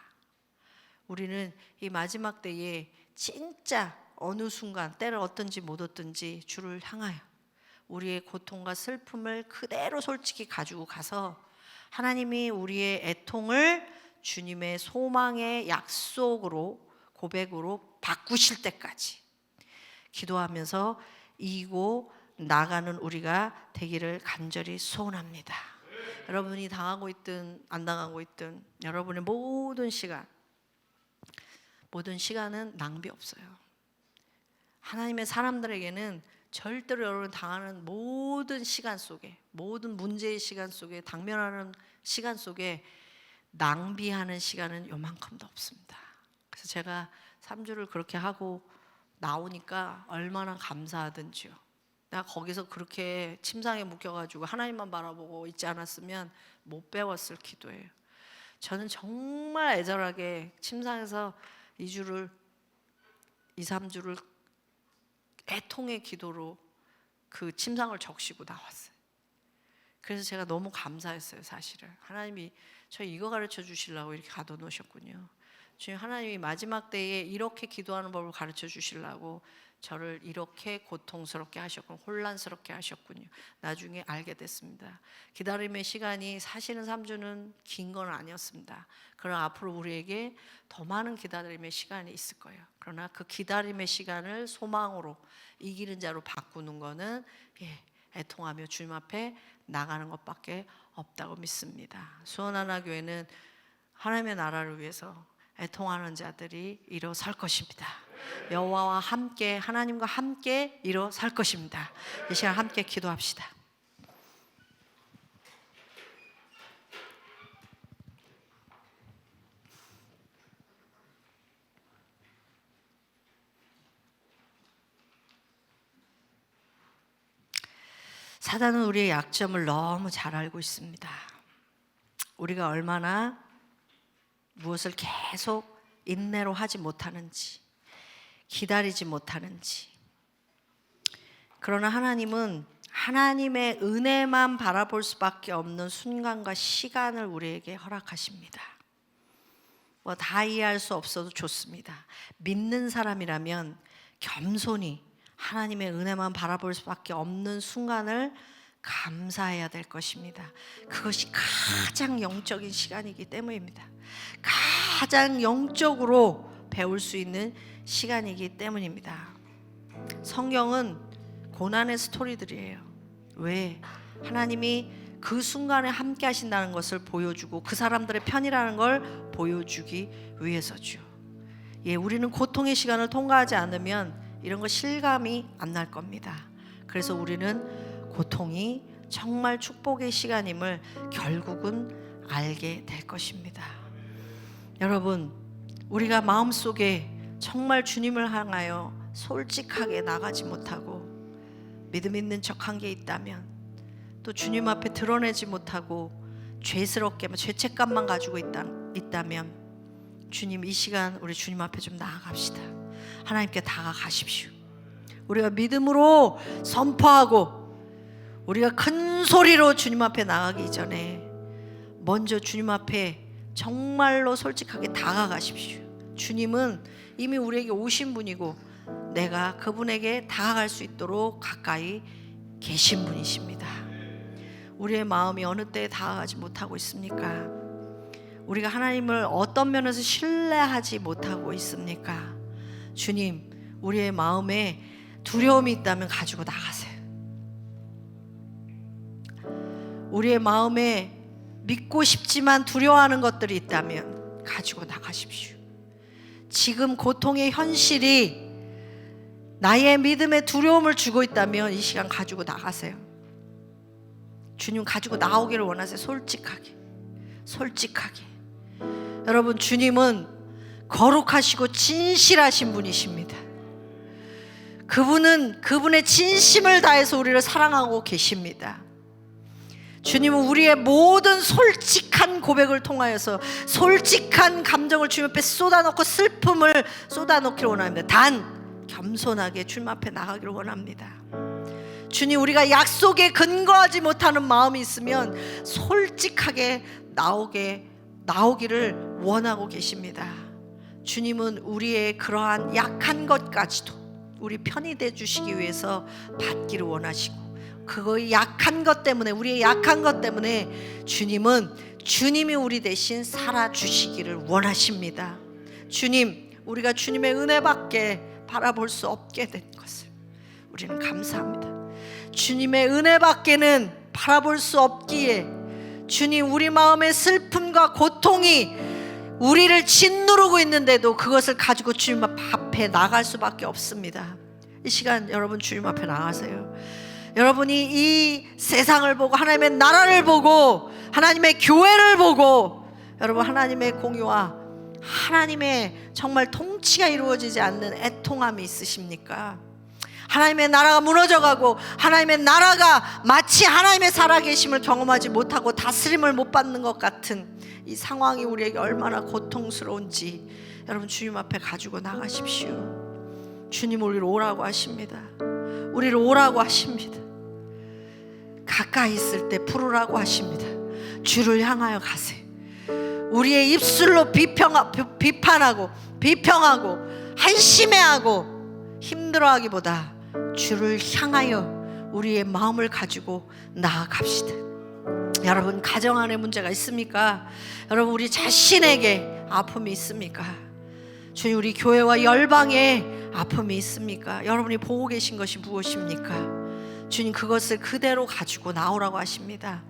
우리는 이 마지막 때에 진짜 어느 순간 때를 얻든지 못 얻든지 주를 향하여 우리의 고통과 슬픔을 그대로 솔직히 가지고 가서 하나님이 우리의 애통을 주님의 소망의 약속으로 고백으로 바꾸실 때까지 기도하면서 이기고 나가는 우리가 되기를 간절히 소원합니다. 여러분이 당하고 있든 안 당하고 있든 여러분의 모든 시간은 낭비 없어요. 하나님의 사람들에게는 절대로 여러분 당하는 모든 시간 속에, 모든 문제의 시간 속에, 당면하는 시간 속에 낭비하는 시간은 요만큼도 없습니다. 그래서 제가 3주를 그렇게 하고 나오니까 얼마나 감사하든지요. 내가 거기서 그렇게 침상에 묶여가지고 하나님만 바라보고 있지 않았으면 못 배웠을 기도예요. 저는 정말 애절하게 침상에서 2주를 2, 3주를 애통의 기도로 그 침상을 적시고 나왔어요. 그래서 제가 너무 감사했어요. 사실은 하나님이 저 이거 가르쳐 주시려고 이렇게 가둬놓으셨군요. 주님, 하나님이 마지막 때에 이렇게 기도하는 법을 가르쳐 주시려고 저를 이렇게 고통스럽게 하셨고 혼란스럽게 하셨군요. 나중에 알게 됐습니다. 기다림의 시간이 사실은 3주는 긴 건 아니었습니다. 그러나 앞으로 우리에게 더 많은 기다림의 시간이 있을 거예요. 그러나 그 기다림의 시간을 소망으로 이기는 자로 바꾸는 거는 애통하며 주님 앞에 나가는 것밖에 없다고 믿습니다. 수원하나교회는 하나님의 나라를 위해서 애통하는 자들이 일어설 것입니다. 여호와와 함께, 하나님과 함께 일어설 것입니다. 이 시간 함께 기도합시다. 사단은 우리의 약점을 너무 잘 알고 있습니다. 우리가 얼마나 무엇을 계속 인내로 하지 못하는지, 기다리지 못하는지. 그러나 하나님은 하나님의 은혜만 바라볼 수밖에 없는 순간과 시간을 우리에게 허락하십니다. 뭐 다 이해할 수 없어도 좋습니다. 믿는 사람이라면 겸손히 하나님의 은혜만 바라볼 수밖에 없는 순간을 감사해야 될 것입니다. 그것이 가장 영적인 시간이기 때문입니다. 가장 영적으로 배울 수 있는 시간이기 때문입니다. 성경은 고난의 스토리들이에요. 왜? 하나님이 그 순간에 함께 하신다는 것을 보여주고 그 사람들의 편이라는 걸 보여주기 위해서죠. 우리는 고통의 시간을 통과하지 않으면 이런 거 실감이 안 날 겁니다. 그래서 우리는 고통이 정말 축복의 시간임을 결국은 알게 될 것입니다. 여러분, 우리가 마음속에 정말 주님을 향하여 솔직하게 나가지 못하고 믿음 있는 척한 게 있다면, 또 주님 앞에 드러내지 못하고 죄스럽게만 죄책감만 가지고 있다면 주님, 이 시간 우리 주님 앞에 좀 나아갑시다. 하나님께 다가가십시오. 우리가 믿음으로 선포하고 우리가 큰 소리로 주님 앞에 나가기 전에 먼저 주님 앞에 정말로 솔직하게 다가가십시오. 주님은 이미 우리에게 오신 분이고 내가 그분에게 다가갈 수 있도록 가까이 계신 분이십니다. 우리의 마음이 어느 때에 다가가지 못하고 있습니까? 우리가 하나님을 어떤 면에서 신뢰하지 못하고 있습니까? 주님, 우리의 마음에 두려움이 있다면 가지고 나가세요. 우리의 마음에 믿고 싶지만 두려워하는 것들이 있다면 가지고 나가십시오. 지금 고통의 현실이 나의 믿음에 두려움을 주고 있다면 이 시간 가지고 나가세요. 주님 가지고 나오기를 원하세요. 솔직하게. 여러분, 주님은 거룩하시고 진실하신 분이십니다. 그분은 그분의 진심을 다해서 우리를 사랑하고 계십니다. 주님은 우리의 모든 솔직한 고백을 통하여서 솔직한 감정을 주님 앞에 쏟아놓고 슬픔을 쏟아놓기를 원합니다. 단 겸손하게 주님 앞에 나가기를 원합니다. 주님, 우리가 약속에 근거하지 못하는 마음이 있으면 솔직하게 나오기를 원하고 계십니다. 주님은 우리의 그러한 약한 것까지도 우리 편이 돼 주시기 위해서 받기를 원하시고, 그거의 약한 것 때문에, 우리의 약한 것 때문에 주님이 우리 대신 살아주시기를 원하십니다. 주님, 우리가 주님의 은혜밖에 바라볼 수 없게 된 것을 우리는 감사합니다. 주님의 은혜밖에는 바라볼 수 없기에 주님, 우리 마음의 슬픔과 고통이 우리를 짓누르고 있는데도 그것을 가지고 주님 앞에 나갈 수밖에 없습니다. 이 시간 여러분 주님 앞에 나가세요. 여러분이 이 세상을 보고, 하나님의 나라를 보고, 하나님의 교회를 보고, 여러분 하나님의 공유와 하나님의 정말 통치가 이루어지지 않는 애통함이 있으십니까? 하나님의 나라가 무너져가고 하나님의 나라가 마치 하나님의 살아계심을 경험하지 못하고 다스림을 못 받는 것 같은 이 상황이 우리에게 얼마나 고통스러운지 여러분 주님 앞에 가지고 나가십시오. 주님, 우리를 오라고 하십니다. 우리를 오라고 하십니다. 가까이 있을 때 부르라고 하십니다. 주를 향하여 가세요. 우리의 입술로 비판하고 비평하고 한심해하고 힘들어하기보다 주를 향하여 우리의 마음을 가지고 나아갑시다. 여러분, 가정 안에 문제가 있습니까? 여러분, 우리 자신에게 아픔이 있습니까? 주님, 우리 교회와 열방에 아픔이 있습니까? 여러분이 보고 계신 것이 무엇입니까? 주님, 그것을 그대로 가지고 나오라고 하십니다.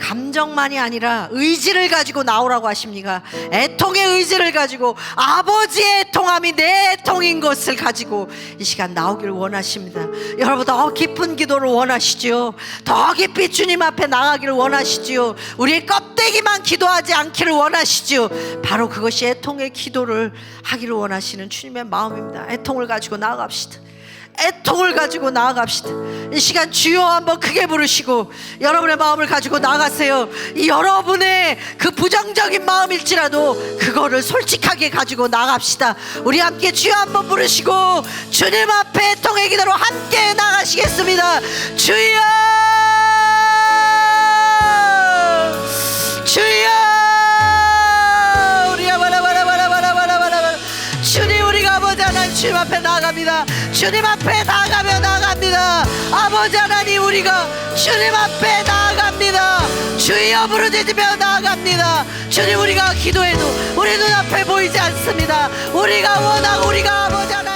감정만이 아니라 의지를 가지고 나오라고 하십니다. 애통의 의지를 가지고, 아버지의 애통함이 내 애통인 것을 가지고 이 시간 나오기를 원하십니다. 여러분, 더 깊은 기도를 원하시죠. 더 깊이 주님 앞에 나가기를 원하시죠. 우리의 껍데기만 기도하지 않기를 원하시죠. 바로 그것이 애통의 기도를 하기를 원하시는 주님의 마음입니다. 애통을 가지고 나아갑시다. 애통을 가지고 나아갑시다. 이 시간 주여 한번 크게 부르시고 여러분의 마음을 가지고 나가세요. 여러분의 그 부정적인 마음일지라도 그거를 솔직하게 가지고 나갑시다. 우리 함께 주여 한번 부르시고 주님 앞에 애통의 기도로 함께 나가시겠습니다. 주여, 주여, 주님, 우리가 아버지 하나님 주님 앞에 나아갑니다. 주님 앞에 나아갑니다. 아버지 하나님, 우리가 주님 앞에 나아갑니다. 주여 부르짖으며 나아갑니다. 주님, 우리가 기도해도 우리 눈앞에 보이지 않습니다. 우리가 원하고 우리가 아버지 하나님